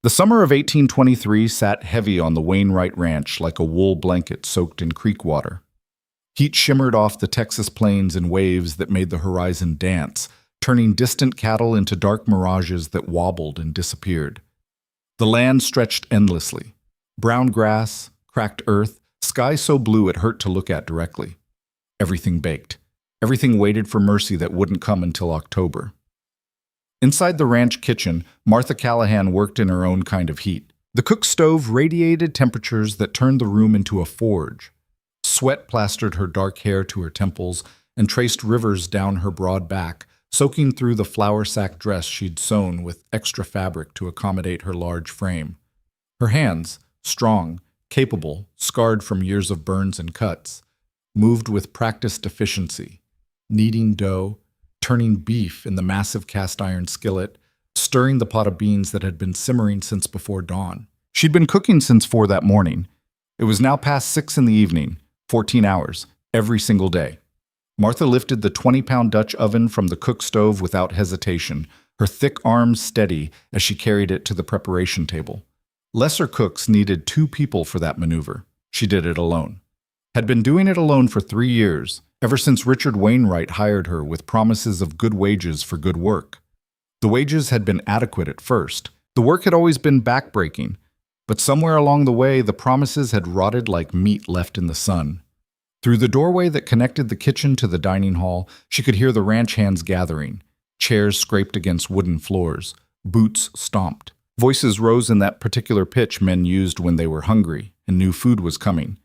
The summer of 1823 sat heavy on the Wainwright Ranch like a wool blanket soaked in creek water. Heat shimmered off the Texas plains in waves that made the horizon dance, turning distant cattle into dark mirages that wobbled and disappeared. The land stretched endlessly. Brown grass, cracked earth, sky so blue it hurt to look at directly. Everything baked. Everything waited for mercy that wouldn't come until October. Inside the ranch kitchen, Martha Callahan worked in her own kind of heat. The cook stove radiated temperatures that turned the room into a forge. Sweat plastered her dark hair to her temples and traced rivers down her broad back, soaking through the flour sack dress she'd sewn with extra fabric to accommodate her large frame. Her hands, strong, capable, scarred from years of burns and cuts, moved with practiced efficiency, kneading dough, turning beef in the massive cast-iron skillet, stirring the pot of beans that had been simmering since before dawn. She'd been cooking since 4 that morning. It was now past 6 in the evening, 14 hours, every single day. Martha lifted the 20-pound Dutch oven from the cook stove without hesitation, her thick arms steady as she carried it to the preparation table. Lesser cooks needed 2 people for that maneuver. She did it alone. Had been doing it alone for 3 years, ever since Richard Wainwright hired her with promises of good wages for good work. The wages had been adequate at first. The work had always been backbreaking, but somewhere along the way, the promises had rotted like meat left in the sun. Through the doorway that connected the kitchen to the dining hall, she could hear the ranch hands gathering. Chairs scraped against wooden floors. Boots stomped. Voices rose in that particular pitch men used when they were hungry and knew food was coming.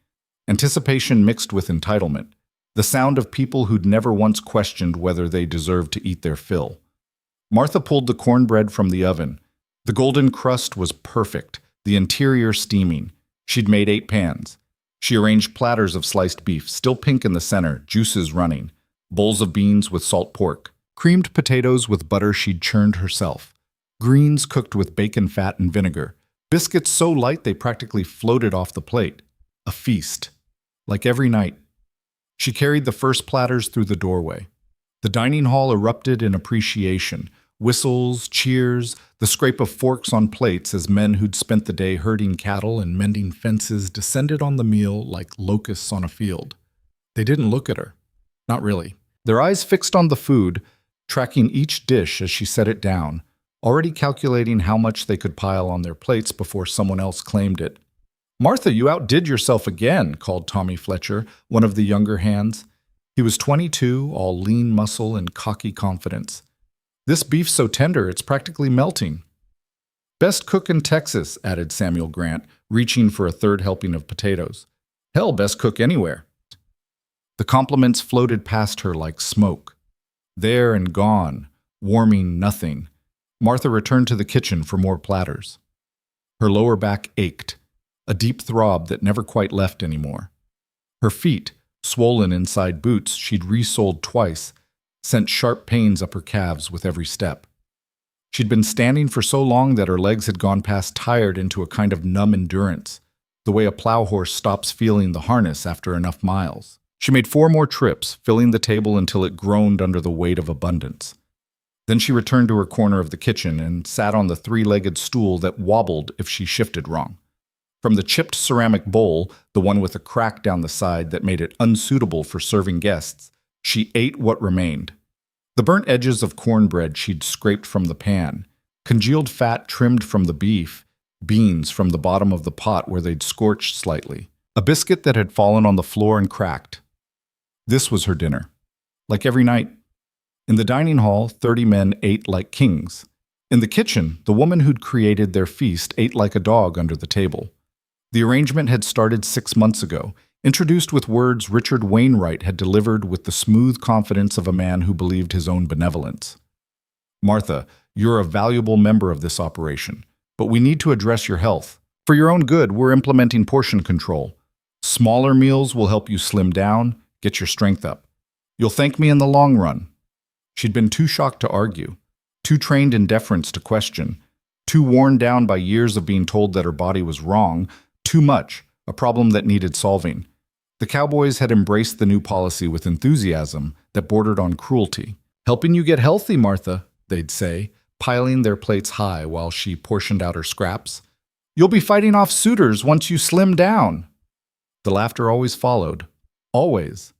Anticipation mixed with entitlement. The sound of people who'd never once questioned whether they deserved to eat their fill. Martha pulled the cornbread from the oven. The golden crust was perfect, the interior steaming. She'd made 8 pans. She arranged platters of sliced beef, still pink in the center, juices running, bowls of beans with salt pork, creamed potatoes with butter she'd churned herself, greens cooked with bacon fat and vinegar, biscuits so light they practically floated off the plate. A feast. Like every night. She carried the first platters through the doorway. The dining hall erupted in appreciation. Whistles, cheers, the scrape of forks on plates as men who'd spent the day herding cattle and mending fences descended on the meal like locusts on a field. They didn't look at her. Not really. Their eyes fixed on the food, tracking each dish as she set it down, already calculating how much they could pile on their plates before someone else claimed it. "Martha, you outdid yourself again," called Tommy Fletcher, one of the younger hands. He was 22, all lean muscle and cocky confidence. "This beef's so tender, it's practically melting." "Best cook in Texas," added Samuel Grant, reaching for a 3rd helping of potatoes. "Hell, best cook anywhere." The compliments floated past her like smoke. There and gone, warming nothing. Martha returned to the kitchen for more platters. Her lower back ached, a deep throb that never quite left anymore. Her feet, swollen inside boots she'd resoled twice, sent sharp pains up her calves with every step. She'd been standing for so long that her legs had gone past tired into a kind of numb endurance, the way a plow horse stops feeling the harness after enough miles. She made 4 more trips, filling the table until it groaned under the weight of abundance. Then she returned to her corner of the kitchen and sat on the 3-legged stool that wobbled if she shifted wrong. From the chipped ceramic bowl, the one with a crack down the side that made it unsuitable for serving guests, she ate what remained. The burnt edges of cornbread she'd scraped from the pan, congealed fat trimmed from the beef, beans from the bottom of the pot where they'd scorched slightly, a biscuit that had fallen on the floor and cracked. This was her dinner. Like every night. In the dining hall, 30 men ate like kings. In the kitchen, the woman who'd created their feast ate like a dog under the table. The arrangement had started 6 months ago, introduced with words Richard Wainwright had delivered with the smooth confidence of a man who believed his own benevolence. "Martha, you're a valuable member of this operation, but we need to address your health. For your own good, we're implementing portion control. Smaller meals will help you slim down, get your strength up. You'll thank me in the long run." She'd been too shocked to argue, too trained in deference to question, too worn down by years of being told that her body was wrong, too much, a problem that needed solving. The Cowboys had embraced the new policy with enthusiasm that bordered on cruelty. "Helping you get healthy, Martha," they'd say, piling their plates high while she portioned out her scraps. "You'll be fighting off suitors once you slim down." The laughter always followed. Always.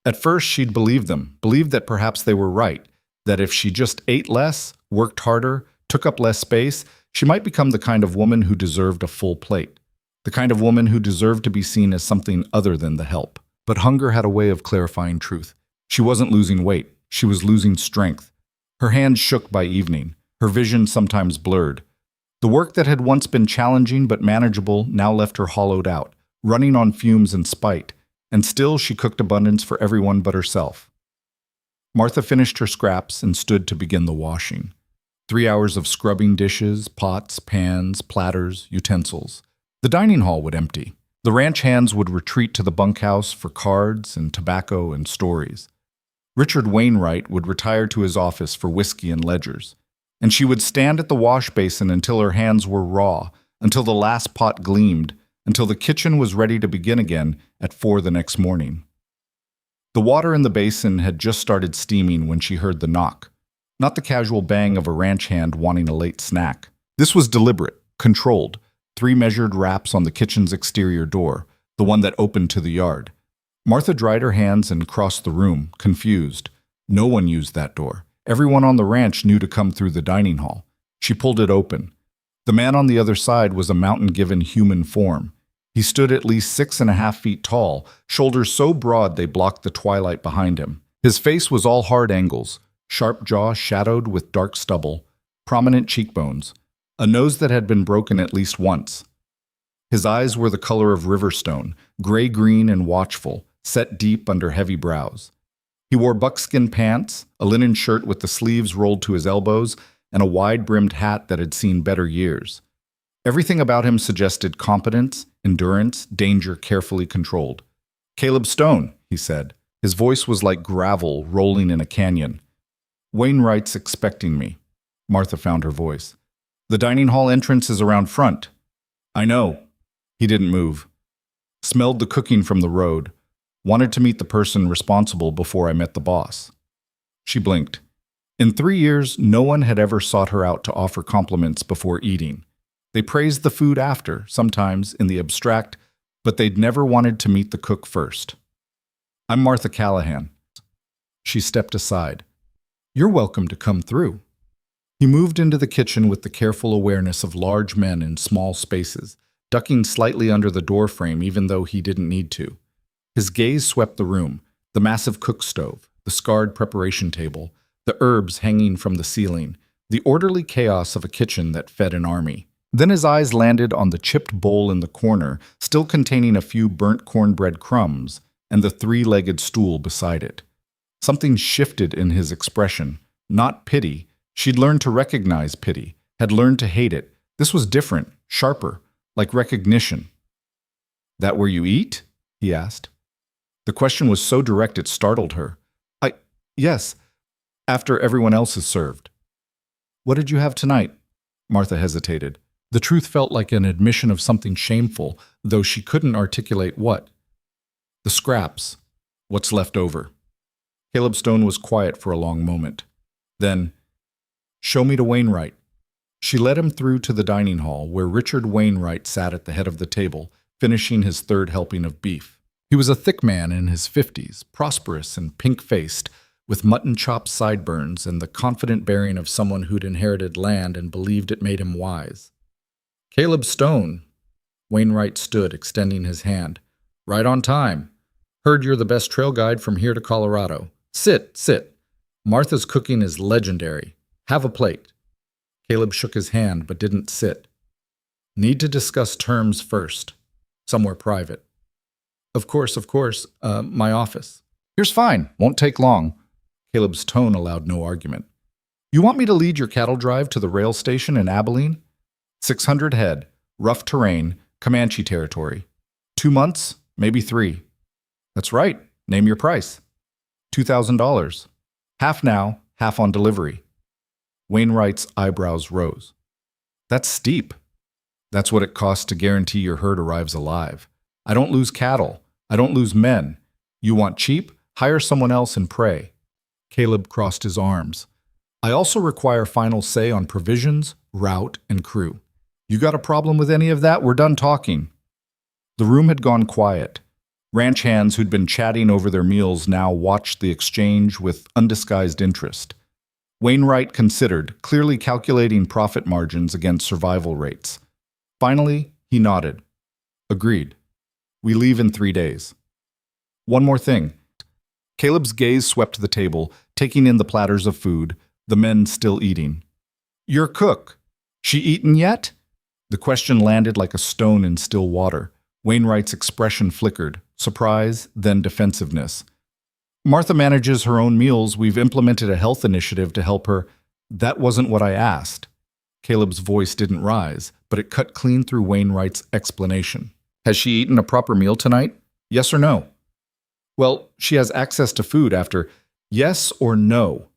At first, she'd believed them, believed that perhaps they were right, that if she just ate less, worked harder, took up less space, she might become the kind of woman who deserved a full plate, the kind of woman who deserved to be seen as something other than the help. But hunger had a way of clarifying truth. She wasn't losing weight. She was losing strength. Her hands shook by evening. Her vision sometimes blurred. The work that had once been challenging but manageable now left her hollowed out, running on fumes and spite, and still she cooked abundance for everyone but herself. Martha finished her scraps and stood to begin the washing. 3 hours of scrubbing dishes, pots, pans, platters, utensils. The dining hall would empty. The ranch hands would retreat to the bunkhouse for cards and tobacco and stories. Richard Wainwright would retire to his office for whiskey and ledgers. And she would stand at the wash basin until her hands were raw, until the last pot gleamed, until the kitchen was ready to begin again at 4 the next morning. The water in the basin had just started steaming when she heard the knock, not the casual bang of a ranch hand wanting a late snack. This was deliberate, controlled, 3 measured raps on the kitchen's exterior door, the one that opened to the yard. Martha dried her hands and crossed the room, confused. No one used that door. Everyone on the ranch knew to come through the dining hall. She pulled it open. The man on the other side was a mountain-given human form. He stood at least 6.5 feet tall, shoulders so broad they blocked the twilight behind him. His face was all hard angles, sharp jaw shadowed with dark stubble, prominent cheekbones, a nose that had been broken at least once. His eyes were the color of riverstone, gray-green and watchful, set deep under heavy brows. He wore buckskin pants, a linen shirt with the sleeves rolled to his elbows, and a wide-brimmed hat that had seen better years. Everything about him suggested competence, endurance, danger carefully controlled. "Caleb Stone," he said. His voice was like gravel rolling in a canyon. "Wainwright's expecting me." Martha found her voice. "The dining hall entrance is around front." "I know." He didn't move. "Smelled the cooking from the road. Wanted to meet the person responsible before I met the boss." She blinked. In 3 years, no one had ever sought her out to offer compliments before eating. They praised the food after, sometimes in the abstract, but they'd never wanted to meet the cook first. "I'm Martha Callahan." She stepped aside. "You're welcome to come through." He moved into the kitchen with the careful awareness of large men in small spaces, ducking slightly under the doorframe even though he didn't need to. His gaze swept the room, the massive cook stove, the scarred preparation table, the herbs hanging from the ceiling, the orderly chaos of a kitchen that fed an army. Then his eyes landed on the chipped bowl in the corner, still containing a few burnt cornbread crumbs, and the 3-legged stool beside it. Something shifted in his expression. Not pity. She'd learned to recognize pity, had learned to hate it. This was different, sharper, like recognition. "That where you eat?" he asked. The question was so direct it startled her. Yes, after everyone else is served." "What did you have tonight?" Martha hesitated. The truth felt like an admission of something shameful, though she couldn't articulate what. "The scraps. What's left over." Caleb Stone was quiet for a long moment. Then, "Show me to Wainwright." She led him through to the dining hall, where Richard Wainwright sat at the head of the table, finishing his 3rd helping of beef. He was a thick man in his 50s, prosperous and pink-faced, with mutton chop sideburns and the confident bearing of someone who'd inherited land and believed it made him wise. "Caleb Stone." Wainwright stood, extending his hand. "Right on time. Heard you're the best trail guide from here to Colorado. Sit, sit. Martha's cooking is legendary. Have a plate." Caleb shook his hand but didn't sit. "Need to discuss terms first. Somewhere private." Of course, my office." "Here's fine. Won't take long." Caleb's tone allowed no argument. "You want me to lead your cattle drive to the rail station in Abilene? 600 head, rough terrain, Comanche territory. 2 months, maybe 3. "That's right. Name your price." $2,000. Half now, half on delivery. Wainwright's eyebrows rose. "That's steep." "That's what it costs to guarantee your herd arrives alive. I don't lose cattle. I don't lose men. You want cheap? Hire someone else and pray." Caleb crossed his arms. I also require final say on provisions, route, and crew. You got a problem with any of that? We're done talking." The room had gone quiet. Ranch hands who'd been chatting over their meals now watched the exchange with undisguised interest. Wainwright considered, clearly calculating profit margins against survival rates. Finally, he nodded. "Agreed. We leave in 3 days." "One more thing." Caleb's gaze swept the table, taking in the platters of food, the men still eating. "Your cook. She eaten yet?" The question landed like a stone in still water. Wainwright's expression flickered, surprise, then defensiveness. "Martha manages her own meals. We've implemented a health initiative to help her." "That wasn't what I asked." Caleb's voice didn't rise, but it cut clean through Wainwright's explanation. "Has she eaten a proper meal tonight? Yes or no?" "Well, she has access to food after." "Yes or no?"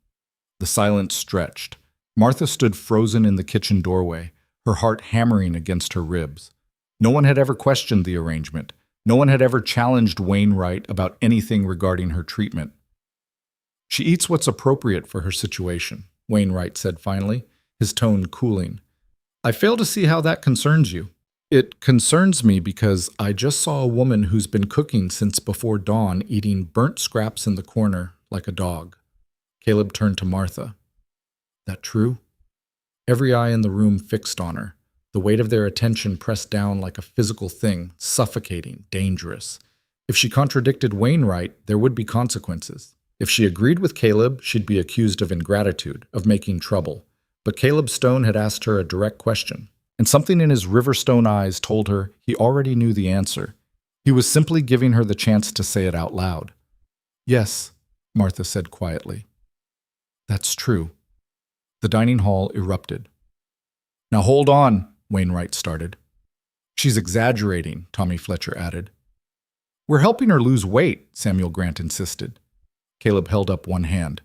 The silence stretched. Martha stood frozen in the kitchen doorway, her heart hammering against her ribs. No one had ever questioned the arrangement. No one had ever challenged Wainwright about anything regarding her treatment. "She eats what's appropriate for her situation," Wainwright said finally, his tone cooling. "I fail to see how that concerns you." "It concerns me because I just saw a woman who's been cooking since before dawn eating burnt scraps in the corner like a dog." Caleb turned to Martha. "That true?" Every eye in the room fixed on her, the weight of their attention pressed down like a physical thing, suffocating, dangerous. If she contradicted Wainwright, there would be consequences. If she agreed with Caleb, she'd be accused of ingratitude, of making trouble. But Caleb Stone had asked her a direct question, and something in his Riverstone eyes told her he already knew the answer. He was simply giving her the chance to say it out loud. "Yes," Martha said quietly. "That's true." The dining hall erupted. "Now hold on," Wainwright started. "She's exaggerating," Tommy Fletcher added. "We're helping her lose weight," Samuel Grant insisted. Caleb held up one hand.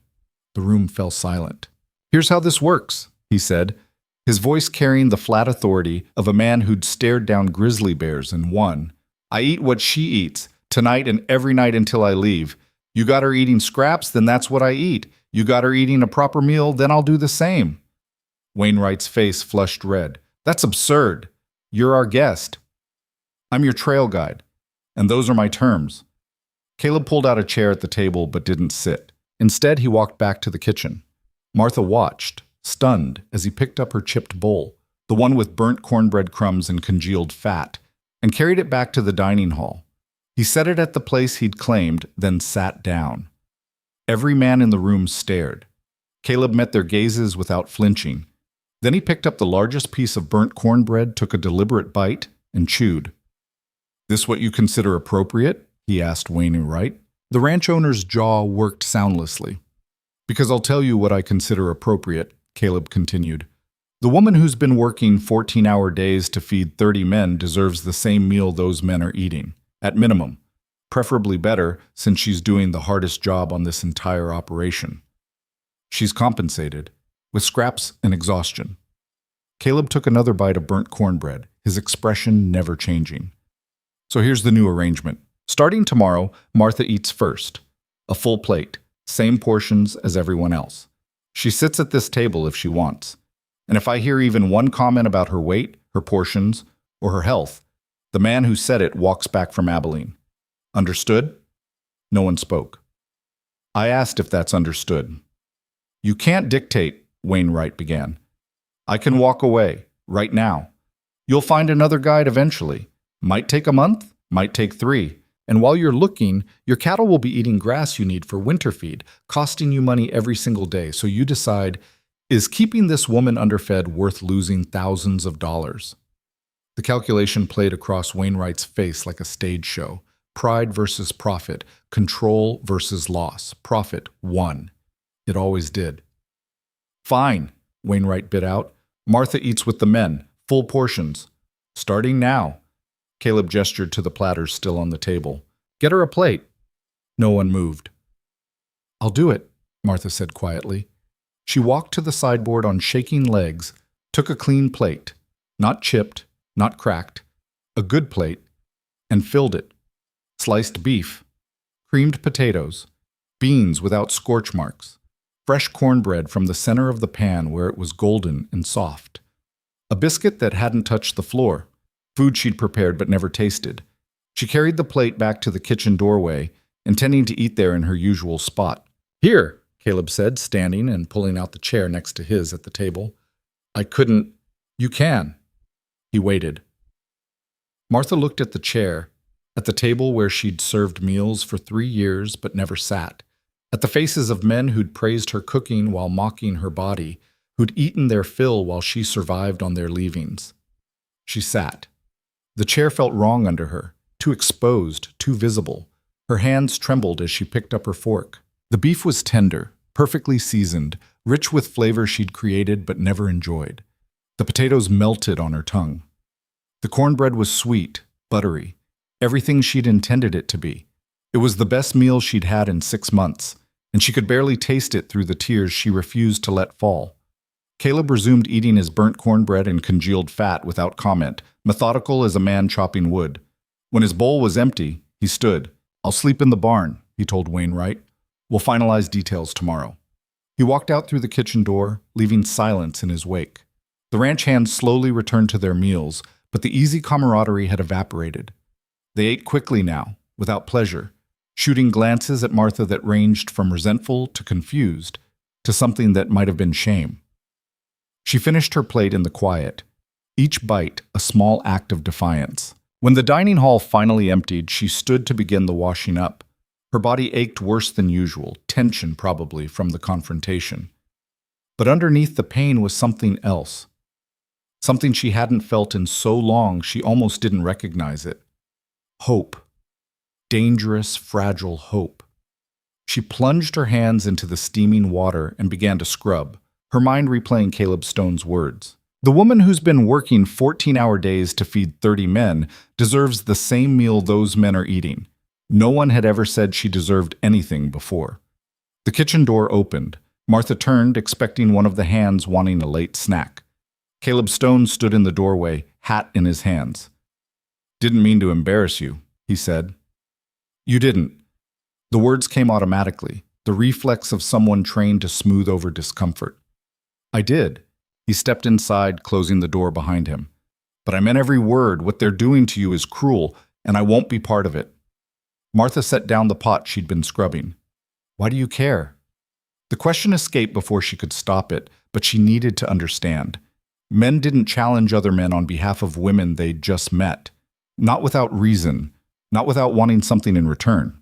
The room fell silent. "Here's how this works," he said, his voice carrying the flat authority of a man who'd stared down grizzly bears and won. "I eat what she eats, tonight and every night until I leave. You got her eating scraps, then that's what I eat. You got her eating a proper meal, then I'll do the same." Wainwright's face flushed red. "That's absurd. You're our guest." "I'm your trail guide, and those are my terms." Caleb pulled out a chair at the table but didn't sit. Instead, he walked back to the kitchen. Martha watched, stunned, as he picked up her chipped bowl, the one with burnt cornbread crumbs and congealed fat, and carried it back to the dining hall. He set it at the place he'd claimed, then sat down. Every man in the room stared. Caleb met their gazes without flinching. Then he picked up the largest piece of burnt cornbread, took a deliberate bite, and chewed. "This what you consider appropriate?" he asked Wainwright. The ranch owner's jaw worked soundlessly. "Because I'll tell you what I consider appropriate," Caleb continued. "The woman who's been working 14-hour days to feed 30 men deserves the same meal those men are eating, at minimum. Preferably better, since she's doing the hardest job on this entire operation. She's compensated, with scraps and exhaustion." Caleb took another bite of burnt cornbread, his expression never changing. "So here's the new arrangement. Starting tomorrow, Martha eats first. A full plate, same portions as everyone else. She sits at this table if she wants. And if I hear even one comment about her weight, her portions, or her health, the man who said it walks back from Abilene. Understood?" No one spoke. "I asked if that's understood." "You can't dictate," Wainwright began. "I can walk away, right now. You'll find another guide eventually. Might take a month, might take 3. And while you're looking, your cattle will be eating grass you need for winter feed, costing you money every single day. So you decide, is keeping this woman underfed worth losing thousands of dollars?" The calculation played across Wainwright's face like a stage show. Pride versus profit, control versus loss. Profit won. It always did. "Fine," Wainwright bit out. "Martha eats with the men, full portions. Starting now." Caleb gestured to the platters still on the table. "Get her a plate." No one moved. "I'll do it," Martha said quietly. She walked to the sideboard on shaking legs, took a clean plate, not chipped, not cracked, a good plate, and filled it. Sliced beef, creamed potatoes, beans without scorch marks, fresh cornbread from the center of the pan where it was golden and soft. A biscuit that hadn't touched the floor, food she'd prepared but never tasted. She carried the plate back to the kitchen doorway, intending to eat there in her usual spot. "Here," Caleb said, standing and pulling out the chair next to his at the table. "I couldn't—" "You can." He waited. Martha looked at the chair, at the table where she'd served meals for 3 years but never sat, at the faces of men who'd praised her cooking while mocking her body, who'd eaten their fill while she survived on their leavings. She sat. The chair felt wrong under her, too exposed, too visible. Her hands trembled as she picked up her fork. The beef was tender, perfectly seasoned, rich with flavor she'd created but never enjoyed. The potatoes melted on her tongue. The cornbread was sweet, buttery, everything she'd intended it to be. It was the best meal she'd had in 6 months, and she could barely taste it through the tears she refused to let fall. Caleb resumed eating his burnt cornbread and congealed fat without comment, methodical as a man chopping wood. When his bowl was empty, he stood. "I'll sleep in the barn," he told Wainwright. "We'll finalize details tomorrow." He walked out through the kitchen door, leaving silence in his wake. The ranch hands slowly returned to their meals, but the easy camaraderie had evaporated. They ate quickly now, without pleasure, shooting glances at Martha that ranged from resentful to confused, to something that might have been shame. She finished her plate in the quiet, each bite a small act of defiance. When the dining hall finally emptied, she stood to begin the washing up. Her body ached worse than usual, tension probably from the confrontation. But underneath the pain was something else. Something she hadn't felt in so long she almost didn't recognize it. Hope. Dangerous, fragile hope. She plunged her hands into the steaming water and began to scrub, her mind replaying Caleb Stone's words. The woman who's been working 14-hour days to feed 30 men deserves the same meal those men are eating. No one had ever said she deserved anything before. The kitchen door opened. Martha turned, expecting one of the hands wanting a late snack. Caleb Stone stood in the doorway, hat in his hands. "Didn't mean to embarrass you," he said. "You didn't." The words came automatically, the reflex of someone trained to smooth over discomfort. "I did." He stepped inside, closing the door behind him. "But I meant every word. What they're doing to you is cruel, and I won't be part of it." Martha set down the pot she'd been scrubbing. "Why do you care?" The question escaped before she could stop it, but she needed to understand. Men didn't challenge other men on behalf of women they'd just met. Not without reason, not without wanting something in return.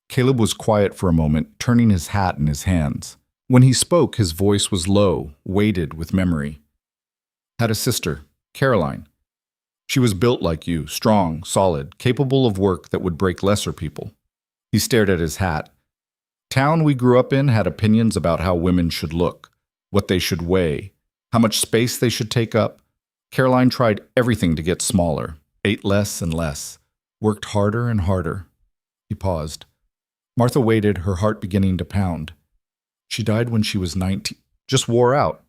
Caleb was quiet for a moment, turning his hat in his hands. When he spoke, his voice was low, weighted with memory. "Had a sister, Caroline. She was built like you, strong, solid, capable of work that would break lesser people." He stared at his hat. "Town we grew up in had opinions about how women should look, what they should weigh, how much space they should take up. Caroline tried everything to get smaller, ate less and less, worked harder and harder." He paused. Martha waited, her heart beginning to pound. "She died when she was 19. Just wore out.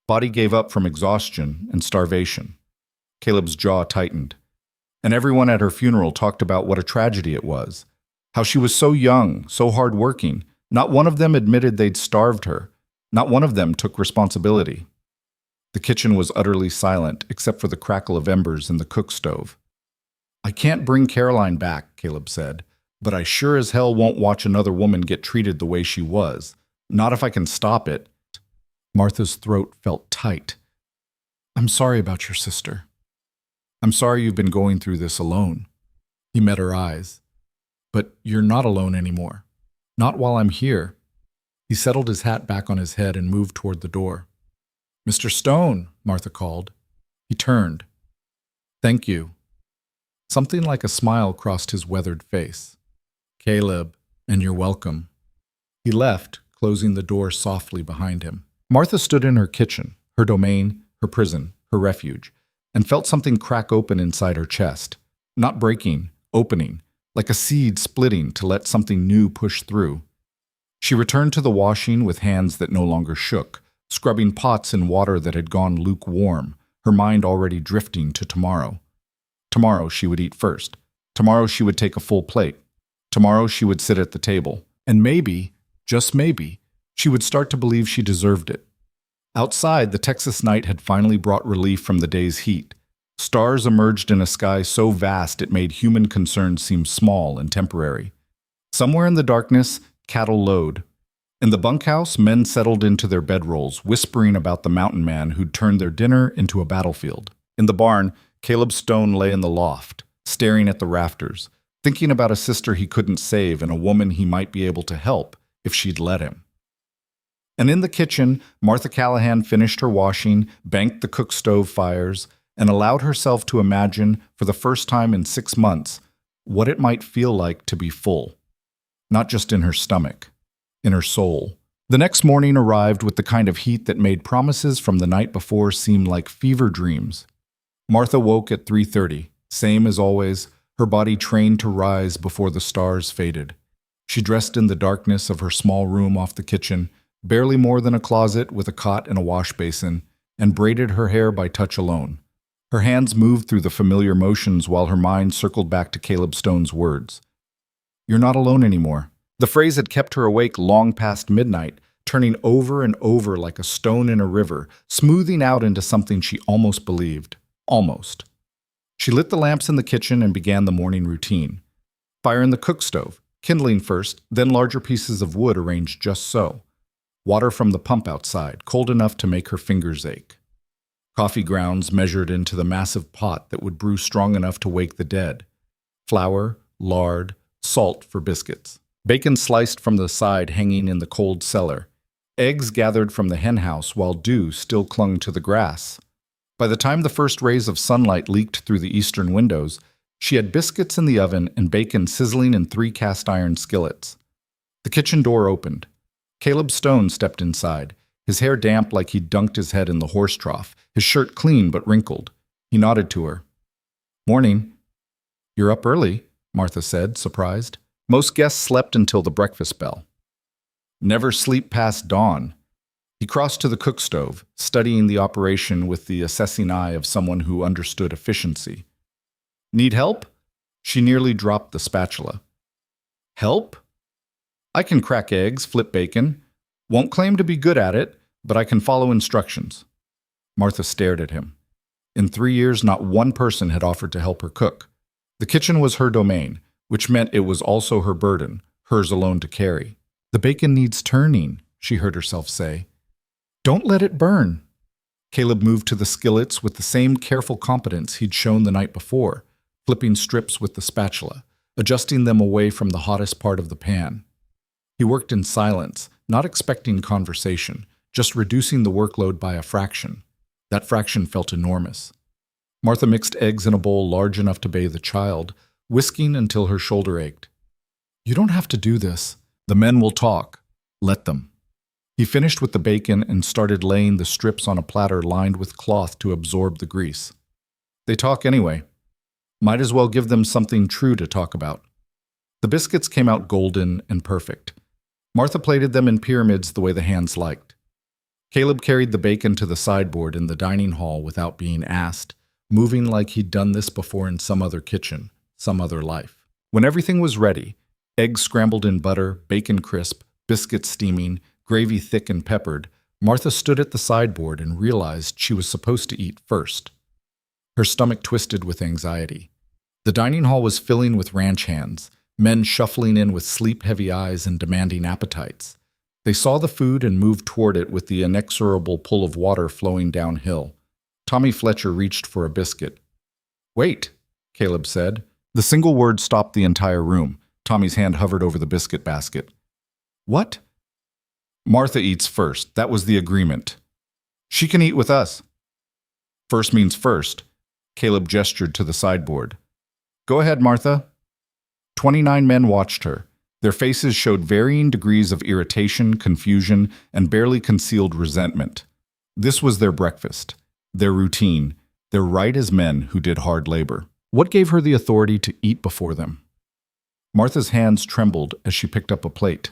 Body gave up from exhaustion and starvation." Caleb's jaw tightened. "And everyone at her funeral talked about what a tragedy it was. How she was so young, so hard-working. Not one of them admitted they'd starved her. Not one of them took responsibility." The kitchen was utterly silent, except for the crackle of embers in the cook stove. "I can't bring Caroline back," Caleb said, "but I sure as hell won't watch another woman get treated the way she was. Not if I can stop it." Martha's throat felt tight. "I'm sorry about your sister. I'm sorry you've been going through this alone." He met her eyes. "But you're not alone anymore. Not while I'm here." He settled his hat back on his head and moved toward the door. "Mr. Stone," Martha called. He turned. "Thank you." Something like a smile crossed his weathered face. "Caleb, and you're welcome." He left, closing the door softly behind him. Martha stood in her kitchen, her domain, her prison, her refuge, and felt something crack open inside her chest. Not breaking, opening, like a seed splitting to let something new push through. She returned to the washing with hands that no longer shook, scrubbing pots in water that had gone lukewarm, her mind already drifting to tomorrow. Tomorrow she would eat first. Tomorrow she would take a full plate. Tomorrow she would sit at the table. And maybe, just maybe, she would start to believe she deserved it. Outside, the Texas night had finally brought relief from the day's heat. Stars emerged in a sky so vast it made human concerns seem small and temporary. Somewhere in the darkness, cattle lowed. In the bunkhouse, men settled into their bedrolls, whispering about the mountain man who'd turned their dinner into a battlefield. In the barn, Caleb Stone lay in the loft, staring at the rafters, thinking about a sister he couldn't save and a woman he might be able to help if she'd let him. And in the kitchen, Martha Callahan finished her washing, banked the cook stove fires, and allowed herself to imagine, for the first time in 6 months, what it might feel like to be full. Not just in her stomach, in her soul. The next morning arrived with the kind of heat that made promises from the night before seem like fever dreams. Martha woke at 3:30, same as always, her body trained to rise before the stars faded. She dressed in the darkness of her small room off the kitchen, barely more than a closet with a cot and a wash basin, and braided her hair by touch alone. Her hands moved through the familiar motions while her mind circled back to Caleb Stone's words. "You're not alone anymore." The phrase had kept her awake long past midnight, turning over and over like a stone in a river, smoothing out into something she almost believed. Almost. She lit the lamps in the kitchen and began the morning routine. Fire in the cook stove, kindling first, then larger pieces of wood arranged just so. Water from the pump outside, cold enough to make her fingers ache. Coffee grounds measured into the massive pot that would brew strong enough to wake the dead. Flour, lard, salt for biscuits. Bacon sliced from the side hanging in the cold cellar. Eggs gathered from the henhouse while dew still clung to the grass. By the time the first rays of sunlight leaked through the eastern windows, she had biscuits in the oven and bacon sizzling in 3 cast-iron skillets. The kitchen door opened. Caleb Stone stepped inside, his hair damp like he'd dunked his head in the horse trough, his shirt clean but wrinkled. He nodded to her. "Morning." "You're up early," Martha said, surprised. Most guests slept until the breakfast bell. "Never sleep past dawn." He crossed to the cook stove, studying the operation with the assessing eye of someone who understood efficiency. "Need help?" She nearly dropped the spatula. "Help? I can crack eggs, flip bacon. Won't claim to be good at it, but I can follow instructions." Martha stared at him. In 3 years, not one person had offered to help her cook. The kitchen was her domain, which meant it was also her burden, hers alone to carry. "The bacon needs turning," she heard herself say. "Don't let it burn." Caleb moved to the skillets with the same careful competence he'd shown the night before, flipping strips with the spatula, adjusting them away from the hottest part of the pan. He worked in silence, not expecting conversation, just reducing the workload by a fraction. That fraction felt enormous. Martha mixed eggs in a bowl large enough to bathe a child, whisking until her shoulder ached. "You don't have to do this. The men will talk. Let them." He finished with the bacon and started laying the strips on a platter lined with cloth to absorb the grease. "They talk anyway. Might as well give them something true to talk about." The biscuits came out golden and perfect. Martha plated them in pyramids the way the hands liked. Caleb carried the bacon to the sideboard in the dining hall without being asked, moving like he'd done this before in some other kitchen, some other life. When everything was ready, eggs scrambled in butter, bacon crisp, biscuits steaming, gravy thick and peppered, Martha stood at the sideboard and realized she was supposed to eat first. Her stomach twisted with anxiety. The dining hall was filling with ranch hands, men shuffling in with sleep-heavy eyes and demanding appetites. They saw the food and moved toward it with the inexorable pull of water flowing downhill. Tommy Fletcher reached for a biscuit. "Wait," Caleb said. The single word stopped the entire room. Tommy's hand hovered over the biscuit basket. "What?" "Martha eats first. That was the agreement. She can eat with us." "First means first." Caleb gestured to the sideboard. "Go ahead, Martha." 29 men watched her. Their faces showed varying degrees of irritation, confusion, and barely concealed resentment. This was their breakfast, their routine, their right as men who did hard labor. What gave her the authority to eat before them? Martha's hands trembled as she picked up a plate.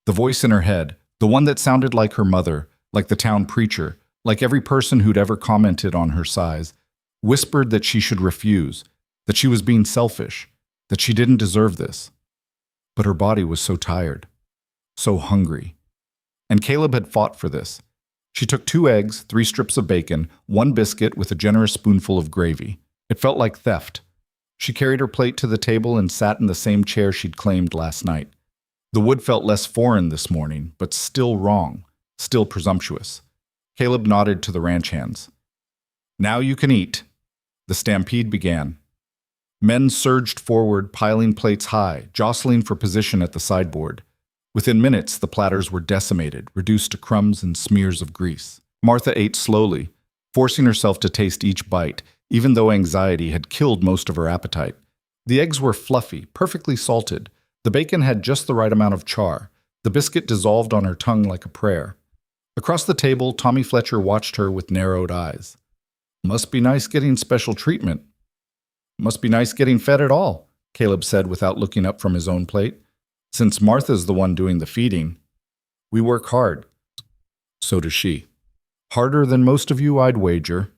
The voice in her head, the one that sounded like her mother, like the town preacher, like every person who'd ever commented on her size, whispered that she should refuse, that she was being selfish, that she didn't deserve this. But her body was so tired, so hungry. And Caleb had fought for this. She took 2 eggs, 3 strips of bacon, 1 biscuit with a generous spoonful of gravy. It felt like theft. She carried her plate to the table and sat in the same chair she'd claimed last night. The wood felt less foreign this morning, but still wrong, still presumptuous. Caleb nodded to the ranch hands. Now you can eat. The stampede began. Men surged forward, piling plates high, jostling for position at the sideboard. Within minutes, the platters were decimated, reduced to crumbs and smears of grease. Martha ate slowly, forcing herself to taste each bite, even though anxiety had killed most of her appetite. The eggs were fluffy, perfectly salted. The bacon had just the right amount of char. The biscuit dissolved on her tongue like a prayer. Across the table, Tommy Fletcher watched her with narrowed eyes. Must be nice getting special treatment. Must be nice getting fed at all, Caleb said without looking up from his own plate. Since Martha's the one doing the feeding. We work hard. So does she. Harder than most of you, I'd wager.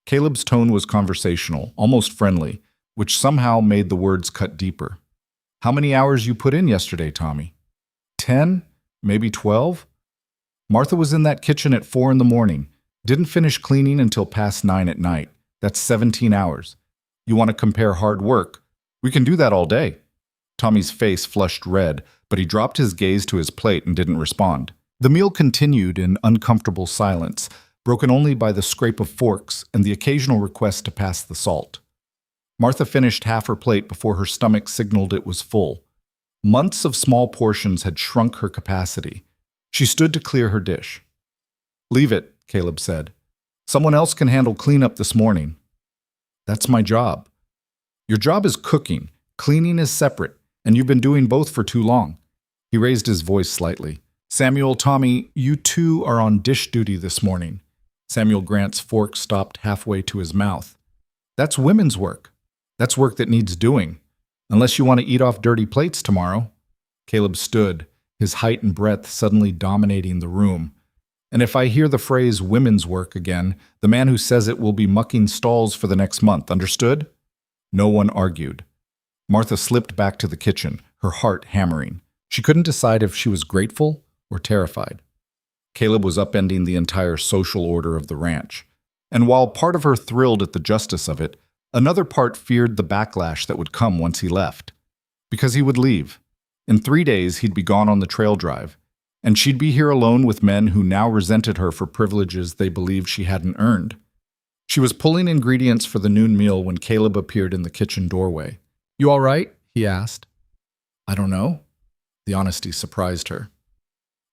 Caleb's tone was conversational, almost friendly, which somehow made the words cut deeper. How many hours you put in yesterday, Tommy? 10? Maybe 12? Martha was in that kitchen at 4 in the morning. Didn't finish cleaning until past 9 at night. That's 17 hours. You want to compare hard work? We can do that all day. Tommy's face flushed red, but he dropped his gaze to his plate and didn't respond. The meal continued in uncomfortable silence, broken only by the scrape of forks and the occasional request to pass the salt. Martha finished half her plate before her stomach signaled it was full. Months of small portions had shrunk her capacity. She stood to clear her dish. Leave it, Caleb said. Someone else can handle cleanup this morning. That's my job. Your job is cooking. Cleaning is separate, and you've been doing both for too long. He raised his voice slightly. Samuel, Tommy, you two are on dish duty this morning. Samuel Grant's fork stopped halfway to his mouth. That's women's work. That's work that needs doing. Unless you want to eat off dirty plates tomorrow. Caleb stood, his height and breadth suddenly dominating the room. And if I hear the phrase women's work again, the man who says it will be mucking stalls for the next month, understood? No one argued. Martha slipped back to the kitchen, her heart hammering. She couldn't decide if she was grateful or terrified. Caleb was upending the entire social order of the ranch. And while part of her thrilled at the justice of it, another part feared the backlash that would come once he left. Because he would leave. In 3 days, he'd be gone on the trail drive. And she'd be here alone with men who now resented her for privileges they believed she hadn't earned. She was pulling ingredients for the noon meal when Caleb appeared in the kitchen doorway. You all right? He asked. I don't know. The honesty surprised her.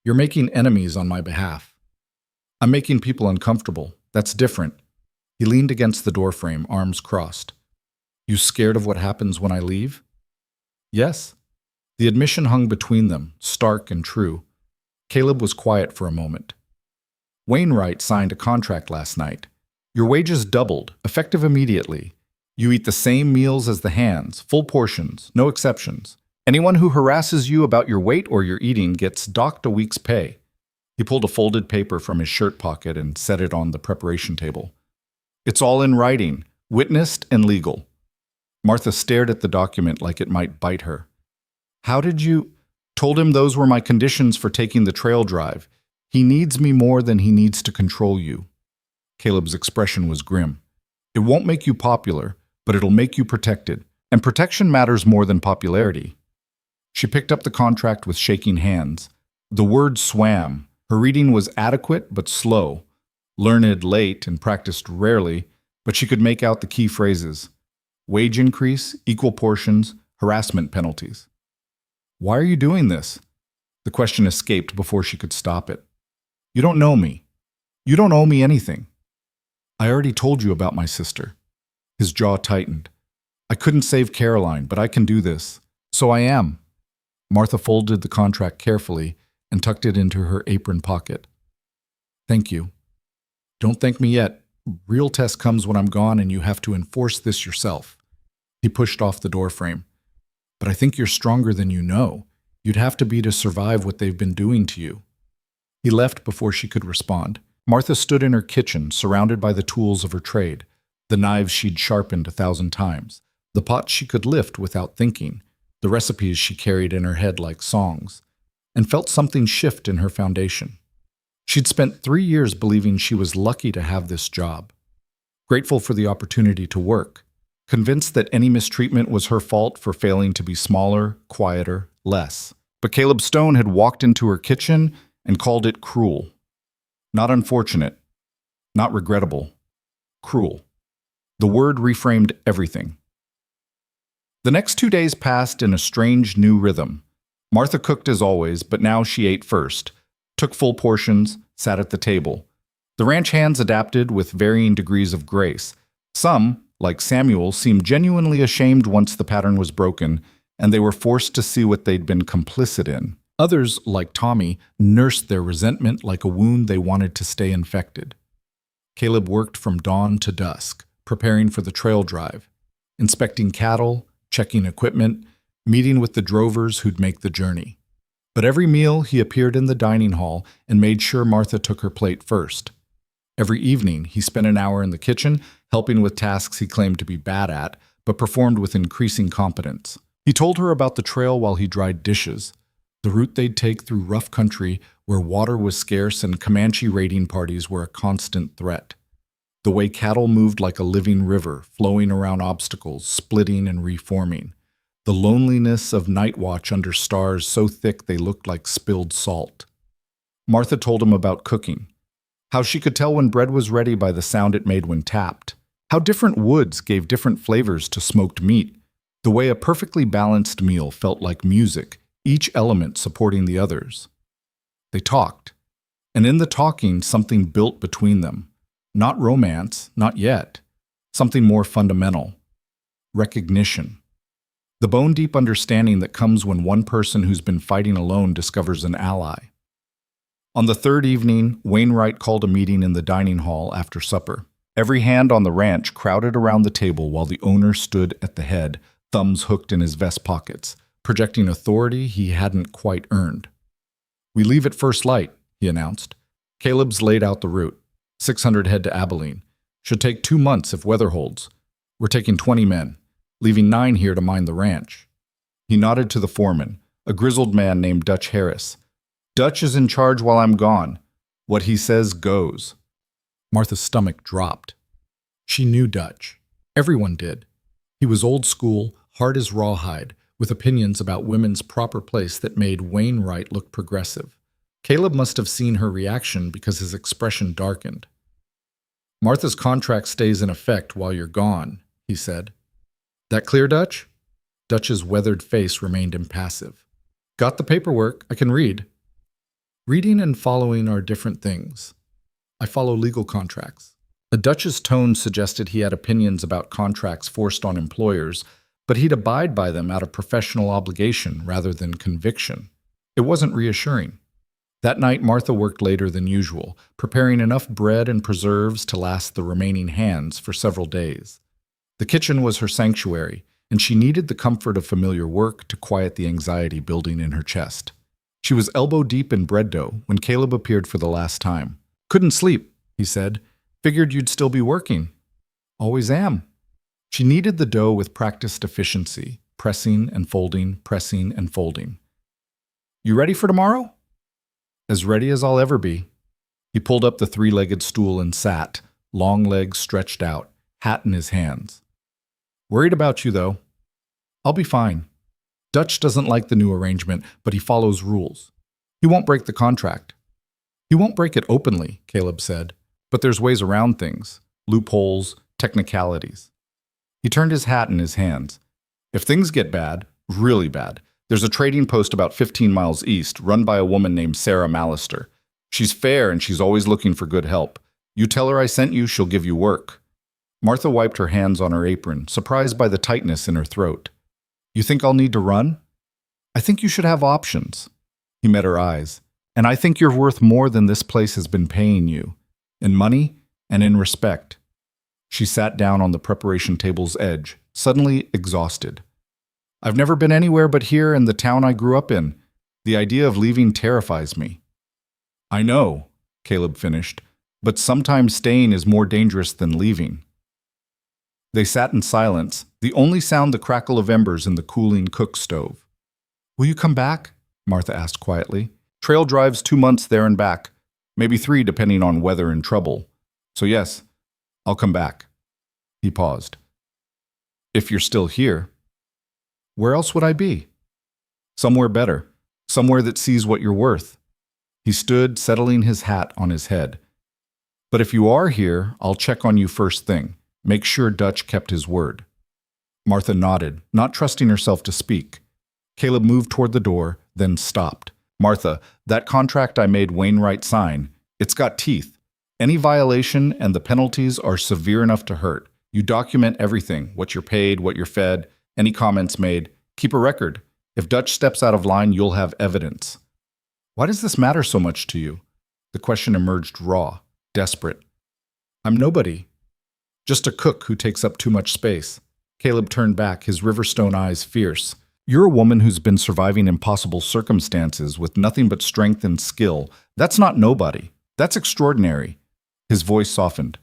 You're making enemies on my behalf. I'm making people uncomfortable. That's different. He leaned against the doorframe, arms crossed. You scared of what happens when I leave? Yes. The admission hung between them, stark and true. Caleb was quiet for a moment. Wainwright signed a contract last night. Your wages doubled, effective immediately. You eat the same meals as the hands, full portions, no exceptions. Anyone who harasses you about your weight or your eating gets docked a week's pay. He pulled a folded paper from his shirt pocket and set it on the preparation table. It's all in writing, witnessed and legal. Martha stared at the document like it might bite her. How did you... Told him those were my conditions for taking the trail drive. He needs me more than he needs to control you. Caleb's expression was grim. It won't make you popular, but it'll make you protected. And protection matters more than popularity. She picked up the contract with shaking hands. The word swam. Her reading was adequate but slow. Learned late and practiced rarely, but she could make out the key phrases. Wage increase, equal portions, harassment penalties. Why are you doing this? The question escaped before she could stop it. You don't know me. You don't owe me anything. I already told you about my sister. His jaw tightened. I couldn't save Caroline, but I can do this. So I am. Martha folded the contract carefully and tucked it into her apron pocket. Thank you. Don't thank me yet. Real test comes when I'm gone and you have to enforce this yourself. He pushed off the doorframe. But I think you're stronger than you know. You'd have to be to survive what they've been doing to you. He left before she could respond. Martha stood in her kitchen, surrounded by the tools of her trade, the knives she'd sharpened 1,000 times, the pots she could lift without thinking, the recipes she carried in her head like songs. and felt something shift in her foundation. She'd spent 3 years believing she was lucky to have this job, grateful for the opportunity to work, convinced that any mistreatment was her fault for failing to be smaller, quieter, less. But Caleb Stone had walked into her kitchen and called it cruel. Not unfortunate, not regrettable, cruel. The word reframed everything. The next 2 days passed in a strange new rhythm. Martha cooked as always, but now she ate first, took full portions, sat at the table. The ranch hands adapted with varying degrees of grace. Some, like Samuel, seemed genuinely ashamed once the pattern was broken, and they were forced to see what they'd been complicit in. Others, like Tommy, nursed their resentment like a wound they wanted to stay infected. Caleb worked from dawn to dusk, preparing for the trail drive, inspecting cattle, checking equipment, meeting with the drovers who'd make the journey. But every meal he appeared in the dining hall and made sure Martha took her plate first. Every evening he spent an hour in the kitchen, helping with tasks he claimed to be bad at, but performed with increasing competence. He told her about the trail while he dried dishes, the route they'd take through rough country where water was scarce and Comanche raiding parties were a constant threat. The way cattle moved like a living river, flowing around obstacles, splitting and reforming. The loneliness of night watch under stars so thick they looked like spilled salt. Martha told him about cooking, how she could tell when bread was ready by the sound it made when tapped, how different woods gave different flavors to smoked meat, the way a perfectly balanced meal felt like music, each element supporting the others. They talked, and in the talking something built between them. Not romance, not yet. Something more fundamental. Recognition. The bone-deep understanding that comes when one person who's been fighting alone discovers an ally. On the third evening, Wainwright called a meeting in the dining hall after supper. Every hand on the ranch crowded around the table while the owner stood at the head, thumbs hooked in his vest pockets, projecting authority he hadn't quite earned. "We leave at first light," he announced. "Caleb's laid out the route. 600 head to Abilene. Should take 2 months if weather holds. We're taking 20 men, leaving 9 here to mind the ranch." He nodded to the foreman, a grizzled man named Dutch Harris. "Dutch is in charge while I'm gone. What he says goes." Martha's stomach dropped. She knew Dutch. Everyone did. He was old school, hard as rawhide, with opinions about women's proper place that made Wainwright look progressive. Caleb must have seen her reaction because his expression darkened. "Martha's contract stays in effect while you're gone," he said. "That clear, Dutch?" Dutch's weathered face remained impassive. "Got the paperwork. I can read." "Reading and following are different things. I follow legal contracts." The Dutch's tone suggested he had opinions about contracts forced on employers, but he'd abide by them out of professional obligation rather than conviction. It wasn't reassuring. That night, Martha worked later than usual, preparing enough bread and preserves to last the remaining hands for several days. The kitchen was her sanctuary, and she needed the comfort of familiar work to quiet the anxiety building in her chest. She was elbow-deep in bread dough when Caleb appeared for the last time. "Couldn't sleep," he said. "Figured you'd still be working." "Always am." She kneaded the dough with practiced efficiency, pressing and folding, pressing and folding. "You ready for tomorrow?" "As ready as I'll ever be." He pulled up the 3-legged stool and sat, long legs stretched out, hat in his hands. "Worried about you, though." "I'll be fine." Dutch doesn't like the new arrangement, but he follows rules. He won't break the contract. "He won't break it openly," Caleb said, "but there's ways around things, loopholes, technicalities." He turned his hat in his hands. "If things get bad, really bad, there's a trading post about 15 miles east run by a woman named Sarah Mallister. She's fair and she's always looking for good help. You tell her I sent you, she'll give you work." Martha wiped her hands on her apron, surprised by the tightness in her throat. "You think I'll need to run?" "I think you should have options." He met her eyes. "And I think you're worth more than this place has been paying you. In money and in respect." She sat down on the preparation table's edge, suddenly exhausted. "I've never been anywhere but here in the town I grew up in. The idea of leaving terrifies me." "I know," Caleb finished, "but sometimes staying is more dangerous than leaving." They sat in silence, the only sound the crackle of embers in the cooling cook stove. "Will you come back?" Martha asked quietly. Trail drives 2 months there and back, maybe 3 depending on weather and trouble. So yes, I'll come back. He paused. If you're still here, where else would I be? Somewhere better, somewhere that sees what you're worth. He stood, settling his hat on his head. But if you are here, I'll check on you first thing. Make sure Dutch kept his word. Martha nodded, not trusting herself to speak. Caleb moved toward the door, then stopped. Martha, that contract I made Wainwright sign, it's got teeth. Any violation and the penalties are severe enough to hurt. You document everything, what you're paid, what you're fed, any comments made. Keep a record. If Dutch steps out of line, you'll have evidence. Why does this matter so much to you? The question emerged raw, desperate. I'm nobody. Just a cook who takes up too much space. Caleb turned back, his Riverstone eyes fierce. You're a woman who's been surviving impossible circumstances with nothing but strength and skill. That's not nobody. That's extraordinary. His voice softened.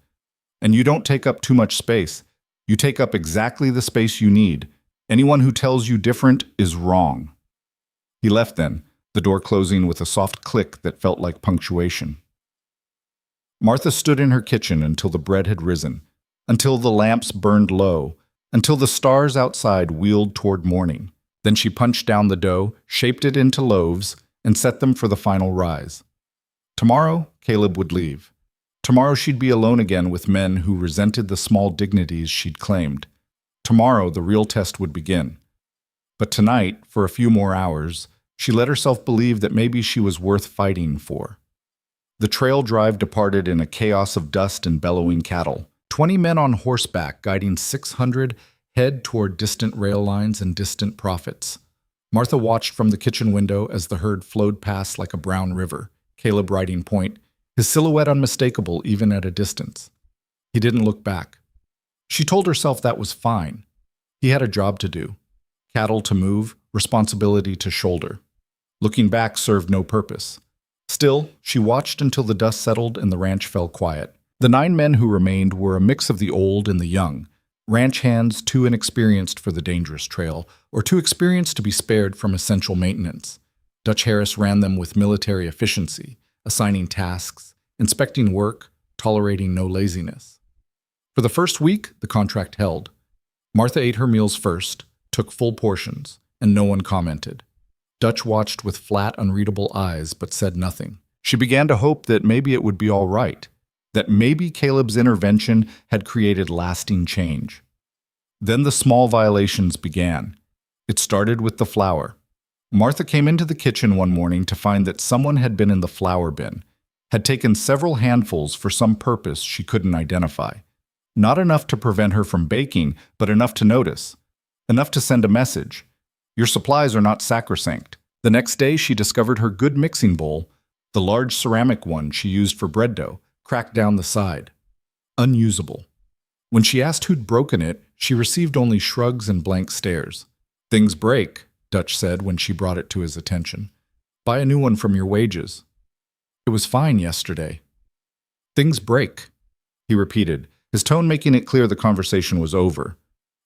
And you don't take up too much space. You take up exactly the space you need. Anyone who tells you different is wrong. He left then, the door closing with a soft click that felt like punctuation. Martha stood in her kitchen until the bread had risen, until the lamps burned low, until the stars outside wheeled toward morning. Then she punched down the dough, shaped it into loaves, and set them for the final rise. Tomorrow, Caleb would leave. Tomorrow she'd be alone again with men who resented the small dignities she'd claimed. Tomorrow the real test would begin. But tonight, for a few more hours, she let herself believe that maybe she was worth fighting for. The trail drive departed in a chaos of dust and bellowing cattle. 20 men on horseback guiding 600 head toward distant rail lines and distant profits. Martha watched from the kitchen window as the herd flowed past like a brown river, Caleb riding point, his silhouette unmistakable even at a distance. He didn't look back. She told herself that was fine. He had a job to do. Cattle to move, responsibility to shoulder. Looking back served no purpose. Still, she watched until the dust settled and the ranch fell quiet. The 9 men who remained were a mix of the old and the young, ranch hands too inexperienced for the dangerous trail, or too experienced to be spared from essential maintenance. Dutch Harris ran them with military efficiency, assigning tasks, inspecting work, tolerating no laziness. For the first week, the contract held. Martha ate her meals first, took full portions, and no one commented. Dutch watched with flat, unreadable eyes, but said nothing. She began to hope that maybe it would be all right, that maybe Caleb's intervention had created lasting change. Then the small violations began. It started with the flour. Martha came into the kitchen one morning to find that someone had been in the flour bin, had taken several handfuls for some purpose she couldn't identify. Not enough to prevent her from baking, but enough to notice. Enough to send a message. Your supplies are not sacrosanct. The next day she discovered her good mixing bowl, the large ceramic one she used for bread dough, cracked down the side. Unusable. When she asked who'd broken it, she received only shrugs and blank stares. Things break, Dutch said when she brought it to his attention. Buy a new one from your wages. It was fine yesterday. Things break, he repeated, his tone making it clear the conversation was over.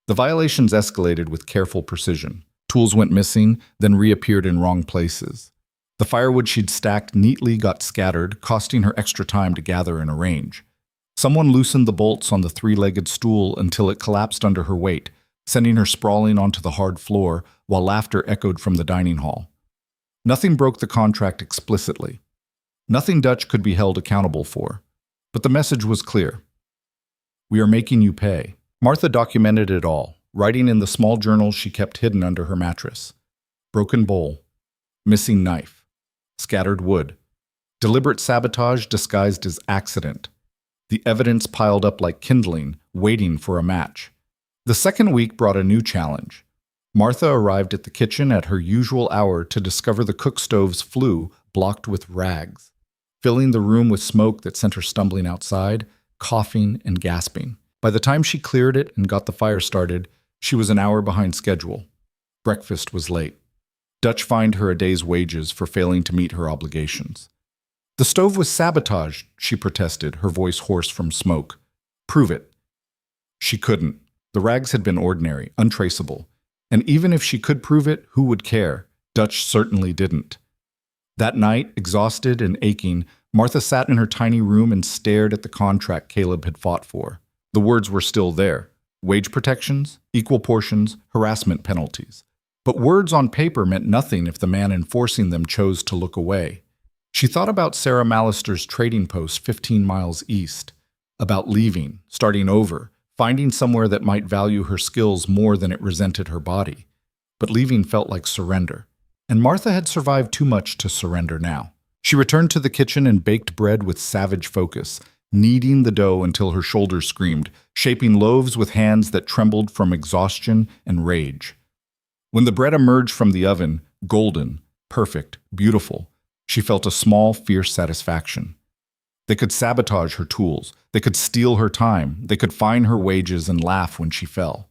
The violations escalated with careful precision. Tools went missing, then reappeared in wrong places. The firewood she'd stacked neatly got scattered, costing her extra time to gather and arrange. Someone loosened the bolts on the 3-legged stool until it collapsed under her weight, sending her sprawling onto the hard floor while laughter echoed from the dining hall. Nothing broke the contract explicitly. Nothing Dutch could be held accountable for. But the message was clear. We are making you pay. Martha documented it all, writing in the small journals she kept hidden under her mattress. Broken bowl. Missing knife. Scattered wood. Deliberate sabotage disguised as accident. The evidence piled up like kindling, waiting for a match. The second week brought a new challenge. Martha arrived at the kitchen at her usual hour to discover the cook stove's flue blocked with rags, filling the room with smoke that sent her stumbling outside, coughing and gasping. By the time she cleared it and got the fire started, she was an hour behind schedule. Breakfast was late. Dutch fined her a day's wages for failing to meet her obligations. The stove was sabotaged, she protested, her voice hoarse from smoke. Prove it. She couldn't. The rags had been ordinary, untraceable. And even if she could prove it, who would care? Dutch certainly didn't. That night, exhausted and aching, Martha sat in her tiny room and stared at the contract Caleb had fought for. The words were still there: wage protections, equal portions, harassment penalties. But words on paper meant nothing if the man enforcing them chose to look away. She thought about Sarah Mallister's trading post 15 miles east, about leaving, starting over, finding somewhere that might value her skills more than it resented her body. But leaving felt like surrender. And Martha had survived too much to surrender now. She returned to the kitchen and baked bread with savage focus, kneading the dough until her shoulders screamed, shaping loaves with hands that trembled from exhaustion and rage. When the bread emerged from the oven, golden, perfect, beautiful, she felt a small, fierce satisfaction. They could sabotage her tools. They could steal her time. They could fine her wages and laugh when she fell.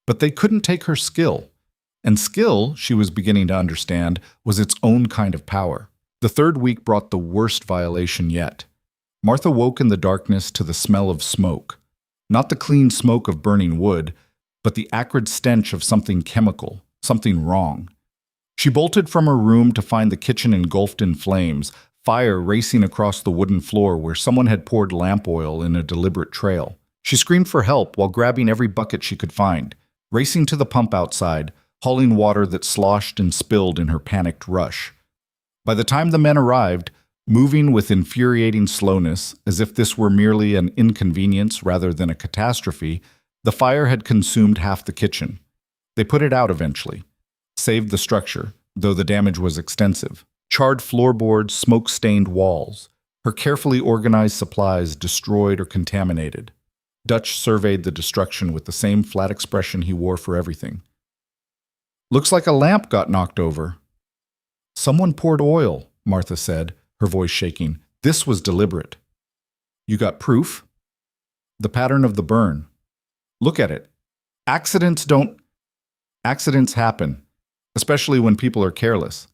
But they couldn't take her skill. And skill, she was beginning to understand, was its own kind of power. The third week brought the worst violation yet. Martha woke in the darkness to the smell of smoke. Not the clean smoke of burning wood, but the acrid stench of something chemical, something wrong. She bolted from her room to find the kitchen engulfed in flames, fire racing across the wooden floor where someone had poured lamp oil in a deliberate trail. She screamed for help while grabbing every bucket she could find, racing to the pump outside, hauling water that sloshed and spilled in her panicked rush. By the time the men arrived, moving with infuriating slowness, as if this were merely an inconvenience rather than a catastrophe, the fire had consumed half the kitchen. They put it out eventually, saved the structure, though the damage was extensive. Charred floorboards, smoke-stained walls, her carefully organized supplies destroyed or contaminated. Dutch surveyed the destruction with the same flat expression he wore for everything. "Looks like a lamp got knocked over." "Someone poured oil," Martha said, her voice shaking. "This was deliberate." "You got proof?" "The pattern of the burn. Look at it. Accidents happen, especially when people are careless."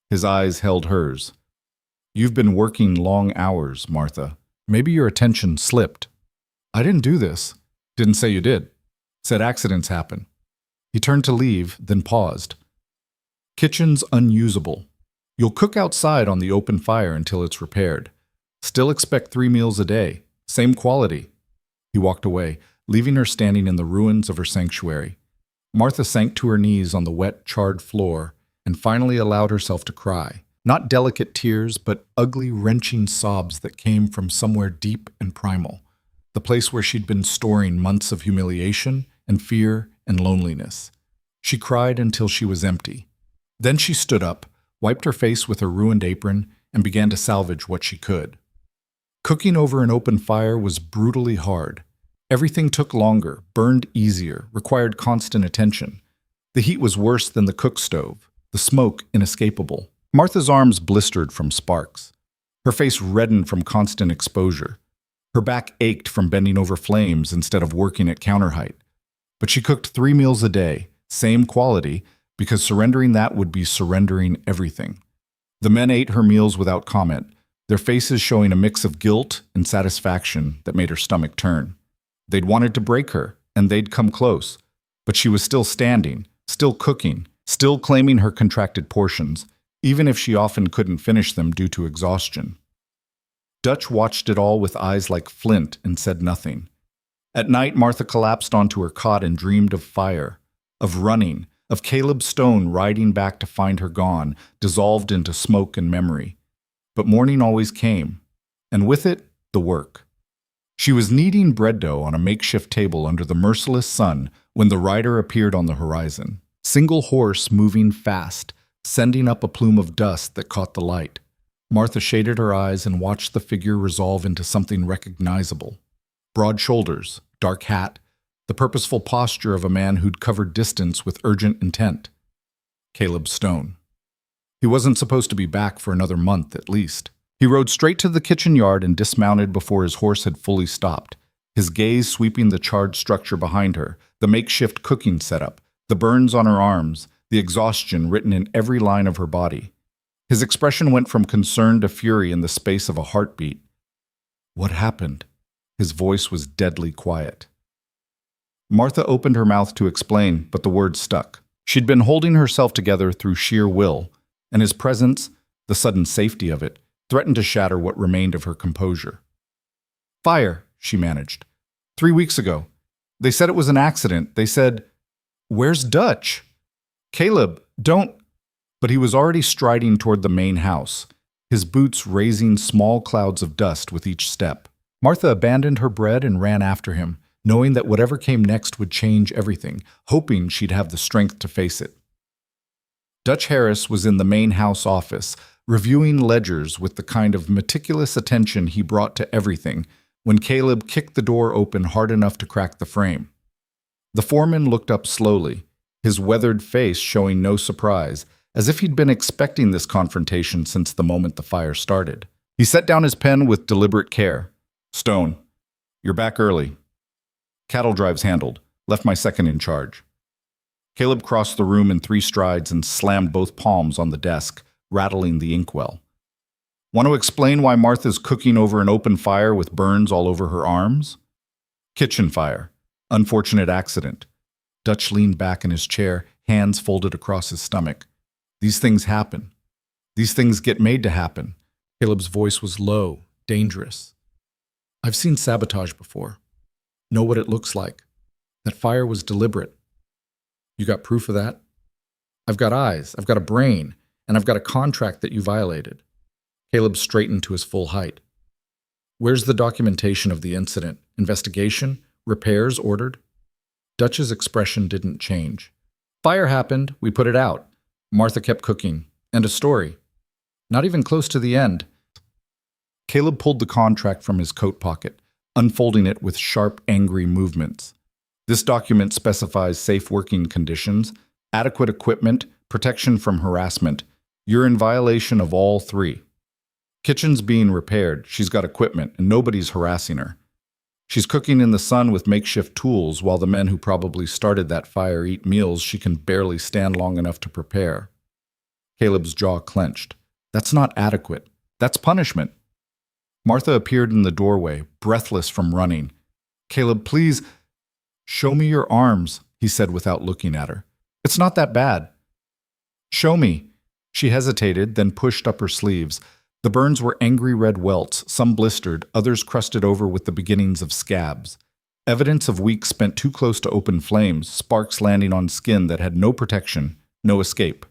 His eyes held hers. "You've been working long hours, Martha. Maybe your attention slipped." "I didn't do this." "Didn't say you did. Said accidents happen." He turned to leave, then paused. "Kitchen's unusable. You'll cook outside on the open fire until it's repaired. Still expect 3 meals a day. Same quality." He walked away, leaving her standing in the ruins of her sanctuary. Martha sank to her knees on the wet, charred floor and finally allowed herself to cry. Not delicate tears, but ugly, wrenching sobs that came from somewhere deep and primal. The place where she'd been storing months of humiliation and fear and loneliness. She cried until she was empty. Then she stood up, wiped her face with her ruined apron, and began to salvage what she could. Cooking over an open fire was brutally hard. Everything took longer, burned easier, required constant attention. The heat was worse than the cook stove, the smoke inescapable. Martha's arms blistered from sparks. Her face reddened from constant exposure. Her back ached from bending over flames instead of working at counter height. But she cooked 3 meals a day, same quality, because surrendering that would be surrendering everything. The men ate her meals without comment, their faces showing a mix of guilt and satisfaction that made her stomach turn. They'd wanted to break her, and they'd come close. But she was still standing, still cooking, still claiming her contracted portions, even if she often couldn't finish them due to exhaustion. Dutch watched it all with eyes like flint and said nothing. At night, Martha collapsed onto her cot and dreamed of fire, of running, of Caleb Stone riding back to find her gone, dissolved into smoke and memory. But morning always came, and with it, the work. She was kneading bread dough on a makeshift table under the merciless sun when the rider appeared on the horizon. Single horse moving fast, sending up a plume of dust that caught the light. Martha shaded her eyes and watched the figure resolve into something recognizable. Broad shoulders, dark hat, the purposeful posture of a man who'd covered distance with urgent intent. Caleb Stone. He wasn't supposed to be back for another month at least. He rode straight to the kitchen yard and dismounted before his horse had fully stopped, his gaze sweeping the charred structure behind her, the makeshift cooking setup, the burns on her arms, the exhaustion written in every line of her body. His expression went from concern to fury in the space of a heartbeat. "What happened?" His voice was deadly quiet. Martha opened her mouth to explain, but the words stuck. She'd been holding herself together through sheer will, and his presence, the sudden safety of it, threatened to shatter what remained of her composure. "Fire," she managed. "3 weeks ago. They said it was an accident. They said, 'Where's Dutch?' Caleb, don't—" But he was already striding toward the main house, his boots raising small clouds of dust with each step. Martha abandoned her bread and ran after him, knowing that whatever came next would change everything, hoping she'd have the strength to face it. Dutch Harris was in the main house office, reviewing ledgers with the kind of meticulous attention he brought to everything, when Caleb kicked the door open hard enough to crack the frame. The foreman looked up slowly, his weathered face showing no surprise, as if he'd been expecting this confrontation since the moment the fire started. He set down his pen with deliberate care. "Stone, you're back early. Cattle drives handled. Left my second in charge." Caleb crossed the room in 3 strides and slammed both palms on the desk, rattling the inkwell. "Want to explain why Martha's cooking over an open fire with burns all over her arms?" "Kitchen fire. Unfortunate accident." Dutch leaned back in his chair, hands folded across his stomach. "These things happen. These things get made to happen." Caleb's voice was low, dangerous. "I've seen sabotage before. Know what it looks like. That fire was deliberate. You got proof of that? I've got eyes, I've got a brain, and I've got a contract that you violated." Caleb straightened to his full height. "Where's the documentation of the incident? Investigation? Repairs ordered?" Dutch's expression didn't change. "Fire happened, we put it out. Martha kept cooking. End of story. Not even close to the end." Caleb pulled the contract from his coat pocket, unfolding it with sharp, angry movements. "This document specifies safe working conditions, adequate equipment, protection from harassment. You're in violation of all 3. Kitchen's being repaired, she's got equipment, and nobody's harassing her. She's cooking in the sun with makeshift tools while the men who probably started that fire eat meals she can barely stand long enough to prepare." Caleb's jaw clenched. "That's not adequate. That's punishment." Martha appeared in the doorway, breathless from running. "Caleb, please—" "Show me your arms," he said without looking at her. "It's not that bad." "Show me." She hesitated, then pushed up her sleeves. The burns were angry red welts, some blistered, others crusted over with the beginnings of scabs. Evidence of weeks spent too close to open flames, sparks landing on skin that had no protection, no escape.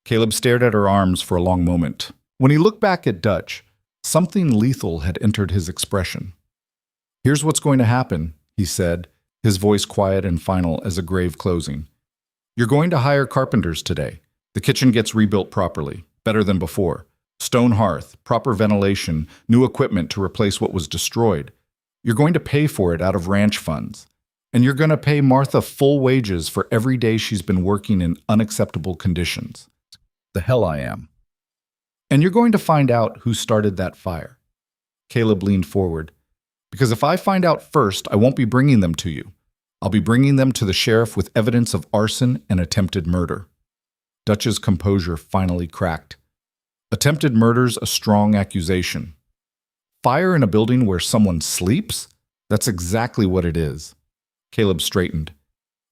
Caleb stared at her arms for a long moment. When he looked back at Dutch, something lethal had entered his expression. "Here's what's going to happen," he said, his voice quiet and final as a grave closing. "You're going to hire carpenters today. The kitchen gets rebuilt properly, better than before. Stone hearth, proper ventilation, new equipment to replace what was destroyed. You're going to pay for it out of ranch funds. And you're going to pay Martha full wages for every day she's been working in unacceptable conditions. The hell I am. And you're going to find out who started that fire." Caleb leaned forward. "Because if I find out first, I won't be bringing them to you. I'll be bringing them to the sheriff with evidence of arson and attempted murder." Dutch's composure finally cracked. "Attempted murder's a strong accusation. Fire in a building where someone sleeps? That's exactly what it is." Caleb straightened.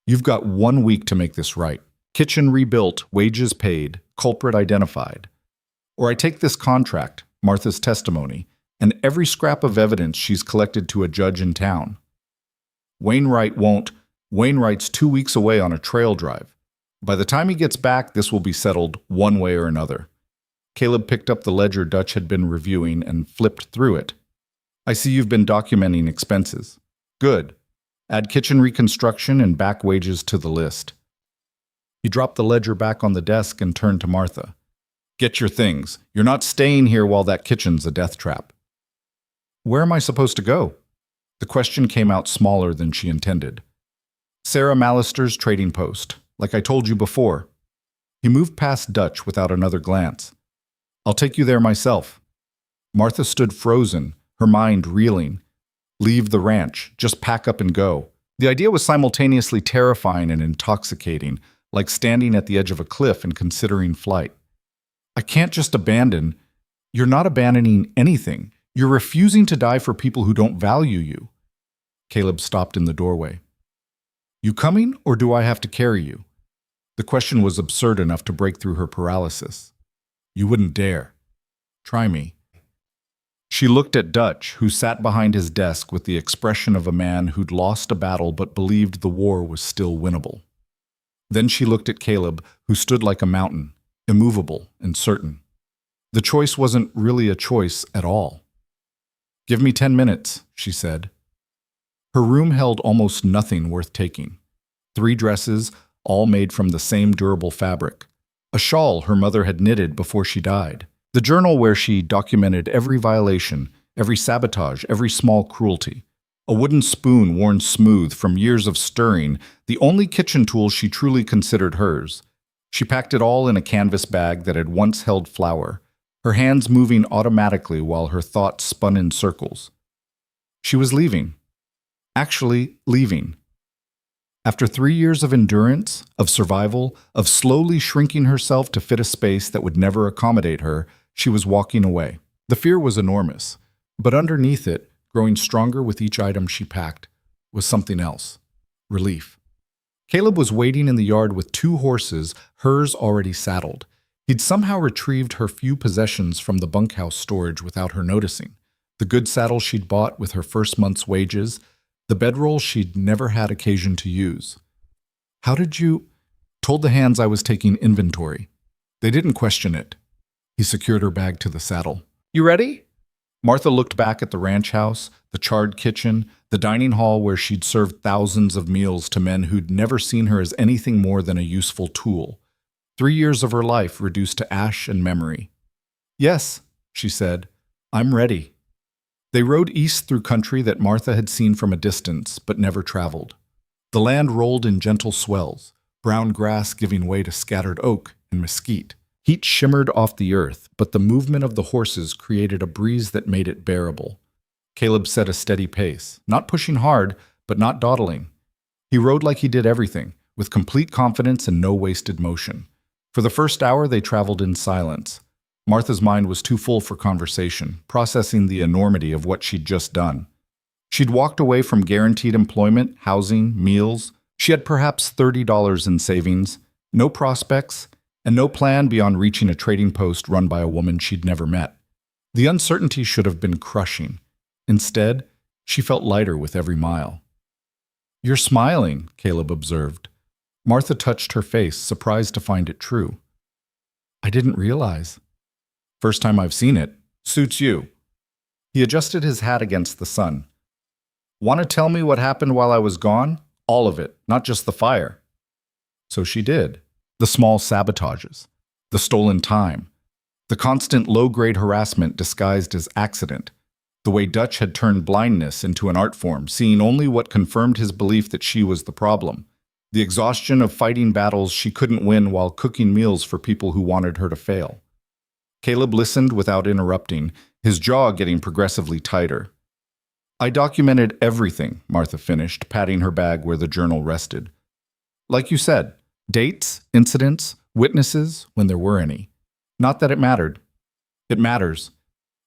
"You've got 1 week to make this right. Kitchen rebuilt, wages paid, culprit identified. Or I take this contract, Martha's testimony, and every scrap of evidence she's collected to a judge in town. Wainwright won't. Wainwright's 2 weeks away on a trail drive. By the time he gets back, this will be settled one way or another." Caleb picked up the ledger Dutch had been reviewing and flipped through it. "I see you've been documenting expenses. Good. Add kitchen reconstruction and back wages to the list." He dropped the ledger back on the desk and turned to Martha. "Get your things. You're not staying here while that kitchen's a death trap." "Where am I supposed to go?" The question came out smaller than she intended. "Sarah Mallister's trading post, like I told you before." He moved past Dutch without another glance. "I'll take you there myself." Martha stood frozen, her mind reeling. Leave the ranch, just pack up and go. The idea was simultaneously terrifying and intoxicating, like standing at the edge of a cliff and considering flight. "I can't just abandon." "You're not abandoning anything. You're refusing to die for people who don't value you." Caleb stopped in the doorway. "You coming, or do I have to carry you?" The question was absurd enough to break through her paralysis. You wouldn't dare. Try me. She looked at Dutch, who sat behind his desk with the expression of a man who'd lost a battle but believed the war was still winnable. Then she looked at Caleb, who stood like a mountain, immovable and certain. The choice wasn't really a choice at all. Give me 10 minutes, she said. Her room held almost nothing worth taking. 3 dresses, all made from the same durable fabric. A shawl her mother had knitted before she died. The journal where she documented every violation, every sabotage, every small cruelty. A wooden spoon worn smooth from years of stirring, the only kitchen tool she truly considered hers. She packed it all in a canvas bag that had once held flour, her hands moving automatically while her thoughts spun in circles. She was leaving. Actually, leaving. After 3 years of endurance, of survival, of slowly shrinking herself to fit a space that would never accommodate her, she was walking away. The fear was enormous, but underneath it, growing stronger with each item she packed, was something else. Relief. Caleb was waiting in the yard with 2 horses, hers already saddled. He'd somehow retrieved her few possessions from the bunkhouse storage without her noticing. The good saddle she'd bought with her first month's wages, the bedroll she'd never had occasion to use. How did you? Told the hands I was taking inventory. They didn't question it. He secured her bag to the saddle. You ready? Martha looked back at the ranch house, the charred kitchen, the dining hall where she'd served thousands of meals to men who'd never seen her as anything more than a useful tool. 3 years of her life reduced to ash and memory. Yes, she said, I'm ready. They rode east through country that Martha had seen from a distance, but never traveled. The land rolled in gentle swells, brown grass giving way to scattered oak and mesquite. Heat shimmered off the earth, but the movement of the horses created a breeze that made it bearable. Caleb set a steady pace, not pushing hard, but not dawdling. He rode like he did everything, with complete confidence and no wasted motion. For the first hour, they traveled in silence. Martha's mind was too full for conversation, processing the enormity of what she'd just done. She'd walked away from guaranteed employment, housing, meals. She had perhaps $30 in savings, no prospects, and no plan beyond reaching a trading post run by a woman she'd never met. The uncertainty should have been crushing. Instead, she felt lighter with every mile. You're smiling, Caleb observed. Martha touched her face, surprised to find it true. I didn't realize. First time I've seen it. Suits you. He adjusted his hat against the sun. Want to tell me what happened while I was gone? All of it, not just the fire. So she did. The small sabotages, the stolen time, the constant low-grade harassment disguised as accident, the way Dutch had turned blindness into an art form, seeing only what confirmed his belief that she was the problem, the exhaustion of fighting battles she couldn't win while cooking meals for people who wanted her to fail. Caleb listened without interrupting, his jaw getting progressively tighter. I documented everything, Martha finished, patting her bag where the journal rested. Like you said, dates, incidents, witnesses, when there were any. Not that it mattered. It matters.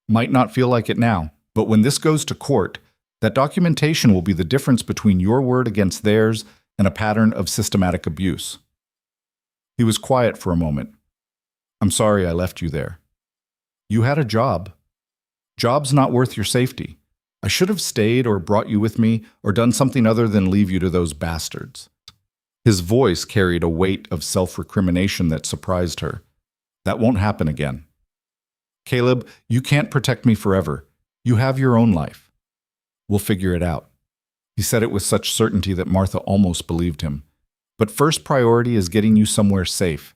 Might not feel like it now, but when this goes to court, that documentation will be the difference between your word against theirs and a pattern of systematic abuse. He was quiet for a moment. I'm sorry I left you there. You had a job. Job's not worth your safety. I should have stayed or brought you with me or done something other than leave you to those bastards. His voice carried a weight of self-recrimination that surprised her. That won't happen again. Caleb, you can't protect me forever. You have your own life. We'll figure it out. He said it with such certainty that Martha almost believed him. But first priority is getting you somewhere safe.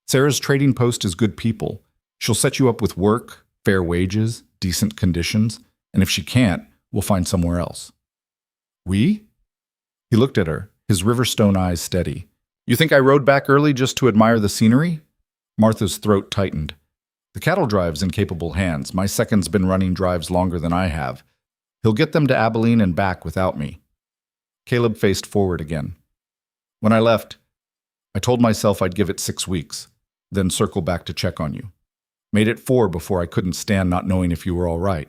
Sarah's trading post is good people. She'll set you up with work, fair wages, decent conditions, and if she can't, we'll find somewhere else. We? He looked at her, his Riverstone eyes steady. You think I rode back early just to admire the scenery? Martha's throat tightened. The cattle drive's in capable hands. My second's been running drives longer than I have. He'll get them to Abilene and back without me. Caleb faced forward again. When I left, I told myself I'd give it 6 weeks, then circle back to check on you. Made it 4 before I couldn't stand not knowing if you were all right.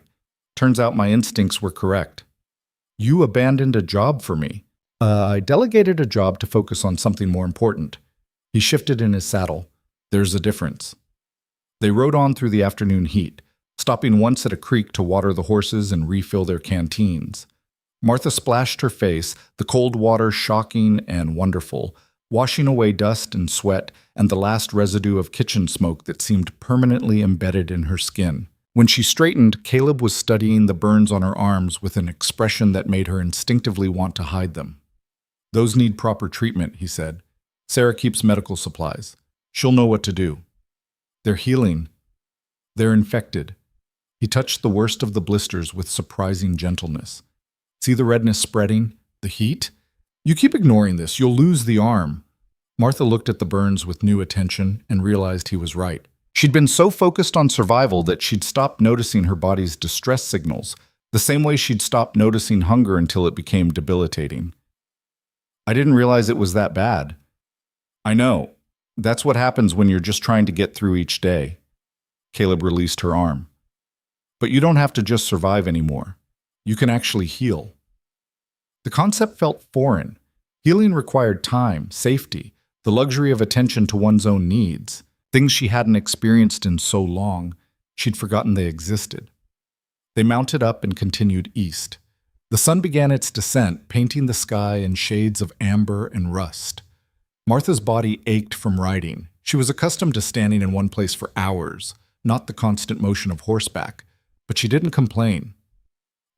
Turns out my instincts were correct. You abandoned a job for me. I delegated a job to focus on something more important. He shifted in his saddle. There's a difference. They rode on through the afternoon heat, stopping once at a creek to water the horses and refill their canteens. Martha splashed her face, the cold water shocking and wonderful, washing away dust and sweat and the last residue of kitchen smoke that seemed permanently embedded in her skin. When she straightened, Caleb was studying the burns on her arms with an expression that made her instinctively want to hide them. "Those need proper treatment," he said. "Sarah keeps medical supplies. She'll know what to do." "They're healing. They're infected." He touched the worst of the blisters with surprising gentleness. "See the redness spreading? The heat? You keep ignoring this, you'll lose the arm." Martha looked at the burns with new attention and realized he was right. She'd been so focused on survival that she'd stopped noticing her body's distress signals, the same way she'd stopped noticing hunger until it became debilitating. "I didn't realize it was that bad." "I know. That's what happens when you're just trying to get through each day." Caleb released her arm. "But you don't have to just survive anymore. You can actually heal." The concept felt foreign. Healing required time, safety, the luxury of attention to one's own needs, things she hadn't experienced in so long, she'd forgotten they existed. They mounted up and continued east. The sun began its descent, painting the sky in shades of amber and rust. Martha's body ached from riding. She was accustomed to standing in one place for hours, not the constant motion of horseback, but she didn't complain.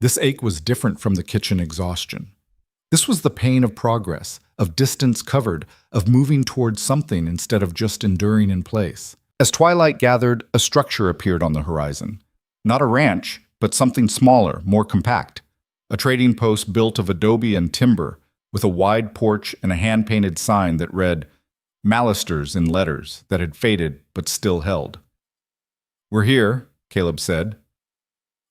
This ache was different from the kitchen exhaustion. This was the pain of progress, of distance covered, of moving towards something instead of just enduring in place. As twilight gathered, a structure appeared on the horizon. Not a ranch, but something smaller, more compact. A trading post built of adobe and timber, with a wide porch and a hand-painted sign that read, "Malisters" in letters that had faded but still held. "We're here," Caleb said.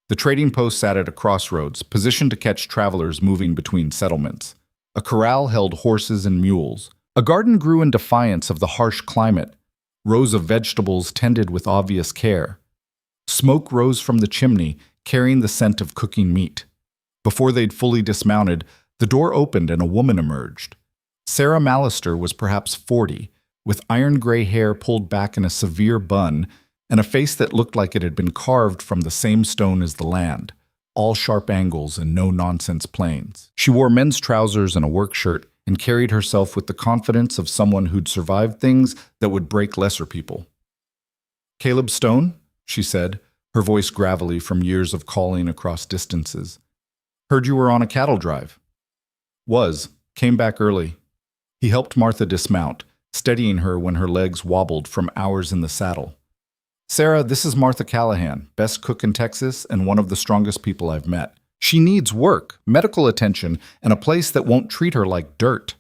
The trading post sat at a crossroads, positioned to catch travelers moving between settlements. A corral held horses and mules. A garden grew in defiance of the harsh climate, rows of vegetables tended with obvious care. Smoke rose from the chimney, carrying the scent of cooking meat. Before they'd fully dismounted, the door opened and a woman emerged. Sarah Mallister was perhaps 40, with iron-gray hair pulled back in a severe bun, and a face that looked like it had been carved from the same stone as the land, all sharp angles and no-nonsense planes. She wore men's trousers and a work shirt and carried herself with the confidence of someone who'd survived things that would break lesser people. "Caleb Stone?" she said, her voice gravelly from years of calling across distances. "Heard you were on a cattle drive." "Was. Came back early." He helped Martha dismount, steadying her when her legs wobbled from hours in the saddle. "Sarah, this is Martha Callahan, best cook in Texas and one of the strongest people I've met. She needs work, medical attention, and a place that won't treat her like dirt."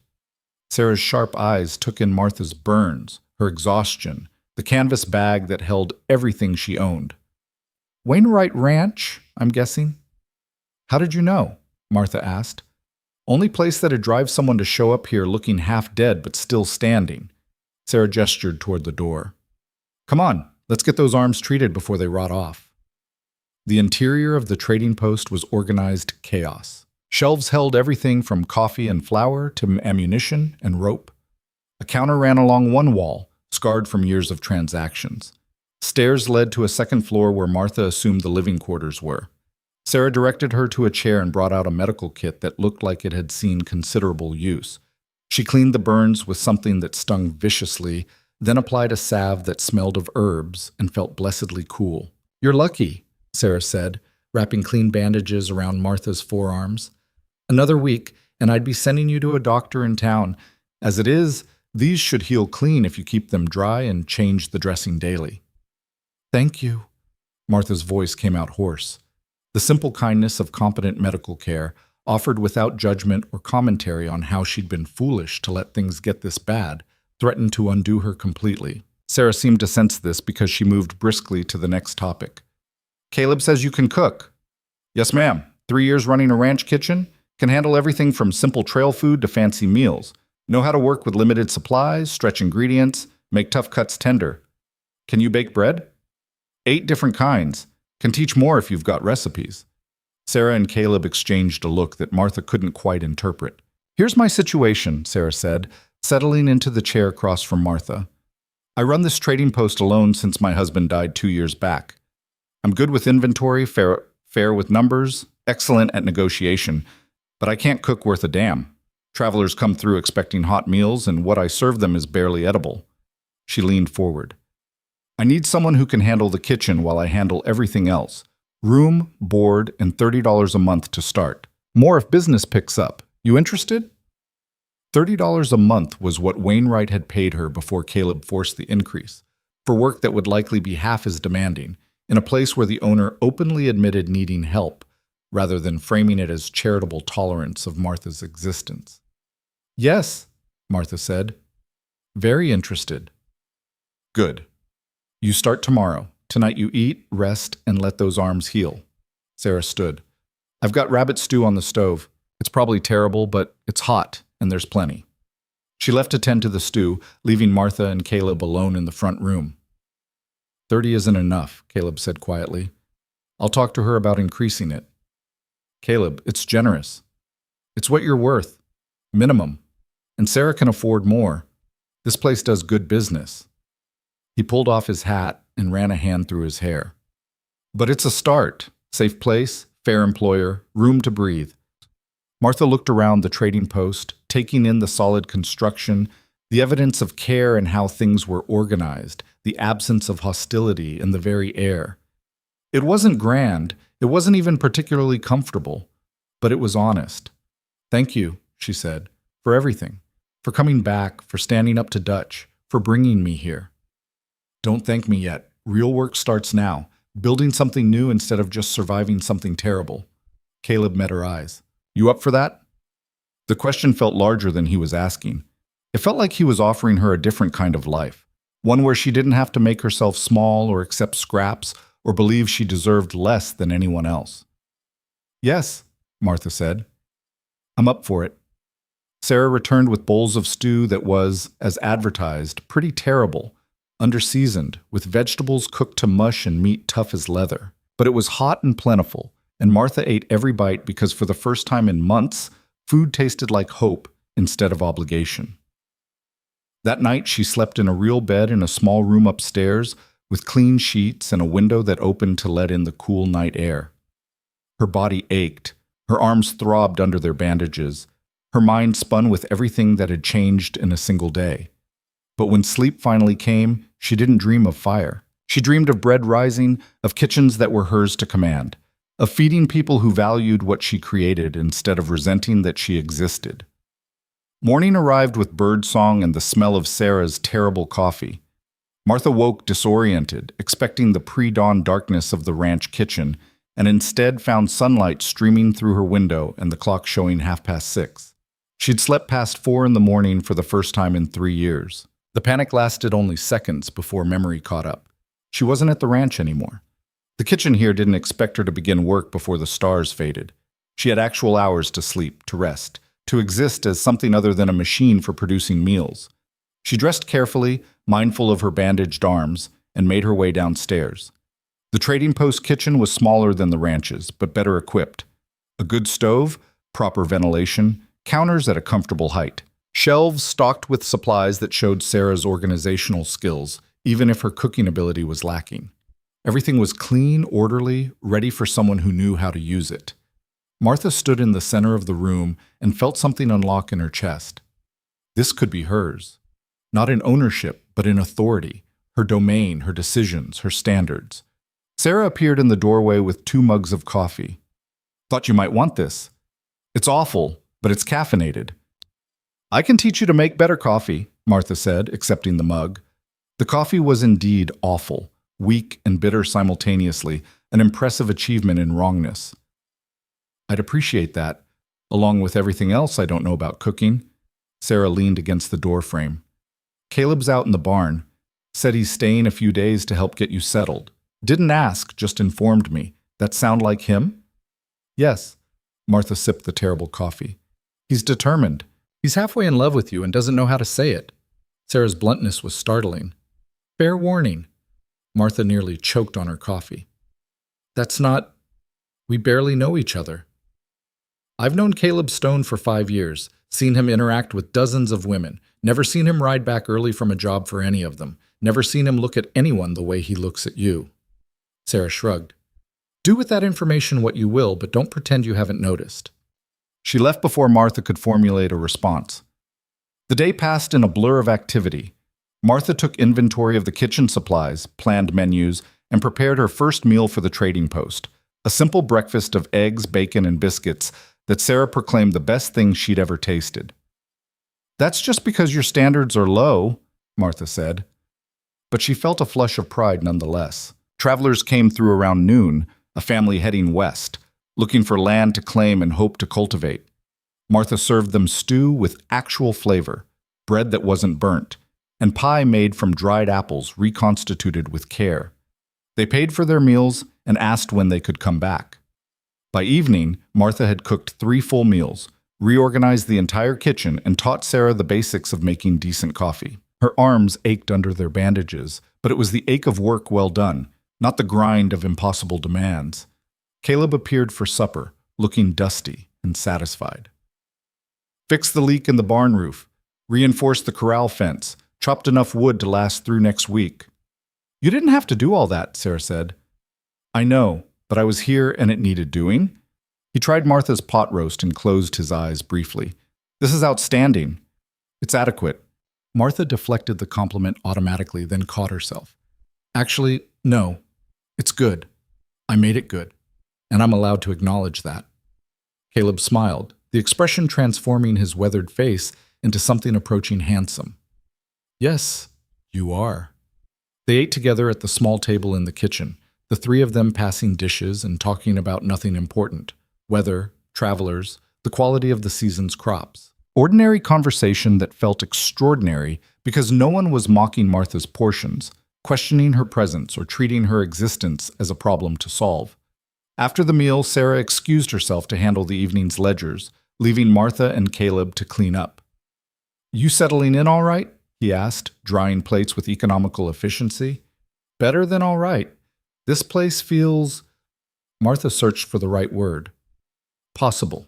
Sarah's sharp eyes took in Martha's burns, her exhaustion, the canvas bag that held everything she owned. "Wainwright Ranch, I'm guessing." "How did you know?" Martha asked. "Only place that'd drive someone to show up here looking half dead but still standing." Sarah gestured toward the door. "Come on. Let's get those arms treated before they rot off." The interior of the trading post was organized chaos. Shelves held everything from coffee and flour to ammunition and rope. A counter ran along one wall, scarred from years of transactions. Stairs led to a second floor where Martha assumed the living quarters were. Sarah directed her to a chair and brought out a medical kit that looked like it had seen considerable use. She cleaned the burns with something that stung viciously, then applied a salve that smelled of herbs and felt blessedly cool. "You're lucky," Sarah said, wrapping clean bandages around Martha's forearms. "Another week, and I'd be sending you to a doctor in town. As it is, these should heal clean if you keep them dry and change the dressing daily." "Thank you." Martha's voice came out hoarse. The simple kindness of competent medical care, offered without judgment or commentary on how she'd been foolish to let things get this bad, threatened to undo her completely. Sarah seemed to sense this because she moved briskly to the next topic. "Caleb says you can cook." "Yes, ma'am. 3 years running a ranch kitchen. Can handle everything from simple trail food to fancy meals. Know how to work with limited supplies, stretch ingredients, make tough cuts tender." "Can you bake bread?" 8 different kinds. Can teach more if you've got recipes." Sarah and Caleb exchanged a look that Martha couldn't quite interpret. "Here's my situation," Sarah said. settling into the chair across from Martha. I run this trading post alone since my husband died 2 years back. I'm good with inventory, fair with numbers, excellent at negotiation, but I can't cook worth a damn. Travelers come through expecting hot meals, and what I serve them is barely edible. She leaned forward. I need someone who can handle the kitchen while I handle everything else. Room, board, and $30 a month to start. More if business picks up. You interested? $30 a month was what Wainwright had paid her before Caleb forced the increase, for work that would likely be half as demanding, in a place where the owner openly admitted needing help, rather than framing it as charitable tolerance of Martha's existence. Yes, Martha said. Very interested. Good. You start tomorrow. Tonight you eat, rest, and let those arms heal. Sarah stood. I've got rabbit stew on the stove. It's probably terrible, but it's hot, and there's plenty. She left to tend to the stew, leaving Martha and Caleb alone in the front room. 30 isn't enough, Caleb said quietly. I'll talk to her about increasing it. Caleb, it's generous. It's what you're worth. Minimum. And Sarah can afford more. This place does good business. He pulled off his hat and ran a hand through his hair. But it's a start. Safe place, fair employer, room to breathe. Martha looked around the trading post, taking in the solid construction, the evidence of care and how things were organized, the absence of hostility in the very air. It wasn't grand, it wasn't even particularly comfortable, but it was honest. Thank you, she said, for everything, for coming back, for standing up to Dutch, for bringing me here. Don't thank me yet. Real work starts now, building something new instead of just surviving something terrible. Caleb met her eyes. You up for that? The question felt larger than he was asking. It felt like he was offering her a different kind of life, one where she didn't have to make herself small or accept scraps or believe she deserved less than anyone else. Yes, Martha said. I'm up for it. Sarah returned with bowls of stew that was, as advertised, pretty terrible, underseasoned, with vegetables cooked to mush and meat tough as leather. But it was hot and plentiful, and Martha ate every bite because for the first time in months, food tasted like hope instead of obligation. That night, she slept in a real bed in a small room upstairs with clean sheets and a window that opened to let in the cool night air. Her body ached, her arms throbbed under their bandages, her mind spun with everything that had changed in a single day. But when sleep finally came, she didn't dream of fire. She dreamed of bread rising, of kitchens that were hers to command, of feeding people who valued what she created instead of resenting that she existed. Morning arrived with birdsong and the smell of Sarah's terrible coffee. Martha woke disoriented, expecting the pre-dawn darkness of the ranch kitchen, and instead found sunlight streaming through her window and the clock showing 6:30. She'd slept past 4 in the morning for the first time in 3 years. The panic lasted only seconds before memory caught up. She wasn't at the ranch anymore. The kitchen here didn't expect her to begin work before the stars faded. She had actual hours to sleep, to rest, to exist as something other than a machine for producing meals. She dressed carefully, mindful of her bandaged arms, and made her way downstairs. The trading post kitchen was smaller than the ranch's, but better equipped. A good stove, proper ventilation, counters at a comfortable height. Shelves stocked with supplies that showed Sarah's organizational skills, even if her cooking ability was lacking. Everything was clean, orderly, ready for someone who knew how to use it. Martha stood in the center of the room and felt something unlock in her chest. This could be hers. Not in ownership, but in authority. Her domain, her decisions, her standards. Sarah appeared in the doorway with 2 mugs of coffee. Thought you might want this. It's awful, but it's caffeinated. I can teach you to make better coffee, Martha said, accepting the mug. The coffee was indeed awful, weak and bitter simultaneously, an impressive achievement in wrongness. I'd appreciate that, along with everything else I don't know about cooking. Sarah leaned against the doorframe. Caleb's out in the barn. Said he's staying a few days to help get you settled. Didn't ask, just informed me. That sound like him? Yes. Martha sipped the terrible coffee. He's determined. He's halfway in love with you and doesn't know how to say it. Sarah's bluntness was startling. Fair warning. Martha nearly choked on her coffee. That's not... We barely know each other. I've known Caleb Stone for 5 years, seen him interact with dozens of women, Never seen him ride back early from a job for any of them. Never seen him look at anyone the way he looks at you." Sarah shrugged. "Do with that information what you will, but don't pretend you haven't noticed." She left before Martha could formulate a response. The day passed in a blur of activity. Martha took inventory of the kitchen supplies, planned menus, and prepared her first meal for the trading post, a simple breakfast of eggs, bacon, and biscuits that Sarah proclaimed the best thing she'd ever tasted. "That's just because your standards are low," Martha said. But she felt a flush of pride nonetheless. Travelers came through around noon, a family heading west, looking for land to claim and hope to cultivate. Martha served them stew with actual flavor, bread that wasn't burnt, and pie made from dried apples reconstituted with care. They paid for their meals and asked when they could come back. By evening, Martha had cooked 3 full meals, reorganized the entire kitchen, and taught Sarah the basics of making decent coffee. Her arms ached under their bandages, but it was the ache of work well done, not the grind of impossible demands. Caleb appeared for supper, looking dusty and satisfied. "Fixed the leak in the barn roof, reinforced the corral fence, chopped enough wood to last through next week." "You didn't have to do all that," Sarah said. "I know, but I was here and it needed doing." He tried Martha's pot roast and closed his eyes briefly. "This is outstanding. It's adequate." Martha deflected the compliment automatically, then caught herself. "Actually, no. It's good. I made it good. And I'm allowed to acknowledge that." Caleb smiled, the expression transforming his weathered face into something approaching handsome. "Yes, you are." They ate together at the small table in the kitchen, the 3 of them passing dishes and talking about nothing important: weather, travelers, the quality of the season's crops. Ordinary conversation that felt extraordinary because no one was mocking Martha's portions, questioning her presence, or treating her existence as a problem to solve. After the meal, Sarah excused herself to handle the evening's ledgers, leaving Martha and Caleb to clean up. "You settling in all right?" he asked, drying plates with economical efficiency. "Better than all right. This place feels—" Martha searched for the right word. "Possible.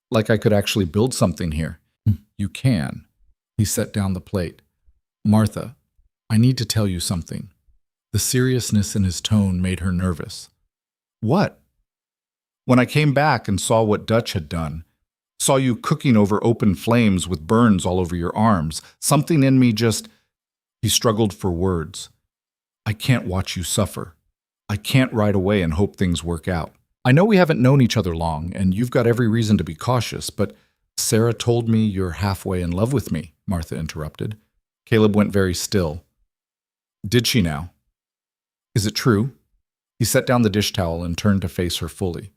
Like I could actually build something here." "You can." He set down the plate. "Martha, I need to tell you something." The seriousness in his tone made her nervous. "What?" "When I came back and saw what Dutch had done, saw you cooking over open flames with burns all over your arms, something in me just—" He struggled for words. "I can't watch you suffer. I can't ride away and hope things work out. I know we haven't known each other long, and you've got every reason to be cautious, but—" "Sarah told me you're halfway in love with me," Martha interrupted. Caleb went very still. "Did she now? Is it true?" He set down the dish towel and turned to face her fully.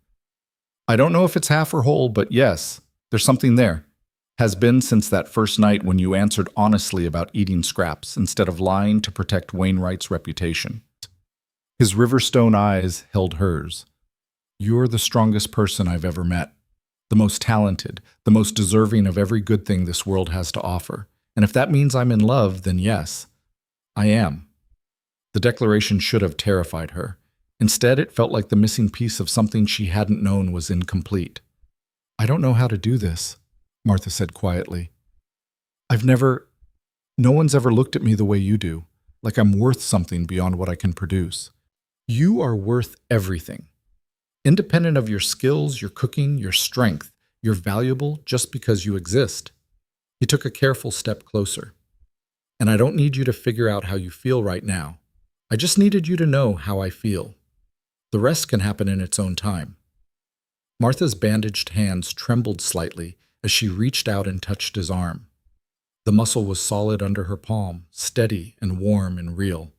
"I don't know if it's half or whole, but yes, there's something there. Has been since that first night when you answered honestly about eating scraps instead of lying to protect Wainwright's reputation." His Riverstone eyes held hers. "You're the strongest person I've ever met. The most talented, the most deserving of every good thing this world has to offer. And if that means I'm in love, then yes, I am." The declaration should have terrified her. Instead, it felt like the missing piece of something she hadn't known was incomplete. "I don't know how to do this," Martha said quietly. No one's ever looked at me the way you do, like I'm worth something beyond what I can produce. You are worth everything. Independent of your skills, your cooking, your strength, you're valuable just because you exist." He took a careful step closer. "And I don't need you to figure out how you feel right now. I just needed you to know how I feel. The rest can happen in its own time." Martha's bandaged hands trembled slightly as she reached out and touched his arm. The muscle was solid under her palm, steady and warm and real.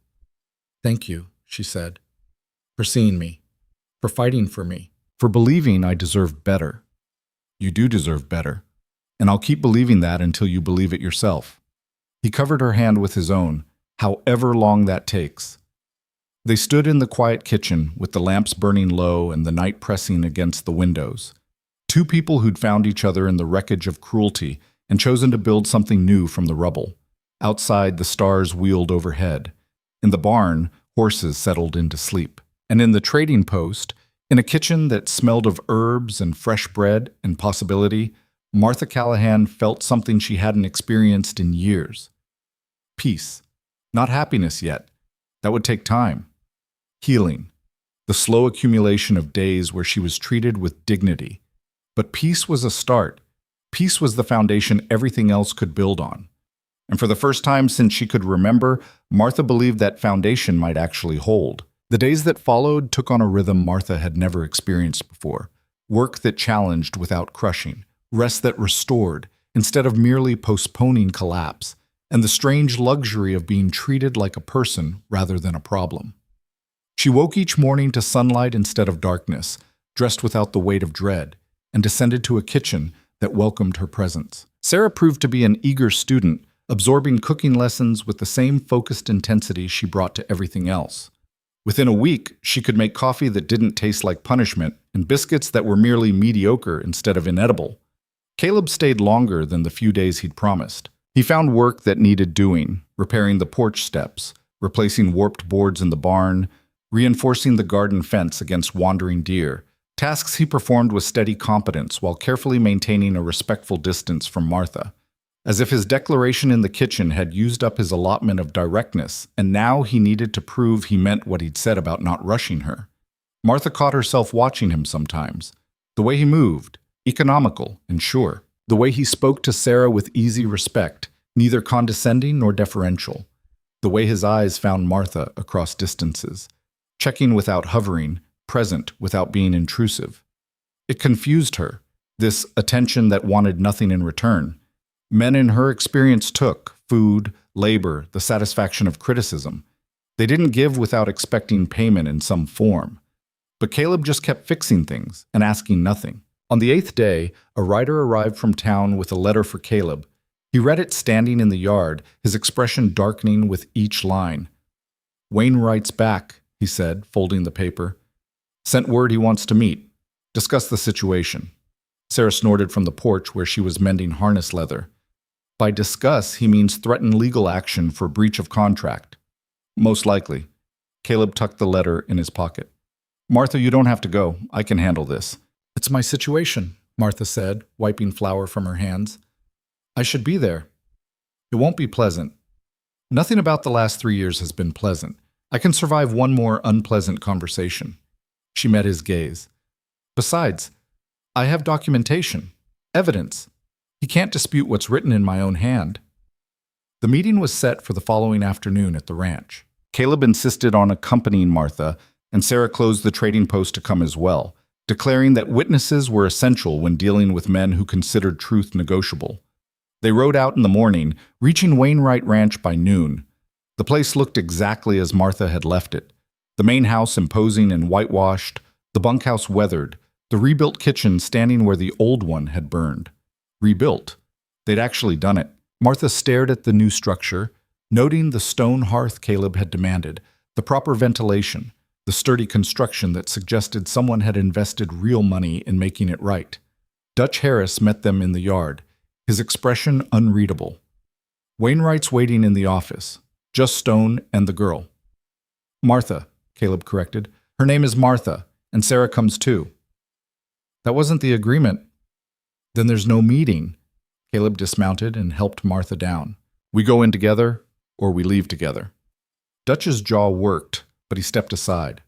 "Thank you," she said, "for seeing me, for fighting for me, for believing I deserve better. You do deserve better, and I'll keep believing that until you believe it yourself." He covered her hand with his own, however long that takes. They stood in the quiet kitchen with the lamps burning low and the night pressing against the windows. 2 people who'd found each other in the wreckage of cruelty and chosen to build something new from the rubble. Outside, the stars wheeled overhead. In the barn, horses settled into sleep. And in the trading post, in a kitchen that smelled of herbs and fresh bread and possibility, Martha Callahan felt something she hadn't experienced in years. Peace. Not happiness yet. That would take time. Healing. The slow accumulation of days where she was treated with dignity. But peace was a start. Peace was the foundation everything else could build on. And for the first time since she could remember, Martha believed that foundation might actually hold. The days that followed took on a rhythm Martha had never experienced before. Work that challenged without crushing. Rest that restored, instead of merely postponing collapse. And the strange luxury of being treated like a person rather than a problem. She woke each morning to sunlight instead of darkness, dressed without the weight of dread, and descended to a kitchen that welcomed her presence. Sarah proved to be an eager student, absorbing cooking lessons with the same focused intensity she brought to everything else. Within a week, she could make coffee that didn't taste like punishment and biscuits that were merely mediocre instead of inedible. Caleb stayed longer than the few days he'd promised. He found work that needed doing, repairing the porch steps, replacing warped boards in the barn, reinforcing the garden fence against wandering deer, tasks he performed with steady competence while carefully maintaining a respectful distance from Martha. As if his declaration in the kitchen had used up his allotment of directness, and now he needed to prove he meant what he'd said about not rushing her. Martha caught herself watching him sometimes. The way he moved, economical and sure. The way he spoke to Sarah with easy respect, neither condescending nor deferential. The way his eyes found Martha across distances, checking without hovering, present without being intrusive. It confused her, this attention that wanted nothing in return. Men in her experience took food, labor, the satisfaction of criticism. They didn't give without expecting payment in some form. But Caleb just kept fixing things and asking nothing. On the 8th day, a rider arrived from town with a letter for Caleb. He read it standing in the yard, his expression darkening with each line. "Wayne writes back," he said, folding the paper. "Sent word he wants to meet. Discuss the situation." Sarah snorted from the porch where she was mending harness leather. By discuss, he means threaten legal action for breach of contract. Most likely. Caleb tucked the letter in his pocket. "Martha, you don't have to go. I can handle this." "It's my situation," Martha said, wiping flour from her hands. "I should be there." "It won't be pleasant." "Nothing about the last 3 years has been pleasant. I can survive one more unpleasant conversation." She met his gaze. "Besides, I have documentation, evidence. He can't dispute what's written in my own hand." The meeting was set for the following afternoon at the ranch. Caleb insisted on accompanying Martha, and Sarah closed the trading post to come as well, declaring that witnesses were essential when dealing with men who considered truth negotiable. They rode out in the morning, reaching Wainwright Ranch by noon. The place looked exactly as Martha had left it. The main house imposing and whitewashed, the bunkhouse weathered, the rebuilt kitchen standing where the old one had burned. Rebuilt. They'd actually done it. Martha stared at the new structure, noting the stone hearth Caleb had demanded, the proper ventilation, the sturdy construction that suggested someone had invested real money in making it right. Dutch Harris met them in the yard, his expression unreadable. "Wainwright's waiting in the office. Just Stone and the girl." "Martha," Caleb corrected. "Her name is Martha, and Sarah comes too." "That wasn't the agreement." "Then there's no meeting." Caleb dismounted and helped Martha down. "We go in together, or we leave together." Dutch's jaw worked, but he stepped aside.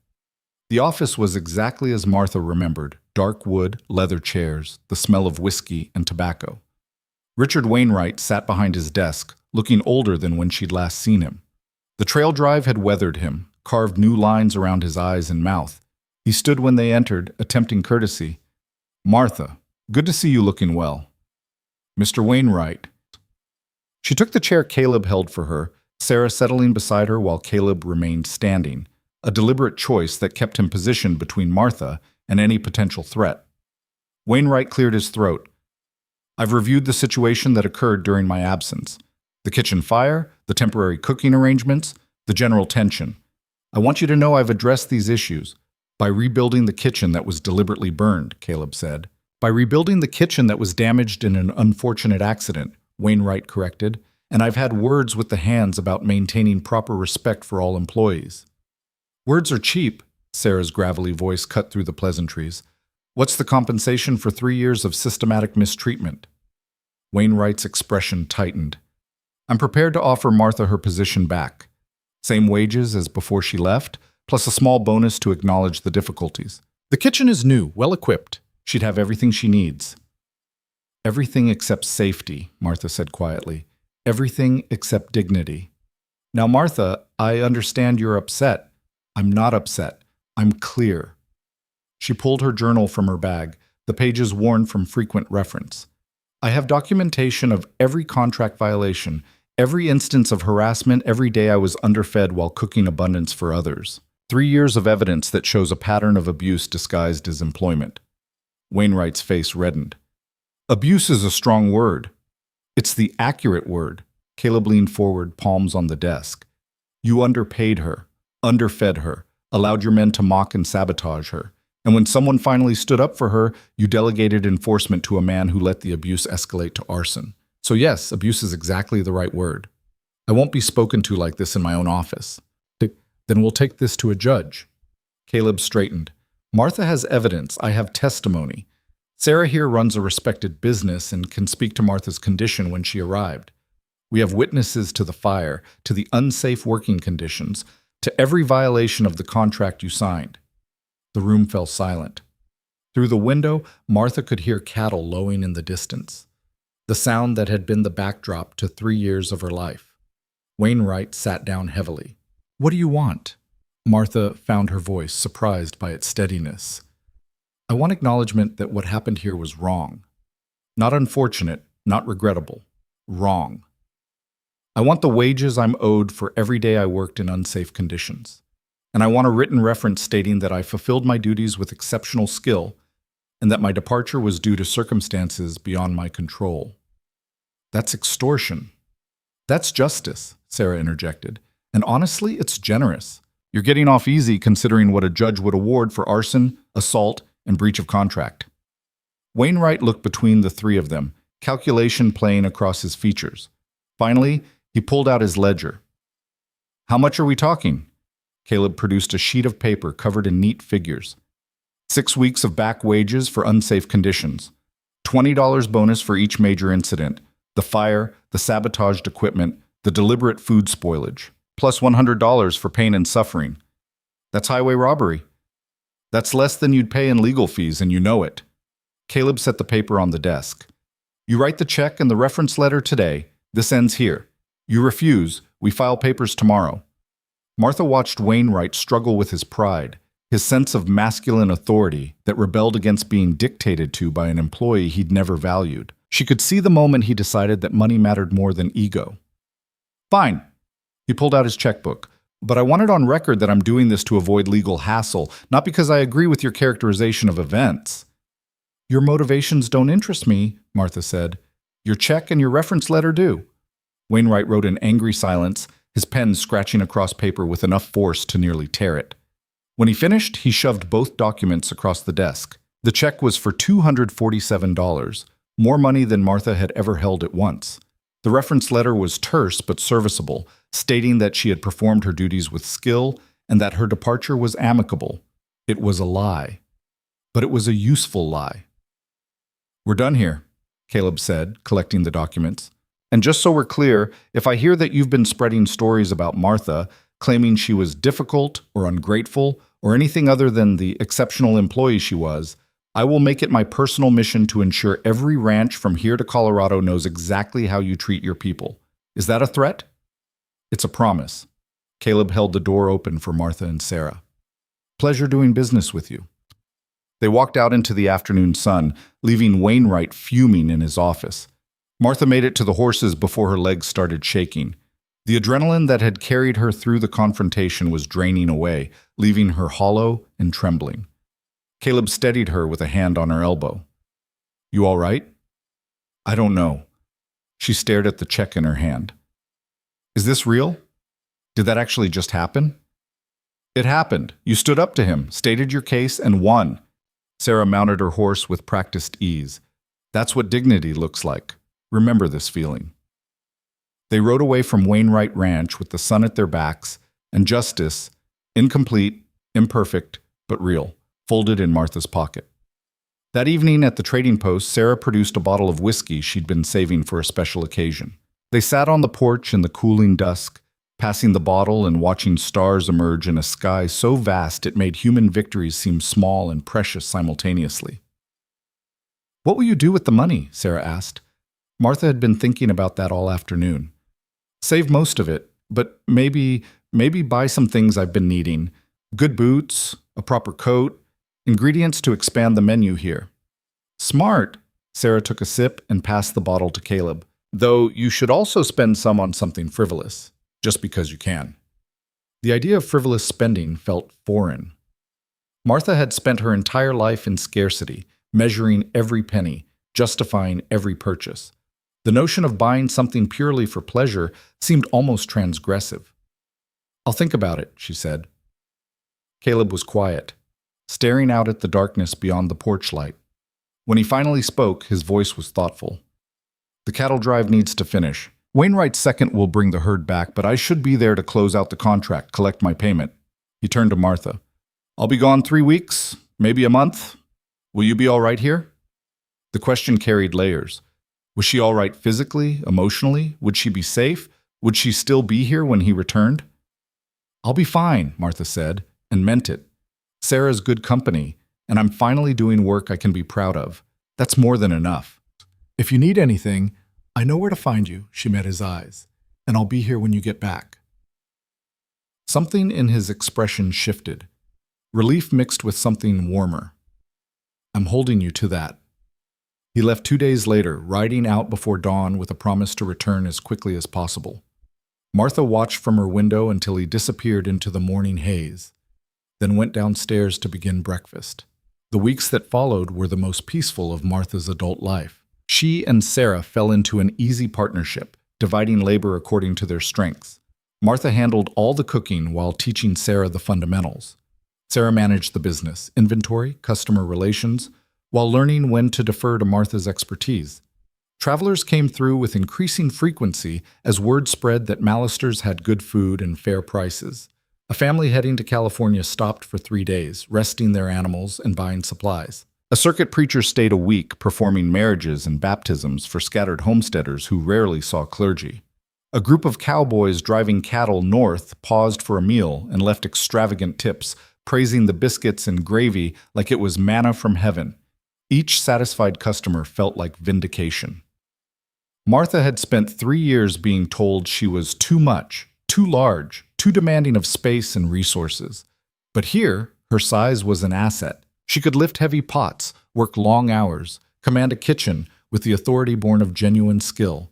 The office was exactly as Martha remembered: dark wood, leather chairs, the smell of whiskey and tobacco. Richard Wainwright sat behind his desk, looking older than when she'd last seen him. The trail drive had weathered him, carved new lines around his eyes and mouth. He stood when they entered, attempting courtesy. "Martha, good to see you looking well." "Mr. Wainwright." She took the chair Caleb held for her, Sarah settling beside her while Caleb remained standing, a deliberate choice that kept him positioned between Martha and any potential threat. Wainwright cleared his throat. "I've reviewed the situation that occurred during my absence. The kitchen fire, the temporary cooking arrangements, the general tension. I want you to know I've addressed these issues by rebuilding the kitchen that was deliberately burned," Caleb said. "By rebuilding the kitchen that was damaged in an unfortunate accident," Wainwright corrected, "and I've had words with the hands about maintaining proper respect for all employees." "Words are cheap," Sarah's gravelly voice cut through the pleasantries. "What's the compensation for 3 years of systematic mistreatment?" Wainwright's expression tightened. I'm prepared to offer Martha her position back. Same wages as before she left, plus a small bonus to acknowledge the difficulties. The kitchen is new, well-equipped. She'd have everything she needs. Everything except safety, Martha said quietly. Everything except dignity. Now, Martha, I understand you're upset. I'm not upset. I'm clear. She pulled her journal from her bag, the pages worn from frequent reference. I have documentation of every contract violation, every instance of harassment, every day I was underfed while cooking abundance for others. 3 years of evidence that shows a pattern of abuse disguised as employment. Wainwright's face reddened. Abuse is a strong word. It's the accurate word. Caleb leaned forward, palms on the desk. You underpaid her, underfed her, allowed your men to mock and sabotage her. And when someone finally stood up for her, you delegated enforcement to a man who let the abuse escalate to arson. So yes, abuse is exactly the right word. I won't be spoken to like this in my own office. Then we'll take this to a judge. Caleb straightened. Martha has evidence. I have testimony. Sarah here runs a respected business and can speak to Martha's condition when she arrived. We have witnesses to the fire, to the unsafe working conditions, to every violation of the contract you signed. The room fell silent. Through the window, Martha could hear cattle lowing in the distance, the sound that had been the backdrop to 3 years of her life. Wainwright sat down heavily. What do you want? Martha found her voice, surprised by its steadiness. I want acknowledgement that what happened here was wrong. Not unfortunate, not regrettable. Wrong. I want the wages I'm owed for every day I worked in unsafe conditions. And I want a written reference stating that I fulfilled my duties with exceptional skill and that my departure was due to circumstances beyond my control. That's extortion. That's justice, Sarah interjected. And honestly, it's generous. You're getting off easy considering what a judge would award for arson, assault, and breach of contract. Wainwright looked between the three of them, calculation playing across his features. Finally, he pulled out his ledger. How much are we talking? Caleb produced a sheet of paper covered in neat figures. 6 weeks of back wages for unsafe conditions. $20 bonus for each major incident. The fire, the sabotaged equipment, the deliberate food spoilage. Plus $100 for pain and suffering. That's highway robbery. That's less than you'd pay in legal fees, and you know it. Caleb set the paper on the desk. You write the check and the reference letter today. This ends here. You refuse. We file papers tomorrow. Martha watched Wainwright struggle with his pride, his sense of masculine authority that rebelled against being dictated to by an employee he'd never valued. She could see the moment he decided that money mattered more than ego. Fine. He pulled out his checkbook. But I want it on record that I'm doing this to avoid legal hassle, not because I agree with your characterization of events. Your motivations don't interest me, Martha said. Your check and your reference letter do. Wainwright wrote in angry silence, his pen scratching across paper with enough force to nearly tear it. When he finished, he shoved both documents across the desk. The check was for $247, more money than Martha had ever held at once. The reference letter was terse but serviceable, stating that she had performed her duties with skill and that her departure was amicable. It was a lie. But it was a useful lie. We're done here, Caleb said, collecting the documents. And just so we're clear, if I hear that you've been spreading stories about Martha, claiming she was difficult or ungrateful or anything other than the exceptional employee she was, I will make it my personal mission to ensure every ranch from here to Colorado knows exactly how you treat your people. Is that a threat? It's a promise. Caleb held the door open for Martha and Sarah. Pleasure doing business with you. They walked out into the afternoon sun, leaving Wainwright fuming in his office. Martha made it to the horses before her legs started shaking. The adrenaline that had carried her through the confrontation was draining away, leaving her hollow and trembling. Caleb steadied her with a hand on her elbow. You all right? I don't know. She stared at the check in her hand. Is this real? Did that actually just happen? It happened. You stood up to him, stated your case, and won. Sarah mounted her horse with practiced ease. That's what dignity looks like. Remember this feeling. They rode away from Wainwright Ranch with the sun at their backs and justice, incomplete, imperfect, but real, folded in Martha's pocket. That evening at the trading post, Sarah produced a bottle of whiskey she'd been saving for a special occasion. They sat on the porch in the cooling dusk, passing the bottle and watching stars emerge in a sky so vast it made human victories seem small and precious simultaneously. "What will you do with the money?" Sarah asked. Martha had been thinking about that all afternoon. "Save most of it, but maybe buy some things I've been needing. Good boots, a proper coat, ingredients to expand the menu here." "Smart." Sarah took a sip and passed the bottle to Caleb. "Though you should also spend some on something frivolous, just because you can." The idea of frivolous spending felt foreign. Martha had spent her entire life in scarcity, measuring every penny, justifying every purchase. The notion of buying something purely for pleasure seemed almost transgressive. "I'll think about it," she said. Caleb was quiet, staring out at the darkness beyond the porch light. When he finally spoke, his voice was thoughtful. "The cattle drive needs to finish. Wainwright's second will bring the herd back, but I should be there to close out the contract, collect my payment." He turned to Martha. "I'll be gone 3 weeks, maybe a month. Will you be all right here?" The question carried layers. Was she all right physically, emotionally? Would she be safe? Would she still be here when he returned? "I'll be fine," Martha said, and meant it. "Sarah's good company, and I'm finally doing work I can be proud of. That's more than enough." "If you need anything, I know where to find you," she met his eyes, "and I'll be here when you get back." Something in his expression shifted. Relief mixed with something warmer. "I'm holding you to that." He left 2 days later, riding out before dawn with a promise to return as quickly as possible. Martha watched from her window until he disappeared into the morning haze, then went downstairs to begin breakfast. The weeks that followed were the most peaceful of Martha's adult life. She and Sarah fell into an easy partnership, dividing labor according to their strengths. Martha handled all the cooking while teaching Sarah the fundamentals. Sarah managed the business, inventory, customer relations, while learning when to defer to Martha's expertise. Travelers came through with increasing frequency as word spread that Mallisters had good food and fair prices. A family heading to California stopped for 3 days, resting their animals and buying supplies. A circuit preacher stayed a week, performing marriages and baptisms for scattered homesteaders who rarely saw clergy. A group of cowboys driving cattle north paused for a meal and left extravagant tips, praising the biscuits and gravy like it was manna from heaven. Each satisfied customer felt like vindication. Martha had spent 3 years being told she was too much, too large, too demanding of space and resources. But here, her size was an asset. She could lift heavy pots, work long hours, command a kitchen with the authority born of genuine skill.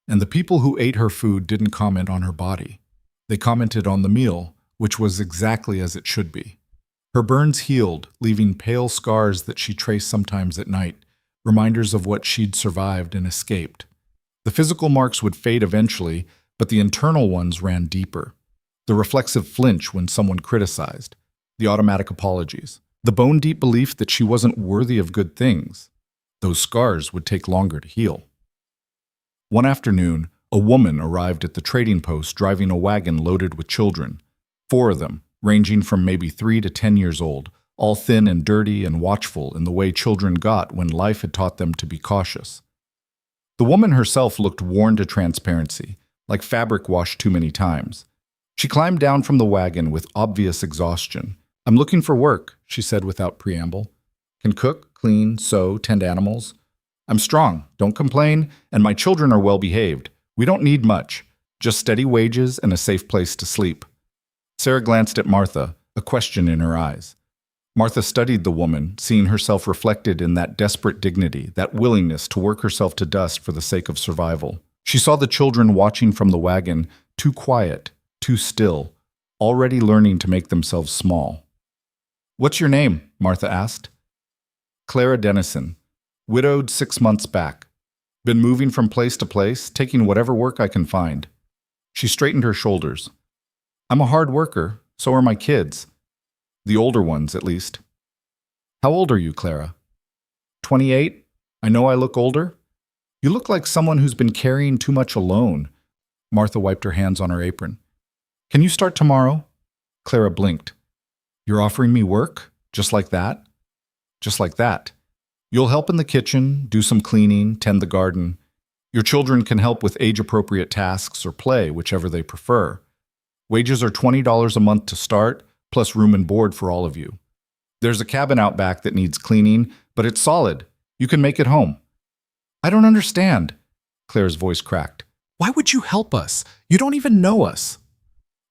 And the people who ate her food didn't comment on her body. They commented on the meal, which was exactly as it should be. Her burns healed, leaving pale scars that she traced sometimes at night, reminders of what she'd survived and escaped. The physical marks would fade eventually, but the internal ones ran deeper. The reflexive flinch when someone criticized, the automatic apologies, the bone-deep belief that she wasn't worthy of good things. Those scars would take longer to heal. One afternoon, a woman arrived at the trading post driving a wagon loaded with children. 4 of them, ranging from maybe 3 to 10 years old, all thin and dirty and watchful in the way children got when life had taught them to be cautious. The woman herself looked worn to transparency, like fabric washed too many times. She climbed down from the wagon with obvious exhaustion. "I'm looking for work," she said without preamble. "Can cook, clean, sew, tend animals. I'm strong, don't complain, and my children are well behaved. We don't need much, just steady wages and a safe place to sleep." Sarah glanced at Martha, a question in her eyes. Martha studied the woman, seeing herself reflected in that desperate dignity, that willingness to work herself to dust for the sake of survival. She saw the children watching from the wagon, too quiet, too still, already learning to make themselves small. "What's your name?" Martha asked. "Clara Dennison. Widowed 6 months back. Been moving from place to place, taking whatever work I can find." She straightened her shoulders. "I'm a hard worker, so are my kids. The older ones, at least." "How old are you, Clara?" 28. I know I look older." "You look like someone who's been carrying too much alone." Martha wiped her hands on her apron. "Can you start tomorrow?" Clara blinked. "You're offering me work? Just like that?" "Just like that." You'll help in the kitchen, do some cleaning, tend the garden. Your children can help with age-appropriate tasks or play, whichever they prefer. Wages are $20 a month to start, plus room and board for all of you. There's a cabin out back that needs cleaning, but it's solid. You can make it home. I don't understand. Claire's voice cracked. Why would you help us? You don't even know us.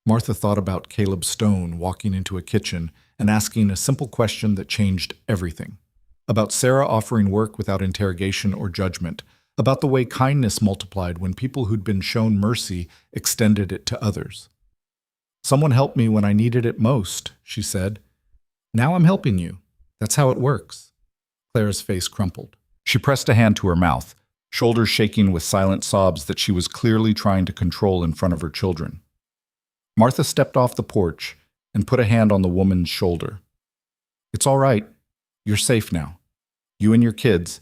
Martha thought about Caleb Stone walking into a kitchen and asking a simple question that changed everything. About Sarah offering work without interrogation or judgment. About the way kindness multiplied when people who'd been shown mercy extended it to others. Someone helped me when I needed it most, she said. Now I'm helping you. That's how it works. Claire's face crumpled. She pressed a hand to her mouth, shoulders shaking with silent sobs that she was clearly trying to control in front of her children. Martha stepped off the porch and put a hand on the woman's shoulder. It's all right. You're safe now. You and your kids,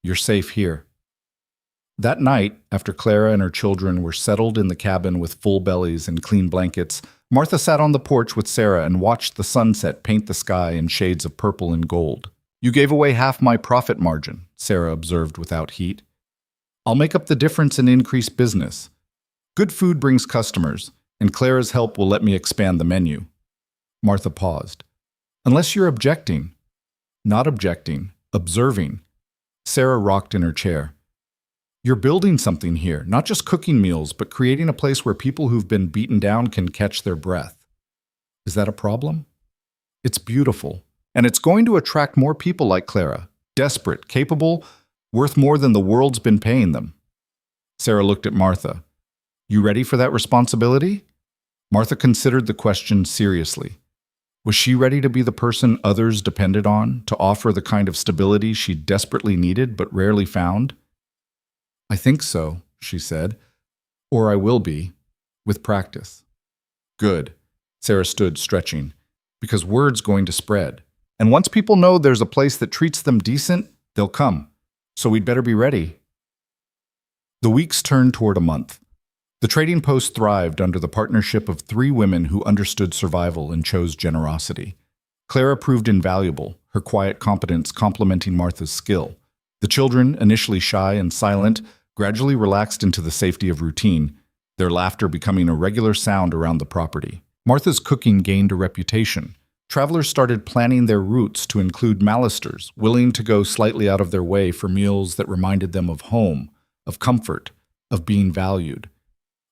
you're safe here. That night, after Clara and her children were settled in the cabin with full bellies and clean blankets, Martha sat on the porch with Sarah and watched the sunset paint the sky in shades of purple and gold. You gave away half my profit margin, Sarah observed without heat. I'll make up the difference and increase business. Good food brings customers, and Clara's help will let me expand the menu. Martha paused. Unless you're objecting. Not objecting, observing. Sarah rocked in her chair. You're building something here, not just cooking meals, but creating a place where people who've been beaten down can catch their breath. Is that a problem? It's beautiful, and it's going to attract more people like Clara, desperate, capable, worth more than the world's been paying them. Sarah looked at Martha. You ready for that responsibility? Martha considered the question seriously. Was she ready to be the person others depended on, to offer the kind of stability she desperately needed but rarely found? I think so, she said. Or I will be, with practice. Good. Sarah stood, stretching. Because word's going to spread. And once people know there's a place that treats them decent, they'll come. So we'd better be ready. The weeks turned toward a month. The trading post thrived under the partnership of 3 women who understood survival and chose generosity. Clara proved invaluable, her quiet competence complementing Martha's skill. The children, initially shy and silent, gradually relaxed into the safety of routine, their laughter becoming a regular sound around the property. Martha's cooking gained a reputation. Travelers started planning their routes to include Malisters, willing to go slightly out of their way for meals that reminded them of home, of comfort, of being valued.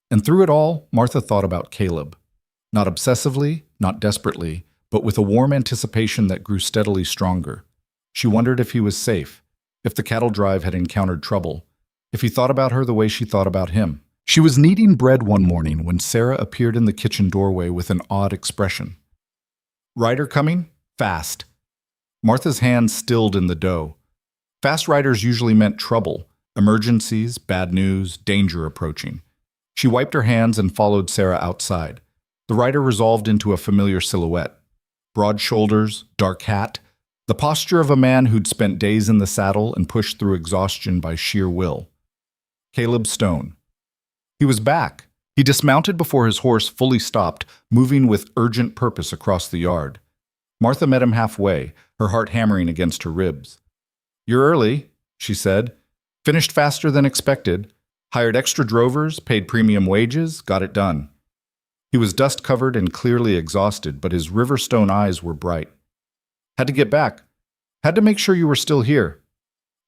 And through it all, Martha thought about Caleb. Not obsessively, not desperately, but with a warm anticipation that grew steadily stronger. She wondered if he was safe, if the cattle drive had encountered trouble, if he thought about her the way she thought about him. She was kneading bread one morning when Sarah appeared in the kitchen doorway with an odd expression. Rider coming? Fast. Martha's hands stilled in the dough. Fast riders usually meant trouble, emergencies, bad news, danger approaching. She wiped her hands and followed Sarah outside. The rider resolved into a familiar silhouette. Broad shoulders, dark hat, the posture of a man who'd spent days in the saddle and pushed through exhaustion by sheer will. Caleb Stone. He was back. He dismounted before his horse fully stopped, moving with urgent purpose across the yard. Martha met him halfway, her heart hammering against her ribs. You're early, she said. Finished faster than expected. Hired extra drovers, paid premium wages, got it done. He was dust-covered and clearly exhausted, but his river-stone eyes were bright. Had to get back. Had to make sure you were still here.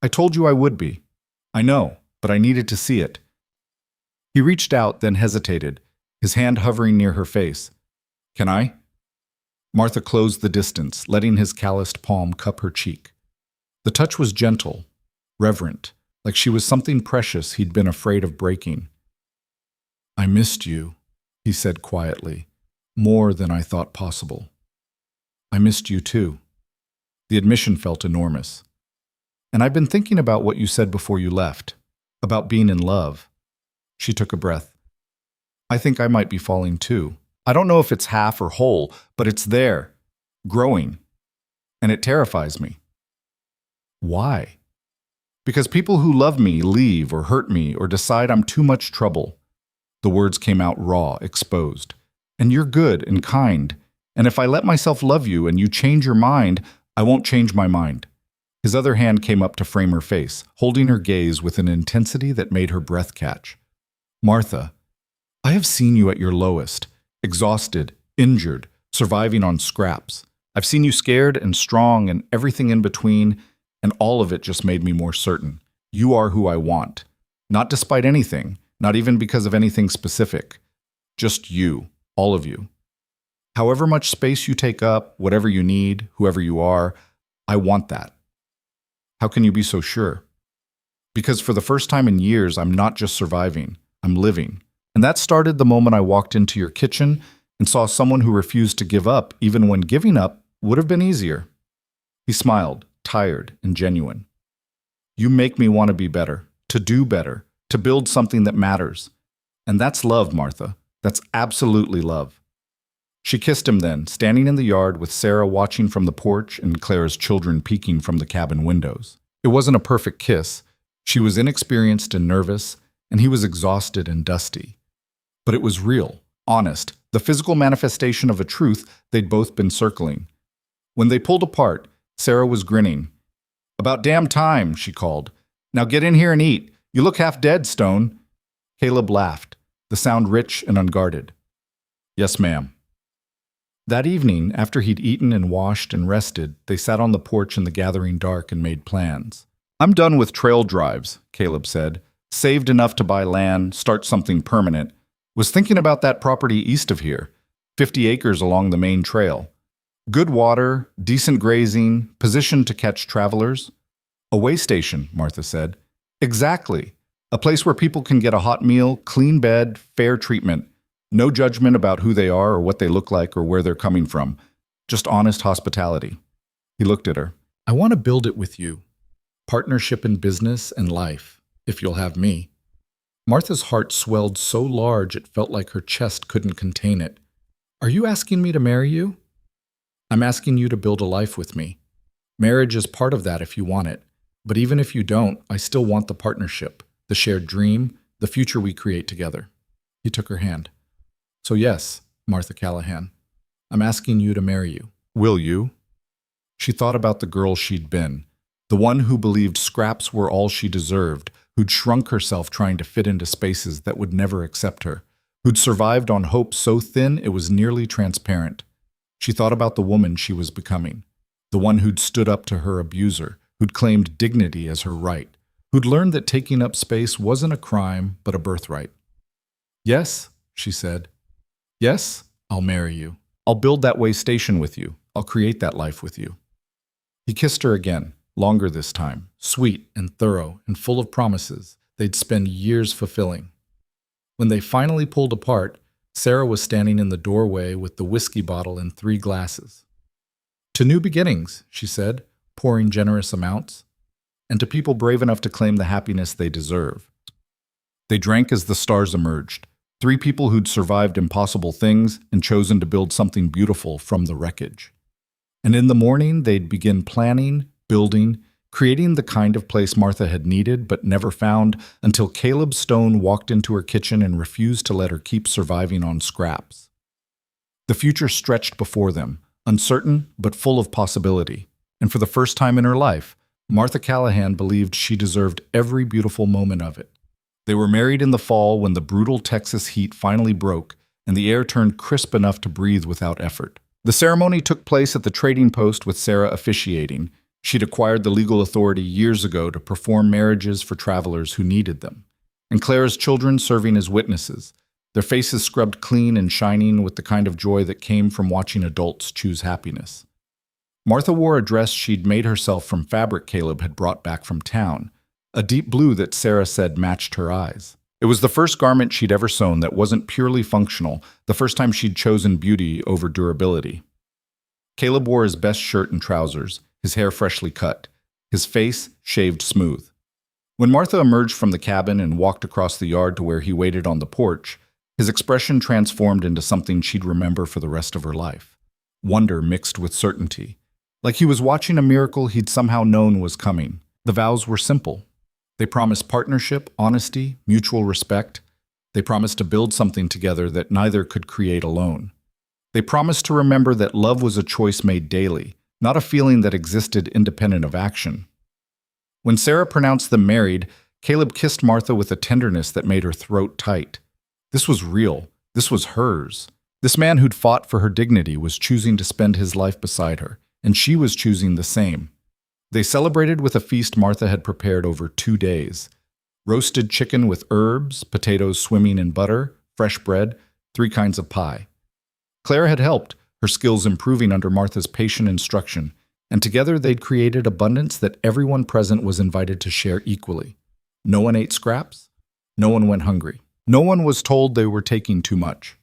I told you I would be. I know, but I needed to see it. He reached out, then hesitated, his hand hovering near her face. Can I? Martha closed the distance, letting his calloused palm cup her cheek. The touch was gentle, reverent, like she was something precious he'd been afraid of breaking. I missed you, he said quietly, more than I thought possible. I missed you too. The admission felt enormous. And I've been thinking about what you said before you left, about being in love. She took a breath. I think I might be falling too. I don't know if it's half or whole, but it's there, growing. And it terrifies me. Why? Because people who love me leave or hurt me or decide I'm too much trouble. The words came out raw, exposed. And you're good and kind. And if I let myself love you and you change your mind, I won't change my mind. His other hand came up to frame her face, holding her gaze with an intensity that made her breath catch. "Martha, I have seen you at your lowest, exhausted, injured, surviving on scraps. I've seen you scared and strong and everything in between, and all of it just made me more certain. You are who I want. Not despite anything, not even because of anything specific. Just you, all of you. However much space you take up, whatever you need, whoever you are, I want that." "How can you be so sure?" "Because for the first time in years, I'm not just surviving, I'm living. And that started the moment I walked into your kitchen and saw someone who refused to give up, even when giving up would have been easier." He smiled, tired and genuine. "You make me want to be better, to do better, to build something that matters. And that's love, Martha. That's absolutely love." She kissed him then, standing in the yard with Sarah watching from the porch and Clara's children peeking from the cabin windows. It wasn't a perfect kiss. She was inexperienced and nervous, and he was exhausted and dusty. But it was real, honest, the physical manifestation of a truth they'd both been circling. When they pulled apart, Sarah was grinning. "About damn time," she called. "Now get in here and eat. You look half dead, Stone." Caleb laughed, the sound rich and unguarded. "Yes, ma'am." That evening, after he'd eaten and washed and rested, they sat on the porch in the gathering dark and made plans. "I'm done with trail drives," Caleb said. "Saved enough to buy land, start something permanent. Was thinking about that property east of here, 50 acres along the main trail. Good water, decent grazing, positioned to catch travelers." "A way station," Martha said. "Exactly. A place where people can get a hot meal, clean bed, fair treatment. No judgment about who they are or what they look like or where they're coming from. Just honest hospitality." He looked at her. "I want to build it with you. Partnership in business and life, if you'll have me." Martha's heart swelled so large it felt like her chest couldn't contain it. "Are you asking me to marry you?" "I'm asking you to build a life with me. Marriage is part of that if you want it. But even if you don't, I still want the partnership, the shared dream, the future we create together." He took her hand. "So yes, Martha Callahan, I'm asking you to marry you. Will you?" She thought about the girl she'd been, the one who believed scraps were all she deserved, who'd shrunk herself trying to fit into spaces that would never accept her, who'd survived on hope so thin it was nearly transparent. She thought about the woman she was becoming, the one who'd stood up to her abuser, who'd claimed dignity as her right, who'd learned that taking up space wasn't a crime but a birthright. "Yes," she said. "Yes, I'll marry you. I'll build that way station with you. I'll create that life with you." He kissed her again, longer this time, sweet and thorough and full of promises they'd spend years fulfilling. When they finally pulled apart, Sarah was standing in the doorway with the whiskey bottle and 3 glasses. "To new beginnings," she said, pouring generous amounts, "and to people brave enough to claim the happiness they deserve." They drank as the stars emerged, 3 people who'd survived impossible things and chosen to build something beautiful from the wreckage. And in the morning, they'd begin planning, building, creating the kind of place Martha had needed but never found until Caleb Stone walked into her kitchen and refused to let her keep surviving on scraps. The future stretched before them, uncertain but full of possibility. And for the first time in her life, Martha Callahan believed she deserved every beautiful moment of it. They were married in the fall when the brutal Texas heat finally broke and the air turned crisp enough to breathe without effort. The ceremony took place at the trading post with Sarah officiating. She'd acquired the legal authority years ago to perform marriages for travelers who needed them, and Clara's children serving as witnesses, their faces scrubbed clean and shining with the kind of joy that came from watching adults choose happiness. Martha wore a dress she'd made herself from fabric Caleb had brought back from town, a deep blue that Sarah said matched her eyes. It was the first garment she'd ever sewn that wasn't purely functional, the first time she'd chosen beauty over durability. Caleb wore his best shirt and trousers, his hair freshly cut, his face shaved smooth. When Martha emerged from the cabin and walked across the yard to where he waited on the porch, his expression transformed into something she'd remember for the rest of her life. Wonder mixed with certainty. Like he was watching a miracle he'd somehow known was coming. The vows were simple. They promised partnership, honesty, mutual respect. They promised to build something together that neither could create alone. They promised to remember that love was a choice made daily, not a feeling that existed independent of action. When Sarah pronounced them married, Caleb kissed Martha with a tenderness that made her throat tight. This was real. This was hers. This man who'd fought for her dignity was choosing to spend his life beside her, and she was choosing the same. They celebrated with a feast Martha had prepared over 2 days. Roasted chicken with herbs, potatoes swimming in butter, fresh bread, 3 kinds of pie. Claire had helped, her skills improving under Martha's patient instruction, and together they'd created abundance that everyone present was invited to share equally. No one ate scraps. No one went hungry. No one was told they were taking too much.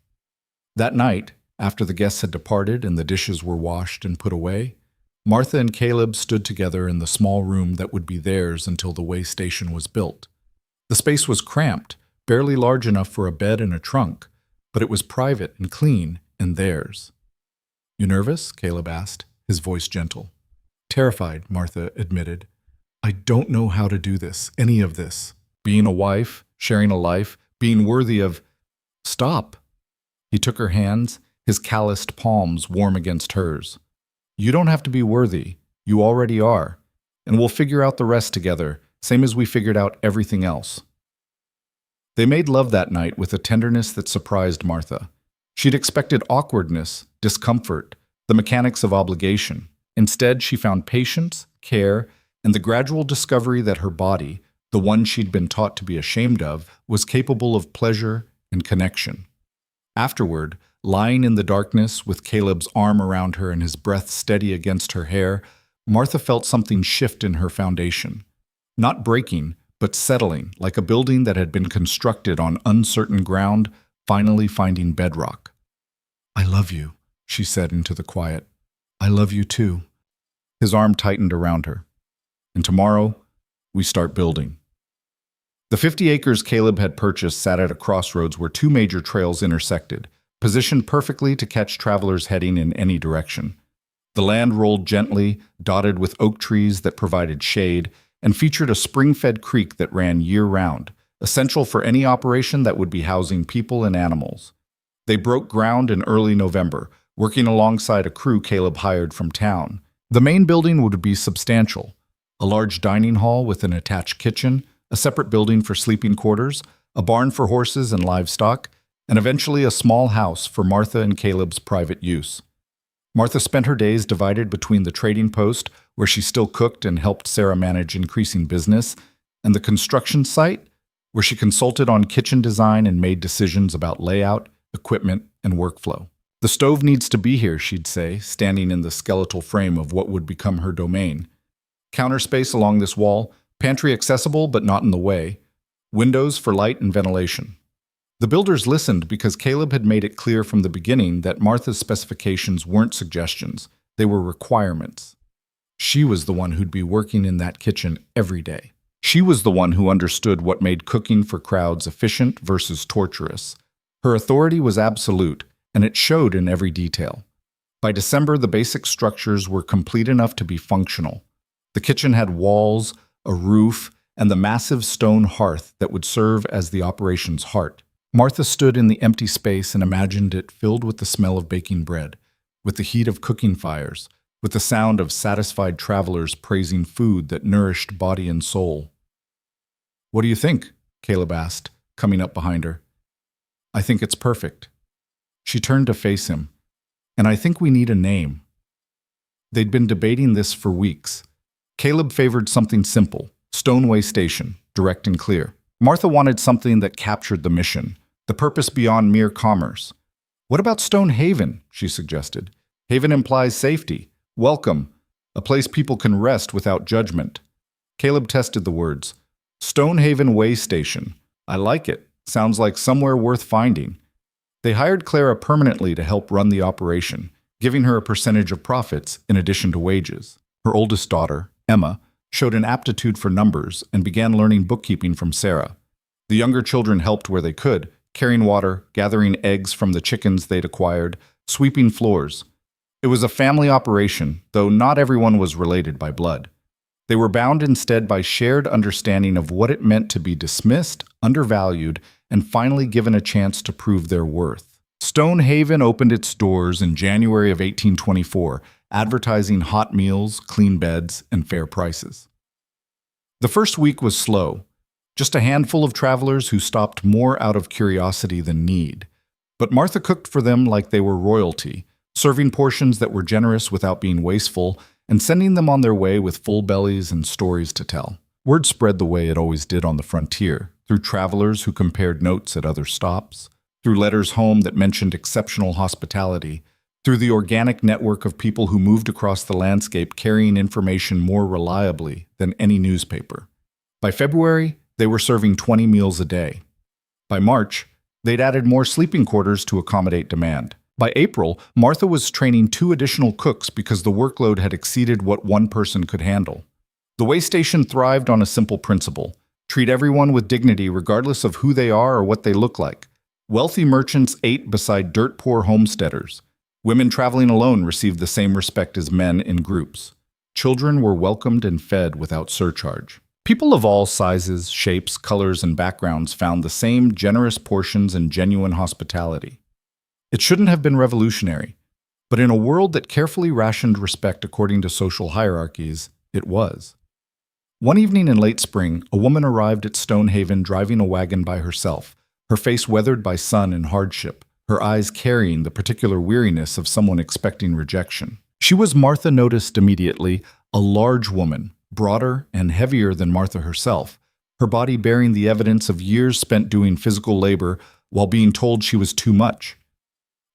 That night, after the guests had departed and the dishes were washed and put away, Martha and Caleb stood together in the small room that would be theirs until the way station was built. The space was cramped, barely large enough for a bed and a trunk, but it was private and clean and theirs. "You nervous?" Caleb asked, his voice gentle. "Terrified," Martha admitted. "I don't know how to do this, any of this. Being a wife, sharing a life, being worthy of—" "Stop." He took her hands, his calloused palms warm against hers. "You don't have to be worthy. You already are. And we'll figure out the rest together, same as we figured out everything else." They made love that night with a tenderness that surprised Martha. She'd expected awkwardness, discomfort, the mechanics of obligation. Instead, she found patience, care, and the gradual discovery that her body, the one she'd been taught to be ashamed of, was capable of pleasure and connection. Afterward, lying in the darkness with Caleb's arm around her and his breath steady against her hair, Martha felt something shift in her foundation. Not breaking, but settling, like a building that had been constructed on uncertain ground, finally finding bedrock. "I love you," she said into the quiet. "I love you too." His arm tightened around her. "And tomorrow, we start building." The 50 acres Caleb had purchased sat at a crossroads where 2 major trails intersected, positioned perfectly to catch travelers heading in any direction. The land rolled gently, dotted with oak trees that provided shade, and featured a spring-fed creek that ran year-round, essential for any operation that would be housing people and animals. They broke ground in early November, working alongside a crew Caleb hired from town. The main building would be substantial: a large dining hall with an attached kitchen, a separate building for sleeping quarters, a barn for horses and livestock, and eventually a small house for Martha and Caleb's private use. Martha spent her days divided between the trading post, where she still cooked and helped Sarah manage increasing business, and the construction site, where she consulted on kitchen design and made decisions about layout, equipment, and workflow. "The stove needs to be here," she'd say, standing in the skeletal frame of what would become her domain. "Counter space along this wall, pantry accessible but not in the way, windows for light and ventilation." The builders listened because Caleb had made it clear from the beginning that Martha's specifications weren't suggestions, they were requirements. She was the one who'd be working in that kitchen every day. She was the one who understood what made cooking for crowds efficient versus torturous. Her authority was absolute, and it showed in every detail. By December, the basic structures were complete enough to be functional. The kitchen had walls, a roof, and the massive stone hearth that would serve as the operation's heart. Martha stood in the empty space and imagined it filled with the smell of baking bread, with the heat of cooking fires, with the sound of satisfied travelers praising food that nourished body and soul. "What do you think?" Caleb asked, coming up behind her. "I think it's perfect." She turned to face him. "And I think we need a name." They'd been debating this for weeks. Caleb favored something simple: Stoneway Station, direct and clear. Martha wanted something that captured the mission, the purpose beyond mere commerce. "What about Stone Haven?" she suggested. "Haven implies safety, welcome, a place people can rest without judgment." Caleb tested the words. "Stonehaven Way Station. I like it. Sounds like somewhere worth finding." They hired Clara permanently to help run the operation, giving her a percentage of profits in addition to wages. Her oldest daughter, Emma, showed an aptitude for numbers and began learning bookkeeping from Sarah. The younger children helped where they could, carrying water, gathering eggs from the chickens they'd acquired, sweeping floors. It was a family operation, though not everyone was related by blood. They were bound instead by shared understanding of what it meant to be dismissed, undervalued, and finally given a chance to prove their worth. Stonehaven opened its doors in January of 1824, advertising hot meals, clean beds, and fair prices. The first week was slow, just a handful of travelers who stopped more out of curiosity than need. But Martha cooked for them like they were royalty, serving portions that were generous without being wasteful, and sending them on their way with full bellies and stories to tell. Word spread the way it always did on the frontier, through travelers who compared notes at other stops, through letters home that mentioned exceptional hospitality, through the organic network of people who moved across the landscape carrying information more reliably than any newspaper. By February, they were serving 20 meals a day. By March, they'd added more sleeping quarters to accommodate demand. By April, Martha was training 2 additional cooks because the workload had exceeded what one person could handle. The way station thrived on a simple principle: treat everyone with dignity regardless of who they are or what they look like. Wealthy merchants ate beside dirt-poor homesteaders. Women traveling alone received the same respect as men in groups. Children were welcomed and fed without surcharge. People of all sizes, shapes, colors, and backgrounds found the same generous portions and genuine hospitality. It shouldn't have been revolutionary, but in a world that carefully rationed respect according to social hierarchies, it was. One evening in late spring, a woman arrived at Stonehaven driving a wagon by herself, her face weathered by sun and hardship, her eyes carrying the particular weariness of someone expecting rejection. She was, Martha noticed immediately, a large woman, broader and heavier than Martha herself, her body bearing the evidence of years spent doing physical labor while being told she was too much.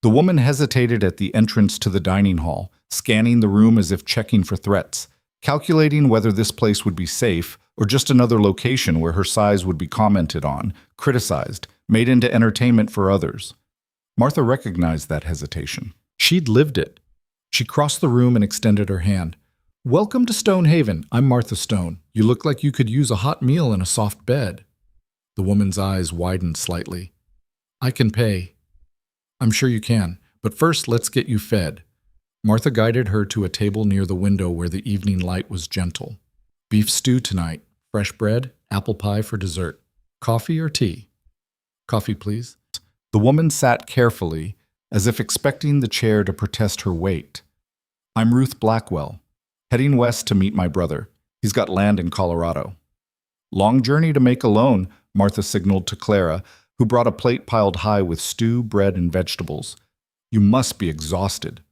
The woman hesitated at the entrance to the dining hall, scanning the room as if checking for threats, calculating whether this place would be safe or just another location where her size would be commented on, criticized, made into entertainment for others. Martha recognized that hesitation. She'd lived it. She crossed the room and extended her hand. "Welcome to Stonehaven. I'm Martha Stone. You look like you could use a hot meal and a soft bed." The woman's eyes widened slightly. "I can pay." "I'm sure you can, but first let's get you fed." Martha guided her to a table near the window where the evening light was gentle. "Beef stew tonight, fresh bread, apple pie for dessert. Coffee or tea?" "Coffee, please." The woman sat carefully, as if expecting the chair to protest her weight. "I'm Ruth Blackwell, heading west to meet my brother. He's got land in Colorado." "Long journey to make alone," Martha signaled to Clara, who brought a plate piled high with stew, bread, and vegetables. "You must be exhausted."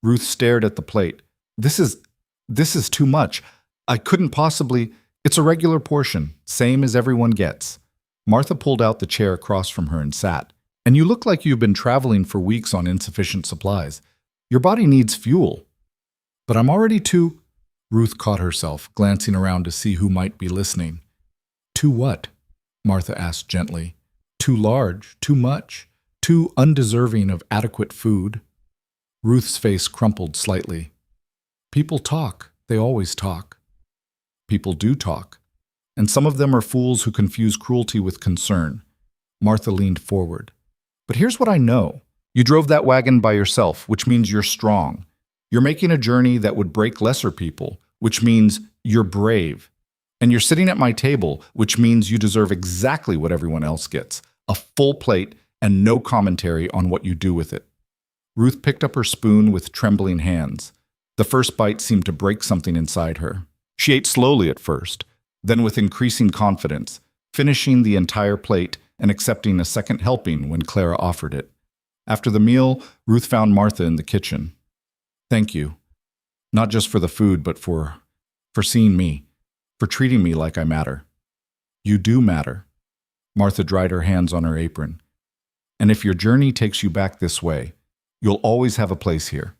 Ruth stared at the plate. This is too much. I couldn't possibly—" "It's a regular portion, same as everyone gets." Martha pulled out the chair across from her and sat. "And you look like you've been traveling for weeks on insufficient supplies. Your body needs fuel." "But I'm already too—" Ruth caught herself, glancing around to see who might be listening. "Too what?" Martha asked gently. "Too large, too much, too undeserving of adequate food." Ruth's face crumpled slightly. "People talk. They always talk." "People do talk. And some of them are fools who confuse cruelty with concern." Martha leaned forward. "But here's what I know. You drove that wagon by yourself, which means you're strong. You're making a journey that would break lesser people, which means you're brave. And you're sitting at my table, which means you deserve exactly what everyone else gets, a full plate and no commentary on what you do with it." Ruth picked up her spoon with trembling hands. The first bite seemed to break something inside her. She ate slowly at first, then with increasing confidence, finishing the entire plate and accepting a second helping when Clara offered it. After the meal, Ruth found Martha in the kitchen. "Thank you. Not just for the food, but for seeing me, for treating me like I matter." "You do matter." Martha dried her hands on her apron. "And if your journey takes you back this way, you'll always have a place here."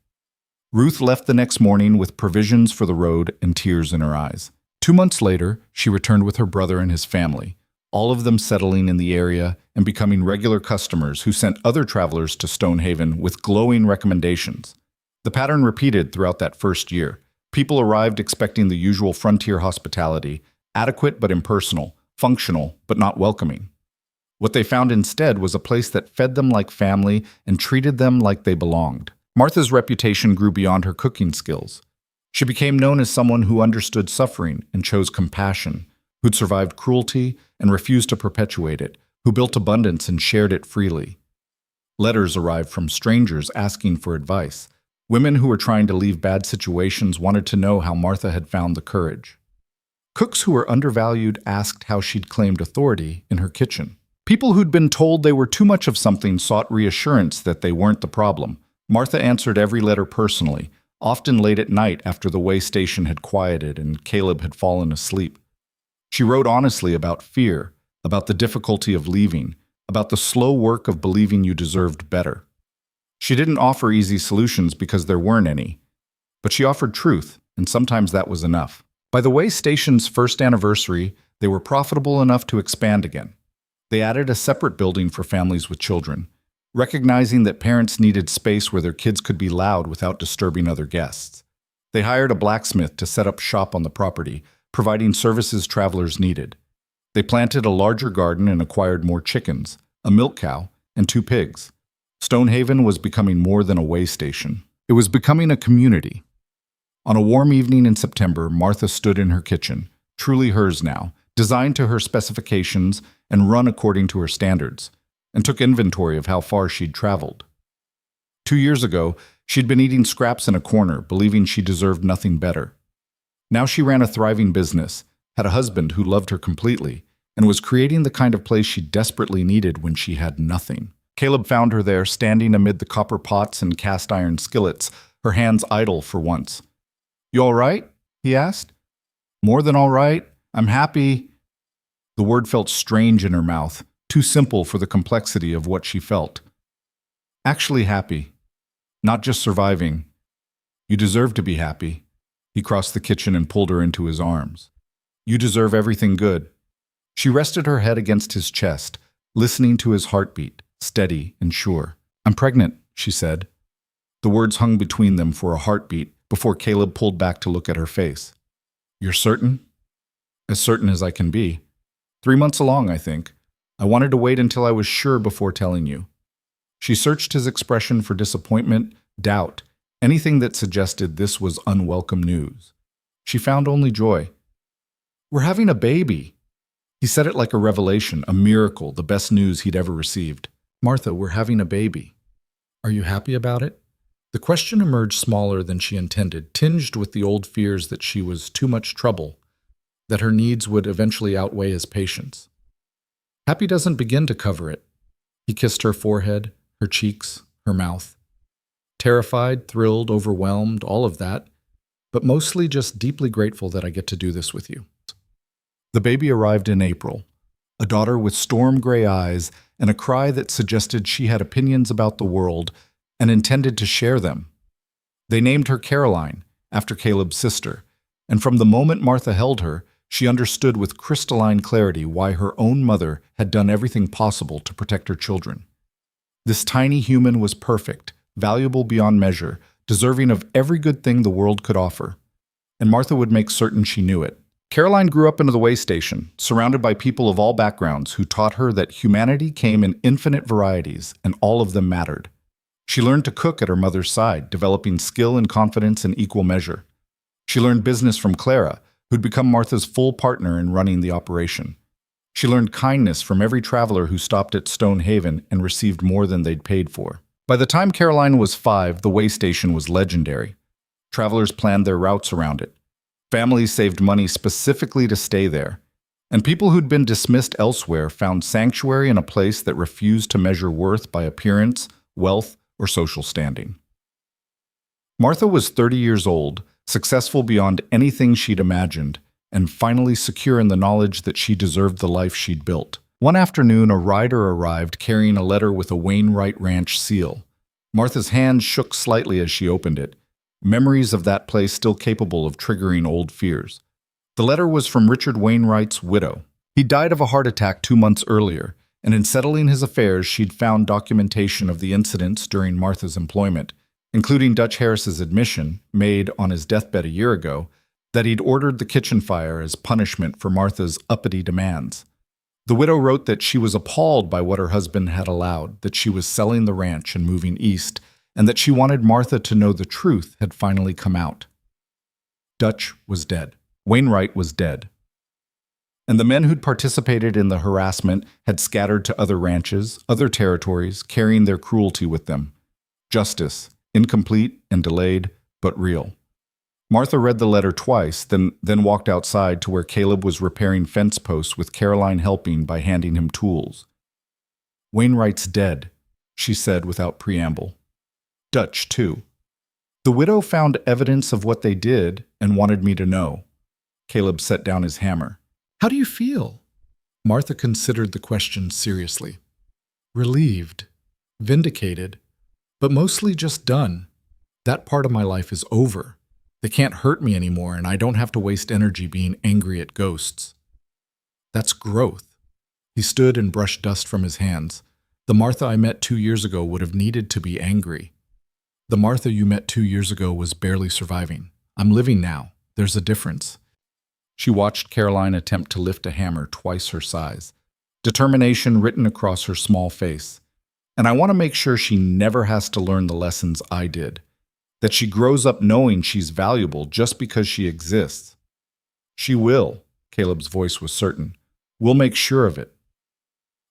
Ruth left the next morning with provisions for the road and tears in her eyes. 2 months later, she returned with her brother and his family, all of them settling in the area and becoming regular customers who sent other travelers to Stonehaven with glowing recommendations. The pattern repeated throughout that first year. People arrived expecting the usual frontier hospitality, adequate but impersonal, functional but not welcoming. What they found instead was a place that fed them like family and treated them like they belonged. Martha's reputation grew beyond her cooking skills. She became known as someone who understood suffering and chose compassion, who'd survived cruelty and refused to perpetuate it, who built abundance and shared it freely. Letters arrived from strangers asking for advice. Women who were trying to leave bad situations wanted to know how Martha had found the courage. Cooks who were undervalued asked how she'd claimed authority in her kitchen. People who'd been told they were too much of something sought reassurance that they weren't the problem. Martha answered every letter personally, often late at night after the way station had quieted and Caleb had fallen asleep. She wrote honestly about fear, about the difficulty of leaving, about the slow work of believing you deserved better. She didn't offer easy solutions because there weren't any, but she offered truth, and sometimes that was enough. By the way station's first anniversary, they were profitable enough to expand again. They added a separate building for families with children, recognizing that parents needed space where their kids could be loud without disturbing other guests. They hired a blacksmith to set up shop on the property, providing services travelers needed. They planted a larger garden and acquired more chickens, a milk cow, and 2 pigs. Stonehaven was becoming more than a way station. It was becoming a community. On a warm evening in September, Martha stood in her kitchen, truly hers now, designed to her specifications and run according to her standards, and took inventory of how far she'd traveled. 2 years ago, she'd been eating scraps in a corner, believing she deserved nothing better. Now she ran a thriving business, had a husband who loved her completely, and was creating the kind of place she desperately needed when she had nothing. Caleb found her there, standing amid the copper pots and cast iron skillets, her hands idle for once. "You all right?" he asked. "More than all right. I'm happy." The word felt strange in her mouth, too simple for the complexity of what she felt. "Actually happy. Not just surviving. You deserve to be happy." He crossed the kitchen and pulled her into his arms. "You deserve everything good." She rested her head against his chest, listening to his heartbeat, steady and sure. "I'm pregnant," she said. The words hung between them for a heartbeat before Caleb pulled back to look at her face. "You're certain?" "As certain as I can be. 3 months along, I think. I wanted to wait until I was sure before telling you." She searched his expression for disappointment, doubt, anything that suggested this was unwelcome news. She found only joy. "We're having a baby." He said it like a revelation, a miracle, the best news he'd ever received. "Martha, we're having a baby. Are you happy about it?" The question emerged smaller than she intended, tinged with the old fears that she was too much trouble, that her needs would eventually outweigh his patience. Happy doesn't begin to cover it. He kissed her forehead, her cheeks, her mouth. Terrified, thrilled, overwhelmed, all of that, but mostly just deeply grateful that I get to do this with you. The baby arrived in April, a daughter with storm gray eyes and a cry that suggested she had opinions about the world and intended to share them. They named her Caroline, after Caleb's sister, and from the moment Martha held her, she understood with crystalline clarity why her own mother had done everything possible to protect her children. This tiny human was perfect, valuable beyond measure, deserving of every good thing the world could offer. And Martha would make certain she knew it. Caroline grew up into the way station, surrounded by people of all backgrounds who taught her that humanity came in infinite varieties and all of them mattered. She learned to cook at her mother's side, developing skill and confidence in equal measure. She learned business from Clara, who'd become Martha's full partner in running the operation. She learned kindness from every traveler who stopped at Stonehaven and received more than they'd paid for. By the time Caroline was 5, the way station was legendary. Travelers planned their routes around it. Families saved money specifically to stay there. And people who'd been dismissed elsewhere found sanctuary in a place that refused to measure worth by appearance, wealth, or social standing. Martha was 30 years old, successful beyond anything she'd imagined, and finally secure in the knowledge that she deserved the life she'd built. One afternoon, a rider arrived carrying a letter with a Wainwright Ranch seal. Martha's hand shook slightly as she opened it, memories of that place still capable of triggering old fears. The letter was from Richard Wainwright's widow. He died of a heart attack 2 months earlier, and in settling his affairs, she'd found documentation of the incidents during Martha's employment, including Dutch Harris's admission, made on his deathbed a year ago, that he'd ordered the kitchen fire as punishment for Martha's uppity demands. The widow wrote that she was appalled by what her husband had allowed, that she was selling the ranch and moving east, and that she wanted Martha to know the truth had finally come out. Dutch was dead. Wainwright was dead. And the men who'd participated in the harassment had scattered to other ranches, other territories, carrying their cruelty with them. Justice, incomplete and delayed, but real. Martha read the letter twice, then walked outside to where Caleb was repairing fence posts with Caroline helping by handing him tools. "Wainwright's dead," she said without preamble. "Dutch, too. The widow found evidence of what they did and wanted me to know." Caleb set down his hammer. "How do you feel?" Martha considered the question seriously. "Relieved, vindicated, but mostly just done. That part of my life is over. They can't hurt me anymore, and I don't have to waste energy being angry at ghosts." "That's growth." He stood and brushed dust from his hands. "The Martha I met 2 years ago would have needed to be angry. The Martha you met 2 years ago was barely surviving. I'm living now. There's a difference." She watched Caroline attempt to lift a hammer twice her size, determination written across her small face. "And I want to make sure she never has to learn the lessons I did, that she grows up knowing she's valuable just because she exists." "She will," Caleb's voice was certain. "We'll make sure of it."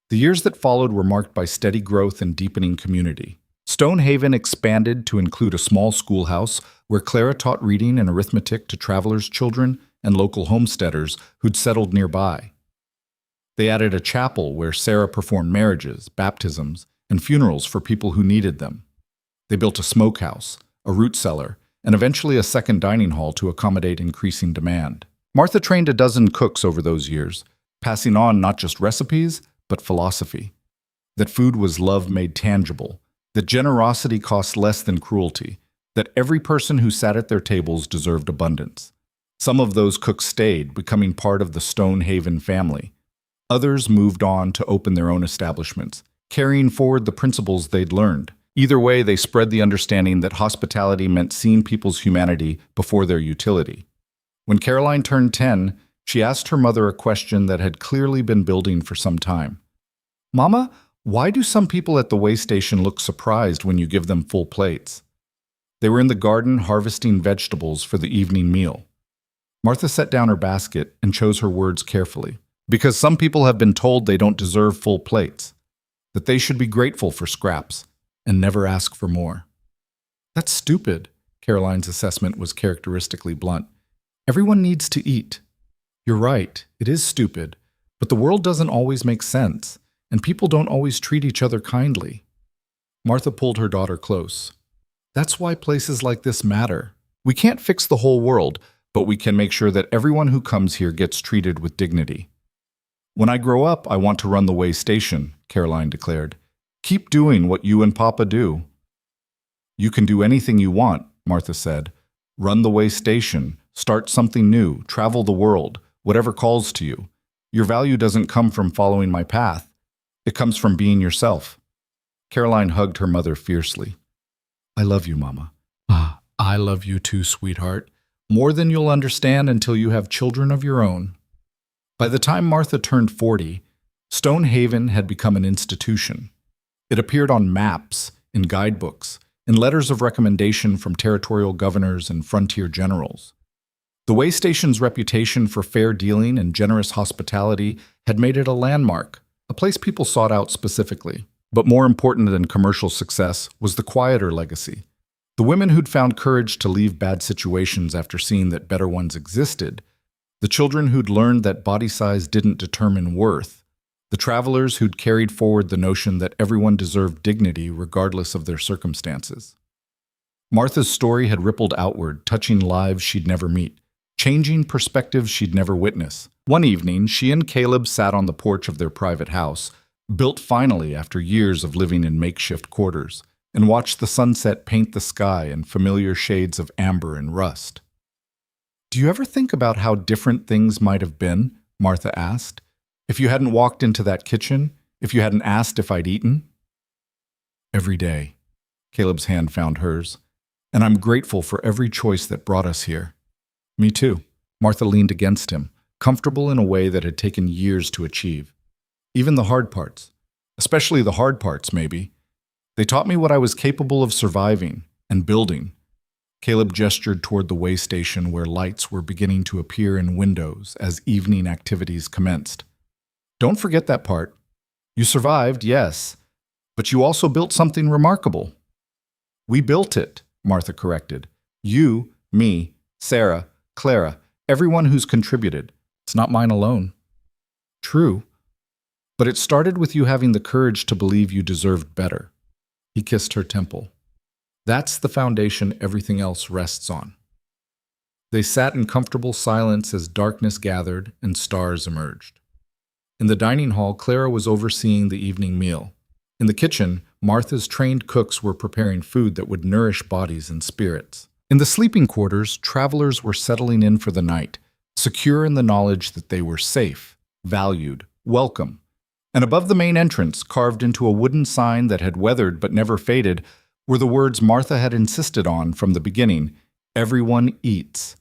The years that followed were marked by steady growth and deepening community. Stonehaven expanded to include a small schoolhouse where Clara taught reading and arithmetic to travelers' children and local homesteaders who'd settled nearby. They added a chapel where Sarah performed marriages, baptisms, and funerals for people who needed them. They built a smokehouse, a root cellar, and eventually a second dining hall to accommodate increasing demand. Martha trained a dozen cooks over those years, passing on not just recipes, but philosophy. That food was love made tangible, that generosity cost less than cruelty, that every person who sat at their tables deserved abundance. Some of those cooks stayed, becoming part of the Stonehaven family. Others moved on to open their own establishments, carrying forward the principles they'd learned. Either way, they spread the understanding that hospitality meant seeing people's humanity before their utility. When Caroline turned 10, she asked her mother a question that had clearly been building for some time. "Mama, why do some people at the way station look surprised when you give them full plates?" They were in the garden harvesting vegetables for the evening meal. Martha set down her basket and chose her words carefully. "Because some people have been told they don't deserve full plates, that they should be grateful for scraps and never ask for more." "That's stupid," Caroline's assessment was characteristically blunt. "Everyone needs to eat." "You're right, it is stupid, but the world doesn't always make sense, and people don't always treat each other kindly." Martha pulled her daughter close. "That's why places like this matter. We can't fix the whole world, but we can make sure that everyone who comes here gets treated with dignity." "When I grow up, I want to run the way station," Caroline declared. "Keep doing what you and Papa do." "You can do anything you want," Martha said. "Run the way station, start something new, travel the world, whatever calls to you. Your value doesn't come from following my path. It comes from being yourself." Caroline hugged her mother fiercely. "I love you, Mama." "Ah, I love you too, sweetheart. More than you'll understand until you have children of your own." By the time Martha turned 40, Stonehaven had become an institution. It appeared on maps, in guidebooks, in letters of recommendation from territorial governors and frontier generals. The way station's reputation for fair dealing and generous hospitality had made it a landmark, a place people sought out specifically. But more important than commercial success was the quieter legacy. The women who'd found courage to leave bad situations after seeing that better ones existed, the children who'd learned that body size didn't determine worth, the travelers who'd carried forward the notion that everyone deserved dignity regardless of their circumstances. Martha's story had rippled outward, touching lives she'd never meet, changing perspectives she'd never witness. One evening, she and Caleb sat on the porch of their private house, built finally after years of living in makeshift quarters, and watched the sunset paint the sky in familiar shades of amber and rust. "Do you ever think about how different things might have been?" Martha asked. "If you hadn't walked into that kitchen, if you hadn't asked if I'd eaten?" "Every day." Caleb's hand found hers. "And I'm grateful for every choice that brought us here." "Me too." Martha leaned against him, comfortable in a way that had taken years to achieve. "Even the hard parts. Especially the hard parts, maybe. They taught me what I was capable of surviving and building." Caleb gestured toward the way station where lights were beginning to appear in windows as evening activities commenced. "Don't forget that part. You survived, yes, but you also built something remarkable." "We built it," Martha corrected. "You, me, Sarah, Clara, everyone who's contributed. It's not mine alone. True. But it started with you having the courage to believe you deserved better. He kissed her temple. That's the foundation everything else rests on. They sat in comfortable silence as darkness gathered and stars emerged. In the dining hall, Clara was overseeing the evening meal. In the kitchen, Martha's trained cooks were preparing food that would nourish bodies and spirits. In the sleeping quarters, travelers were settling in for the night, secure in the knowledge that they were safe, valued, welcome. And above the main entrance, carved into a wooden sign that had weathered but never faded, were the words Martha had insisted on from the beginning: everyone eats,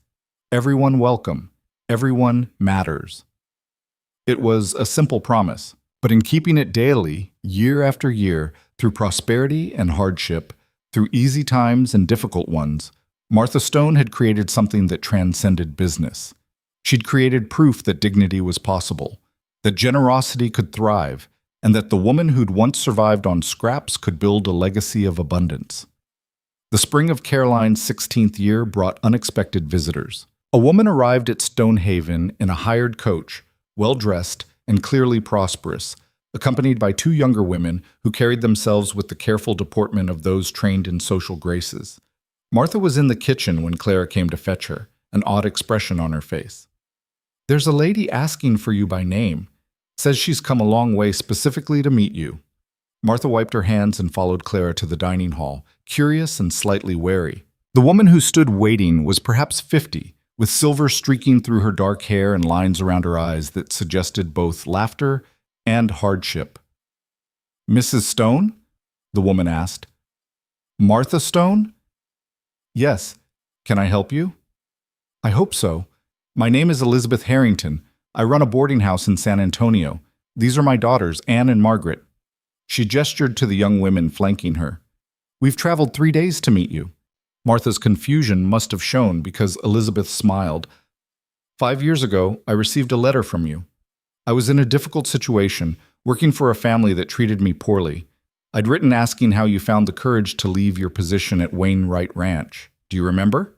everyone welcome, everyone matters. It was a simple promise, but in keeping it daily, year after year, through prosperity and hardship, through easy times and difficult ones, Martha Stone had created something that transcended business. She'd created proof that dignity was possible, that generosity could thrive, and that the woman who'd once survived on scraps could build a legacy of abundance. The spring of Caroline's 16th year brought unexpected visitors. A woman arrived at Stonehaven in a hired coach, well-dressed and clearly prosperous, accompanied by two younger women who carried themselves with the careful deportment of those trained in social graces. Martha was in the kitchen when Clara came to fetch her, an odd expression on her face. "There's a lady asking for you by name. Says she's come a long way specifically to meet you." Martha wiped her hands and followed Clara to the dining hall, curious and slightly wary. The woman who stood waiting was perhaps 50, with silver streaking through her dark hair and lines around her eyes that suggested both laughter and hardship. "Mrs. Stone?" the woman asked. "Martha Stone?" "Yes. Can I help you?" "I hope so. My name is Elizabeth Harrington. I run a boarding house in San Antonio. These are my daughters, Anne and Margaret." She gestured to the young women flanking her. "We've traveled 3 days to meet you." Martha's confusion must have shown because Elizabeth smiled. "5 years ago, I received a letter from you. I was in a difficult situation, working for a family that treated me poorly. I'd written asking how you found the courage to leave your position at Wainwright Ranch. Do you remember?"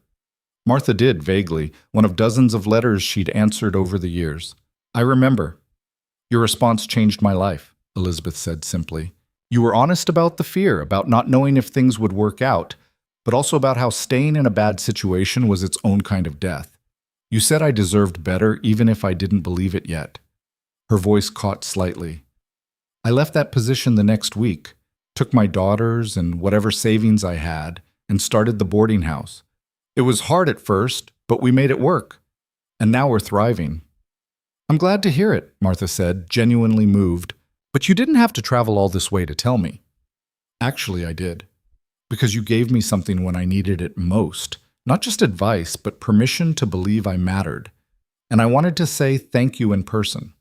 Martha did, vaguely, one of dozens of letters she'd answered over the years. "I remember. Your response changed my life," Elizabeth said simply. "You were honest about the fear, about not knowing if things would work out, but also about how staying in a bad situation was its own kind of death. You said I deserved better even if I didn't believe it yet." Her voice caught slightly. "I left that position the next week, took my daughters and whatever savings I had, and started the boarding house. It was hard at first, but we made it work. And now we're thriving." "I'm glad to hear it," Martha said, genuinely moved. "But you didn't have to travel all this way to tell me." "Actually, I did. Because you gave me something when I needed it most. Not just advice, but permission to believe I mattered. And I wanted to say thank you in person.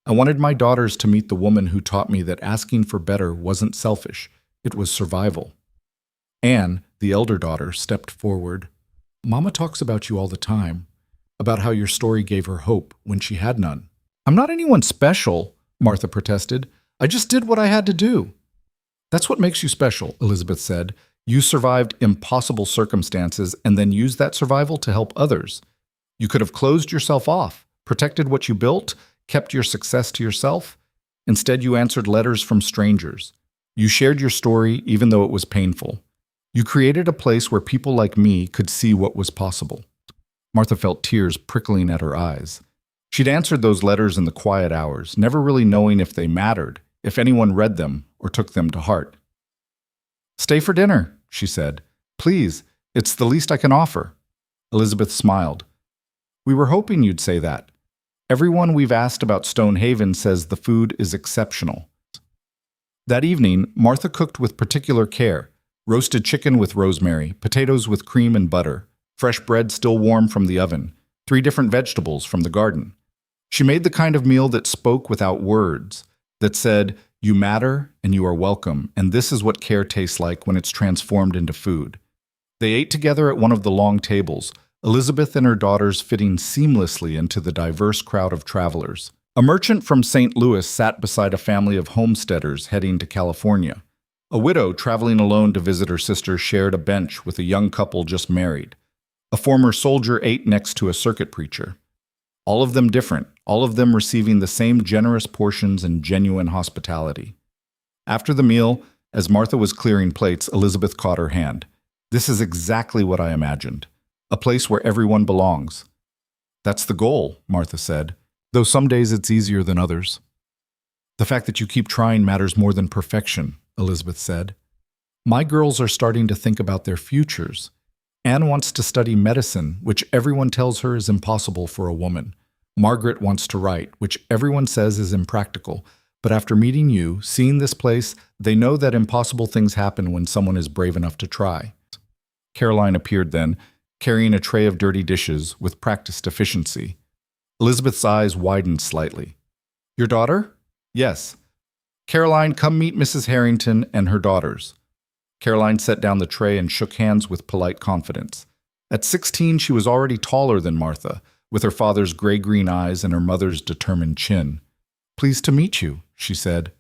I wanted my daughters to meet the woman who taught me that asking for better wasn't selfish. It was survival." Anne, the elder daughter, stepped forward. "Mama talks about you all the time, about how your story gave her hope when she had none." "I'm not anyone special," Martha protested. "I just did what I had to do." "That's what makes you special," Elizabeth said. "You survived impossible circumstances and then used that survival to help others. You could have closed yourself off, protected what you built, kept your success to yourself. Instead, you answered letters from strangers. You shared your story even though it was painful. You created a place where people like me could see what was possible." Martha felt tears prickling at her eyes. She'd answered those letters in the quiet hours, never really knowing if they mattered, if anyone read them or took them to heart. "Stay for dinner," she said. "Please, it's the least I can offer." Elizabeth smiled. "We were hoping you'd say that. Everyone we've asked about Stonehaven says the food is exceptional." That evening, Martha cooked with particular care. Roasted chicken with rosemary, potatoes with cream and butter, fresh bread still warm from the oven, 3 different vegetables from the garden. She made the kind of meal that spoke without words, that said, "You matter and you are welcome, and this is what care tastes like when it's transformed into food." They ate together at one of the long tables, Elizabeth and her daughters fitting seamlessly into the diverse crowd of travelers. A merchant from St. Louis sat beside a family of homesteaders heading to California. A widow traveling alone to visit her sister shared a bench with a young couple just married. A former soldier ate next to a circuit preacher. All of them different, all of them receiving the same generous portions and genuine hospitality. After the meal, as Martha was clearing plates, Elizabeth caught her hand. "This is exactly what I imagined. A place where everyone belongs." "That's the goal," Martha said, "though some days it's easier than others." "The fact that you keep trying matters more than perfection," Elizabeth said. "My girls are starting to think about their futures. Anne wants to study medicine, which everyone tells her is impossible for a woman. Margaret wants to write, which everyone says is impractical. But after meeting you, seeing this place, they know that impossible things happen when someone is brave enough to try." Caroline appeared then, carrying a tray of dirty dishes with practiced efficiency. Elizabeth's eyes widened slightly. "Your daughter?" "Yes." "Caroline, come meet Mrs. Harrington and her daughters." Caroline set down the tray and shook hands with polite confidence. At 16, she was already taller than Martha, with her father's gray-green eyes and her mother's determined chin. "Pleased to meet you," she said.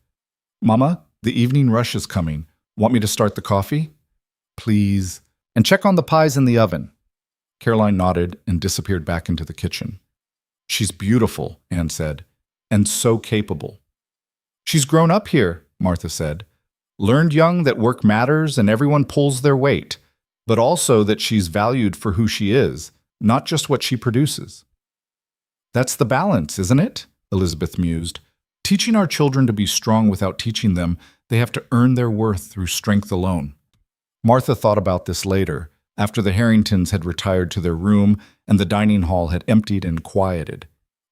"Mama, the evening rush is coming. Want me to start the coffee?" "Please. And check on the pies in the oven." Caroline nodded and disappeared back into the kitchen. "She's beautiful," Anne said, "and so capable." "She's grown up here," Martha said. "Learned young that work matters and everyone pulls their weight, but also that she's valued for who she is, not just what she produces." "That's the balance, isn't it?" Elizabeth mused. "Teaching our children to be strong without teaching them they have to earn their worth through strength alone." Martha thought about this later, after the Harringtons had retired to their room and the dining hall had emptied and quieted.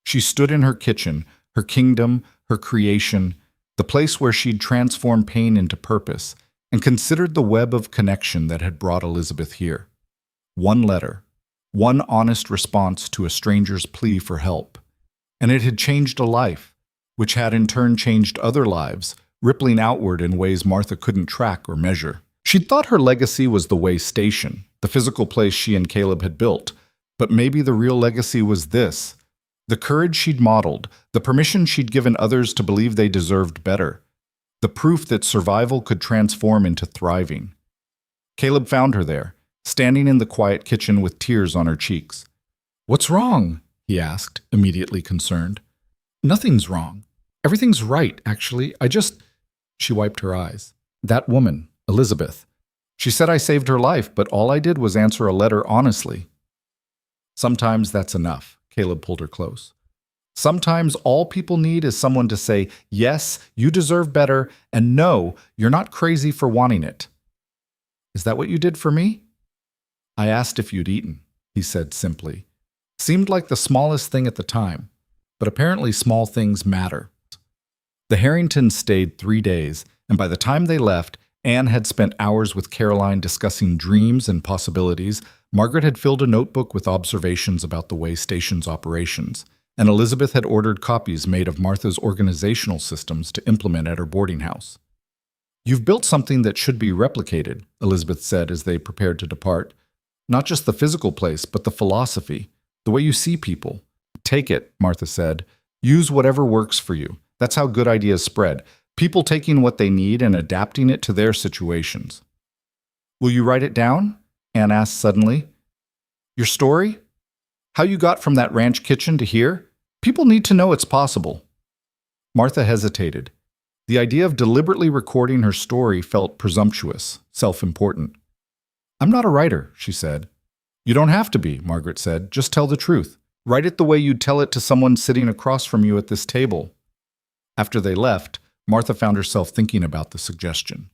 She stood in her kitchen, her kingdom, her creation, the place where she'd transformed pain into purpose, and considered the web of connection that had brought Elizabeth here. One letter, one honest response to a stranger's plea for help, and it had changed a life, which had in turn changed other lives, rippling outward in ways Martha couldn't track or measure. She'd thought her legacy was the way station, the physical place she and Caleb had built, but maybe the real legacy was this: the courage she'd modeled, the permission she'd given others to believe they deserved better, the proof that survival could transform into thriving. Caleb found her there, standing in the quiet kitchen with tears on her cheeks. "What's wrong?" he asked, immediately concerned. "Nothing's wrong. Everything's right, actually. She wiped her eyes. "That woman, Elizabeth. She said I saved her life, but all I did was answer a letter honestly." "Sometimes that's enough." Caleb pulled her close. "Sometimes all people need is someone to say, 'Yes, you deserve better,' and 'No, you're not crazy for wanting it.'" "Is that what you did for me?" "I asked if you'd eaten," he said simply. Seemed like the smallest thing at the time, but apparently small things matter. The Harringtons stayed 3 days, and by the time they left, Anne had spent hours with Caroline discussing dreams and possibilities. Margaret had filled a notebook with observations about the way station's operations, and Elizabeth had ordered copies made of Martha's organizational systems to implement at her boarding house. "You've built something that should be replicated," Elizabeth said as they prepared to depart. "Not just the physical place, but the philosophy, the way you see people." "Take it," Martha said. "Use whatever works for you. That's how good ideas spread. People taking what they need and adapting it to their situations." "Will you write it down?" Anne asked suddenly. "Your story? How you got from that ranch kitchen to here? People need to know it's possible." Martha hesitated. The idea of deliberately recording her story felt presumptuous, self-important. "I'm not a writer," she said. "You don't have to be," Margaret said. "Just tell the truth. Write it the way you'd tell it to someone sitting across from you at this table." After they left, Martha found herself thinking about the suggestion.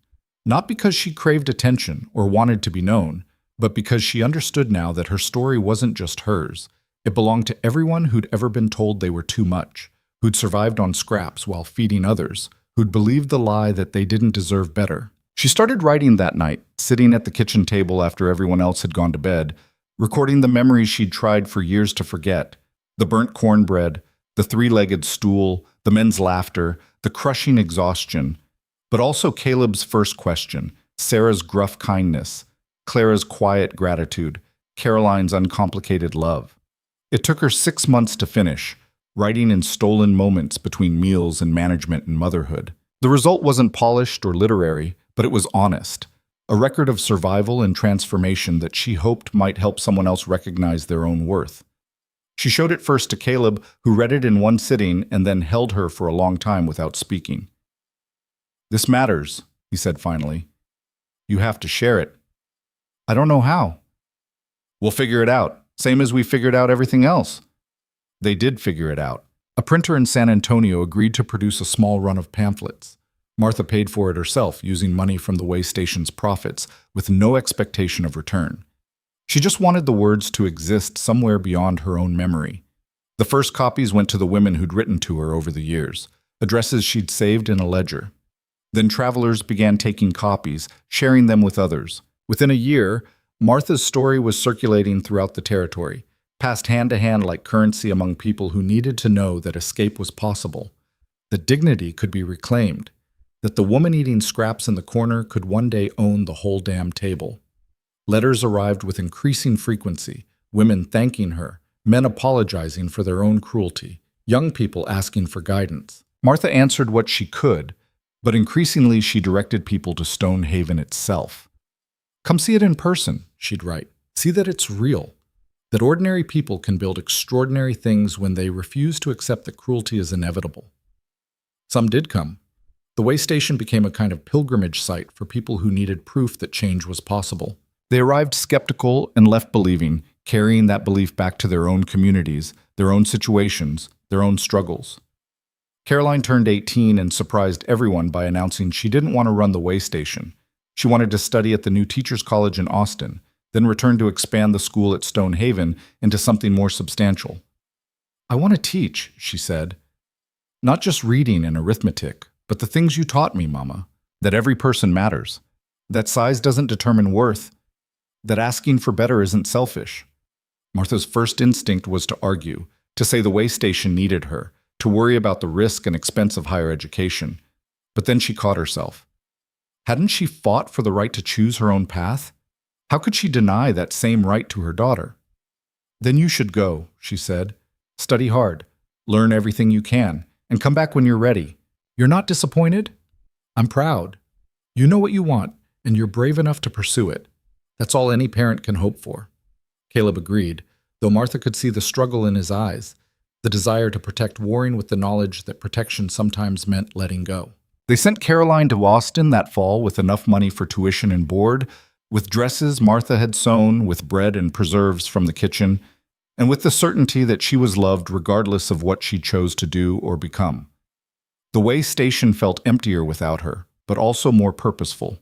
Not because she craved attention or wanted to be known, but because she understood now that her story wasn't just hers. It belonged to everyone who'd ever been told they were too much, who'd survived on scraps while feeding others, who'd believed the lie that they didn't deserve better. She started writing that night, sitting at the kitchen table after everyone else had gone to bed, recording the memories she'd tried for years to forget: the burnt cornbread, the three-legged stool, the men's laughter, the crushing exhaustion, but also Caleb's first question, Sarah's gruff kindness, Clara's quiet gratitude, Caroline's uncomplicated love. It took her 6 months to finish, writing in stolen moments between meals and management and motherhood. The result wasn't polished or literary, but it was honest. a record of survival and transformation that she hoped might help someone else recognize their own worth. She showed it first to Caleb, who read it in one sitting and then held her for a long time without speaking. "This matters," he said finally. "You have to share it." "I don't know how." "We'll figure it out, same as we figured out everything else." They did figure it out. A printer in San Antonio agreed to produce a small run of pamphlets. Martha paid for it herself, using money from the way station's profits, with no expectation of return. She just wanted the words to exist somewhere beyond her own memory. The first copies went to the women who'd written to her over the years, addresses she'd saved in a ledger. Then travelers began taking copies, sharing them with others. Within a year, Martha's story was circulating throughout the territory, passed hand to hand like currency among people who needed to know that escape was possible, that dignity could be reclaimed, that the woman eating scraps in the corner could one day own the whole damn table. Letters arrived with increasing frequency, women thanking her, men apologizing for their own cruelty, young people asking for guidance. Martha answered what she could, but increasingly she directed people to Stonehaven itself. "Come see it in person," she'd write. "See that it's real, that ordinary people can build extraordinary things when they refuse to accept that cruelty is inevitable." Some did come. The way station became a kind of pilgrimage site for people who needed proof that change was possible. They arrived skeptical and left believing, carrying that belief back to their own communities, their own situations, their own struggles. Caroline turned 18 and surprised everyone by announcing she didn't want to run the way station. She wanted to study at the new Teachers College in Austin, then return to expand the school at Stonehaven into something more substantial. "I want to teach," she said. "Not just reading and arithmetic, but the things you taught me, Mama. That every person matters. That size doesn't determine worth. That asking for better isn't selfish." Martha's first instinct was to argue, to say the way station needed her, to worry about the risk and expense of higher education. But then she caught herself. Hadn't she fought for the right to choose her own path? How could she deny that same right to her daughter? "Then you should go," she said. "Study hard, learn everything you can, and come back when you're ready. You're not disappointed? I'm proud. You know what you want, and you're brave enough to pursue it. That's all any parent can hope for." Caleb agreed, though Martha could see the struggle in his eyes, the desire to protect warring with the knowledge that protection sometimes meant letting go. They sent Caroline to Austin that fall with enough money for tuition and board, with dresses Martha had sewn, with bread and preserves from the kitchen, and with the certainty that she was loved regardless of what she chose to do or become. The way station felt emptier without her, but also more purposeful.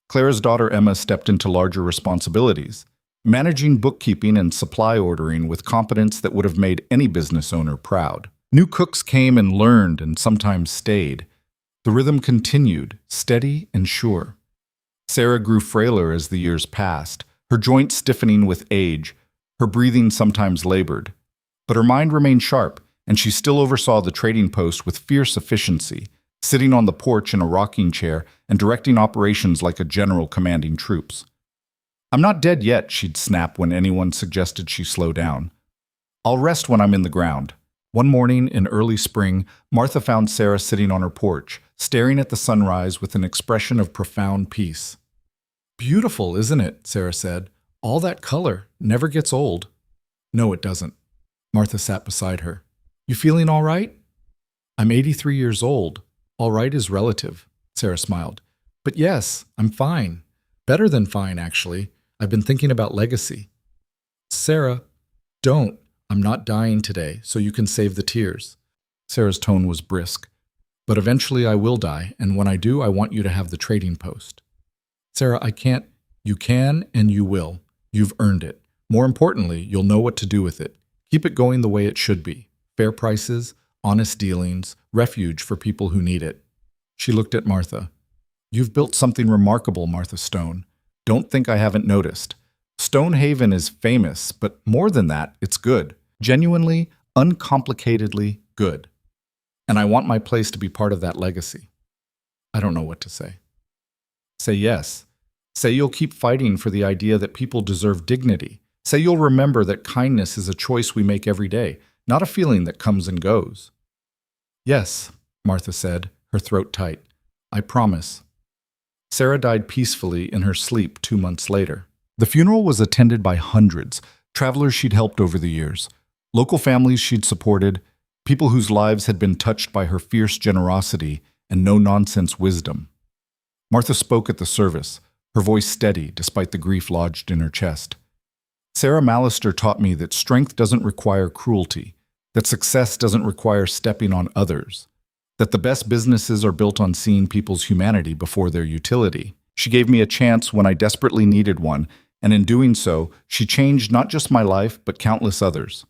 Clara's daughter Emma stepped into larger responsibilities, managing bookkeeping and supply ordering with competence that would have made any business owner proud. New cooks came and learned and sometimes stayed. The rhythm continued, steady and sure. Sarah grew frailer as the years passed, her joints stiffening with age, her breathing sometimes labored. But her mind remained sharp, and she still oversaw the trading post with fierce efficiency, sitting on the porch in a rocking chair and directing operations like a general commanding troops. "I'm not dead yet," she'd snap when anyone suggested she slow down. "I'll rest when I'm in the ground." One morning in early spring, Martha found Sarah sitting on her porch, staring at the sunrise with an expression of profound peace. "Beautiful, isn't it?" Sarah said. "All that color never gets old." "No, it doesn't." Martha sat beside her. "You feeling all right?" "I'm 83 years old. All right is relative," Sarah smiled. "But yes, I'm fine. Better than fine, actually. I've been thinking about legacy." "Sarah, don't. I'm not dying today, so you can save the tears." Sarah's tone was brisk. "But eventually I will die, and when I do, I want you to have the trading post." "Sarah, I can't." "You can and you will. You've earned it. More importantly, you'll know what to do with it. Keep it going the way it should be. Fair prices, honest dealings, refuge for people who need it." She looked at Martha. "You've built something remarkable, Martha Stone. Don't think I haven't noticed. Stonehaven is famous, but more than that, it's good. Genuinely, uncomplicatedly good. And I want my place to be part of that legacy." I don't know what to say. Say yes. Say you'll keep fighting for the idea that people deserve dignity. Say you'll remember that kindness is a choice we make every day, not a feeling that comes and goes. "Yes," Martha said, her throat tight. "I promise." Sarah died peacefully in her sleep 2 months later. The funeral was attended by hundreds, travelers she'd helped over the years, local families she'd supported, people whose lives had been touched by her fierce generosity and no-nonsense wisdom. Martha spoke at the service, her voice steady despite the grief lodged in her chest. Sarah Mallister taught me that strength doesn't require cruelty, that success doesn't require stepping on others, that the best businesses are built on seeing people's humanity before their utility. She gave me a chance when I desperately needed one, and in doing so, she changed not just my life, but countless others.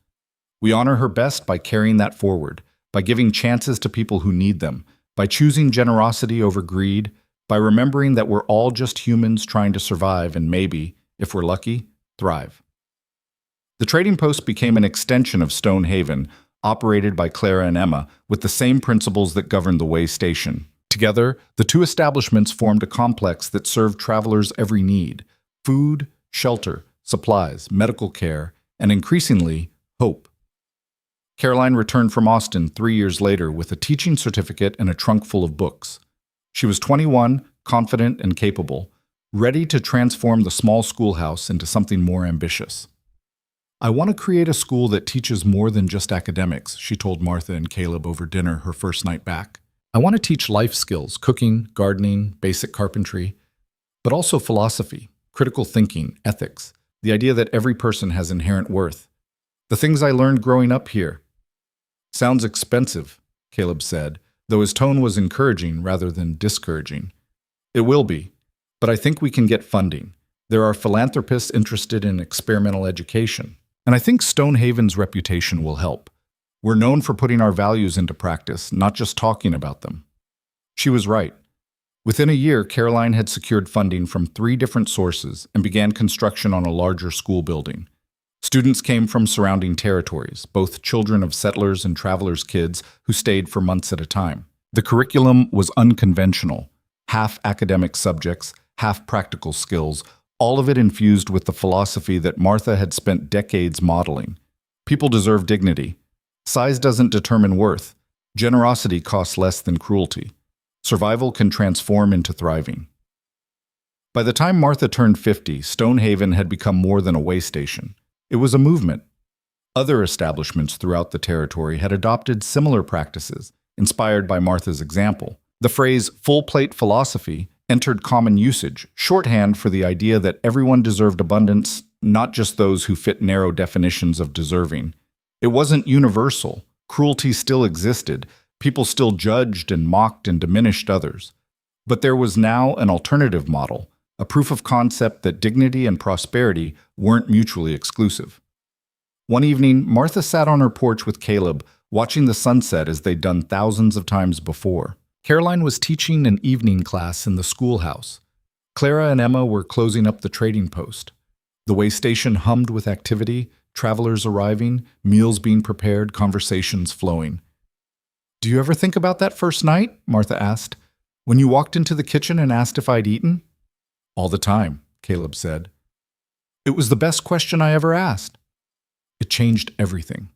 We honor her best by carrying that forward, by giving chances to people who need them, by choosing generosity over greed, by remembering that we're all just humans trying to survive and maybe, if we're lucky, thrive. The trading post became an extension of Stonehaven, operated by Clara and Emma, with the same principles that governed the way station. Together, the two establishments formed a complex that served travelers' every need: food, shelter, supplies, medical care, and increasingly, hope. Caroline returned from Austin 3 years later with a teaching certificate and a trunk full of books. She was 21, confident and capable, ready to transform the small schoolhouse into something more ambitious. "I want to create a school that teaches more than just academics," she told Martha and Caleb over dinner her first night back. "I want to teach life skills, cooking, gardening, basic carpentry, but also philosophy, critical thinking, ethics, the idea that every person has inherent worth. The things I learned growing up here." "Sounds expensive," Caleb said, though his tone was encouraging rather than discouraging. "It will be, but I think we can get funding. There are philanthropists interested in experimental education. And I think Stonehaven's reputation will help. We're known for putting our values into practice, not just talking about them." She was right. Within a year, Caroline had secured funding from 3 different sources and began construction on a larger school building. Students came from surrounding territories, both children of settlers and travelers' kids who stayed for months at a time. The curriculum was unconventional, half academic subjects, half practical skills, all of it infused with the philosophy that Martha had spent decades modeling. People deserve dignity. Size doesn't determine worth. Generosity costs less than cruelty. Survival can transform into thriving. By the time Martha turned 50, Stonehaven had become more than a way station. It was a movement. Other establishments throughout the territory had adopted similar practices, inspired by Martha's example. The phrase "full plate philosophy" entered common usage, shorthand for the idea that everyone deserved abundance, not just those who fit narrow definitions of deserving. It wasn't universal. Cruelty still existed. People still judged and mocked and diminished others. But there was now an alternative model, a proof of concept that dignity and prosperity weren't mutually exclusive. One evening, Martha sat on her porch with Caleb, watching the sunset as they'd done thousands of times before. Caroline was teaching an evening class in the schoolhouse. Clara and Emma were closing up the trading post. The way station hummed with activity, travelers arriving, meals being prepared, conversations flowing. "Do you ever think about that first night?" Martha asked. "When you walked into the kitchen and asked if I'd eaten?" "All the time," Caleb said. "It was the best question I ever asked. It changed everything."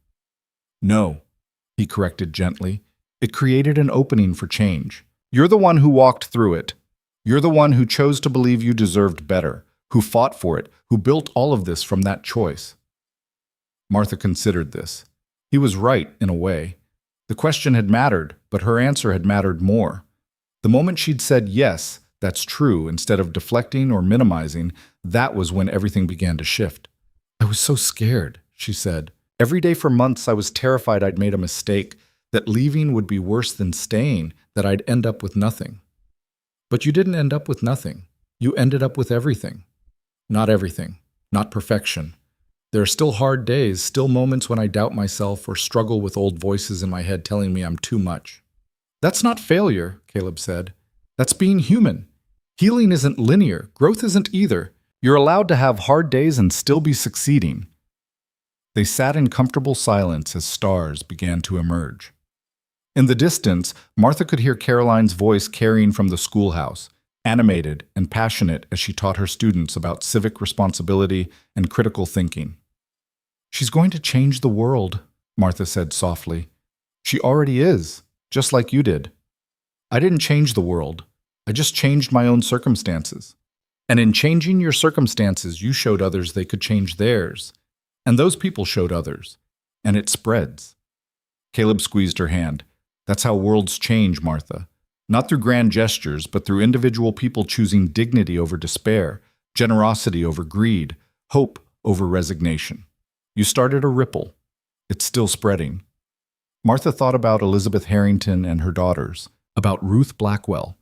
"No," he corrected gently. "It created an opening for change. You're the one who walked through it. You're the one who chose to believe you deserved better, who fought for it, who built all of this from that choice." Martha considered this. He was right, in a way. The question had mattered, but her answer had mattered more. The moment she'd said, "Yes, that's true," instead of deflecting or minimizing, that was when everything began to shift. "I was so scared," she said. "Every day for months I was terrified I'd made a mistake, that leaving would be worse than staying, that I'd end up with nothing." "But you didn't end up with nothing. You ended up with everything." "Not everything. Not perfection. There are still hard days, still moments when I doubt myself or struggle with old voices in my head telling me I'm too much." "That's not failure," Caleb said. "That's being human. Healing isn't linear. Growth isn't either. You're allowed to have hard days and still be succeeding." They sat in comfortable silence as stars began to emerge. In the distance, Martha could hear Caroline's voice carrying from the schoolhouse, animated and passionate as she taught her students about civic responsibility and critical thinking. "She's going to change the world," Martha said softly. "She already is, just like you did." "I didn't change the world. I just changed my own circumstances. And in changing your circumstances, you showed others they could change theirs. And those people showed others. And it spreads. Caleb squeezed her hand. That's how worlds change, Martha. Not through grand gestures, but through individual people choosing dignity over despair, generosity over greed, hope over resignation. You started a ripple. It's still spreading. Martha thought about Elizabeth Harrington and her daughters, about Ruth Blackwell,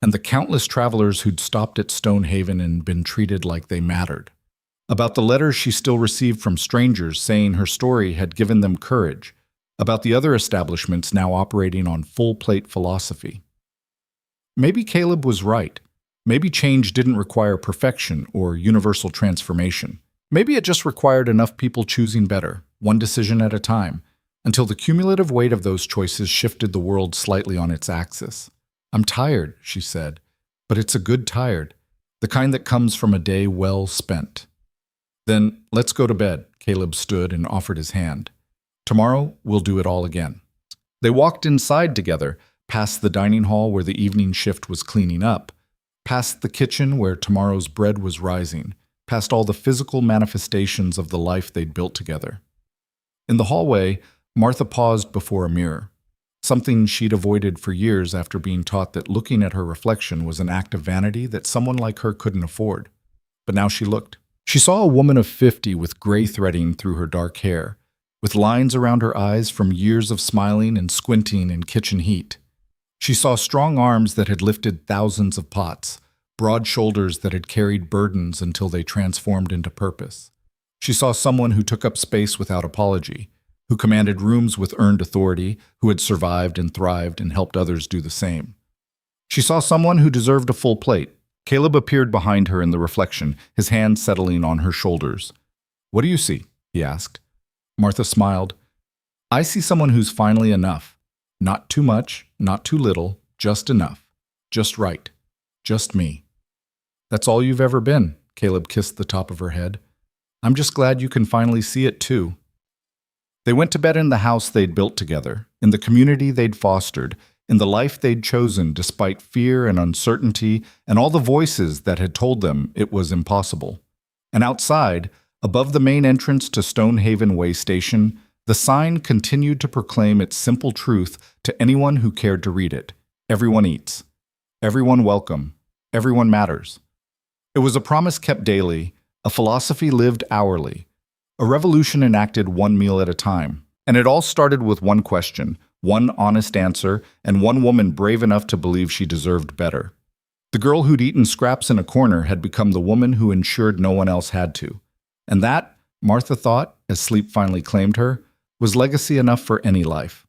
and the countless travelers who'd stopped at Stonehaven and been treated like they mattered. About the letters she still received from strangers saying her story had given them courage. About the other establishments now operating on full-plate philosophy. Maybe Caleb was right. Maybe change didn't require perfection or universal transformation. Maybe it just required enough people choosing better, one decision at a time, until the cumulative weight of those choices shifted the world slightly on its axis. I'm tired, she said, but it's a good tired, the kind that comes from a day well spent. Then let's go to bed, Caleb stood and offered his hand. Tomorrow, we'll do it all again. They walked inside together, past the dining hall where the evening shift was cleaning up, past the kitchen where tomorrow's bread was rising, past all the physical manifestations of the life they'd built together. In the hallway, Martha paused before a mirror, something she'd avoided for years after being taught that looking at her reflection was an act of vanity that someone like her couldn't afford. But now she looked. She saw a woman of 50 with gray threading through her dark hair, with lines around her eyes from years of smiling and squinting in kitchen heat. She saw strong arms that had lifted thousands of pots, broad shoulders that had carried burdens until they transformed into purpose. She saw someone who took up space without apology, who commanded rooms with earned authority, who had survived and thrived and helped others do the same. She saw someone who deserved a full plate. Caleb appeared behind her in the reflection, his hand settling on her shoulders. "What do you see?" he asked. Martha smiled. "I see someone who's finally enough. Not too much, not too little, just enough. Just right. Just me." "That's all you've ever been," Caleb kissed the top of her head. "I'm just glad you can finally see it too." They went to bed in the house they'd built together, in the community they'd fostered, in the life they'd chosen despite fear and uncertainty and all the voices that had told them it was impossible. And outside, above the main entrance to Stonehaven Way Station, the sign continued to proclaim its simple truth to anyone who cared to read it. Everyone eats. Everyone welcome. Everyone matters. It was a promise kept daily, a philosophy lived hourly, a revolution enacted one meal at a time. And it all started with one question, one honest answer, and one woman brave enough to believe she deserved better. The girl who'd eaten scraps in a corner had become the woman who ensured no one else had to. And that, Martha thought, as sleep finally claimed her, was legacy enough for any life.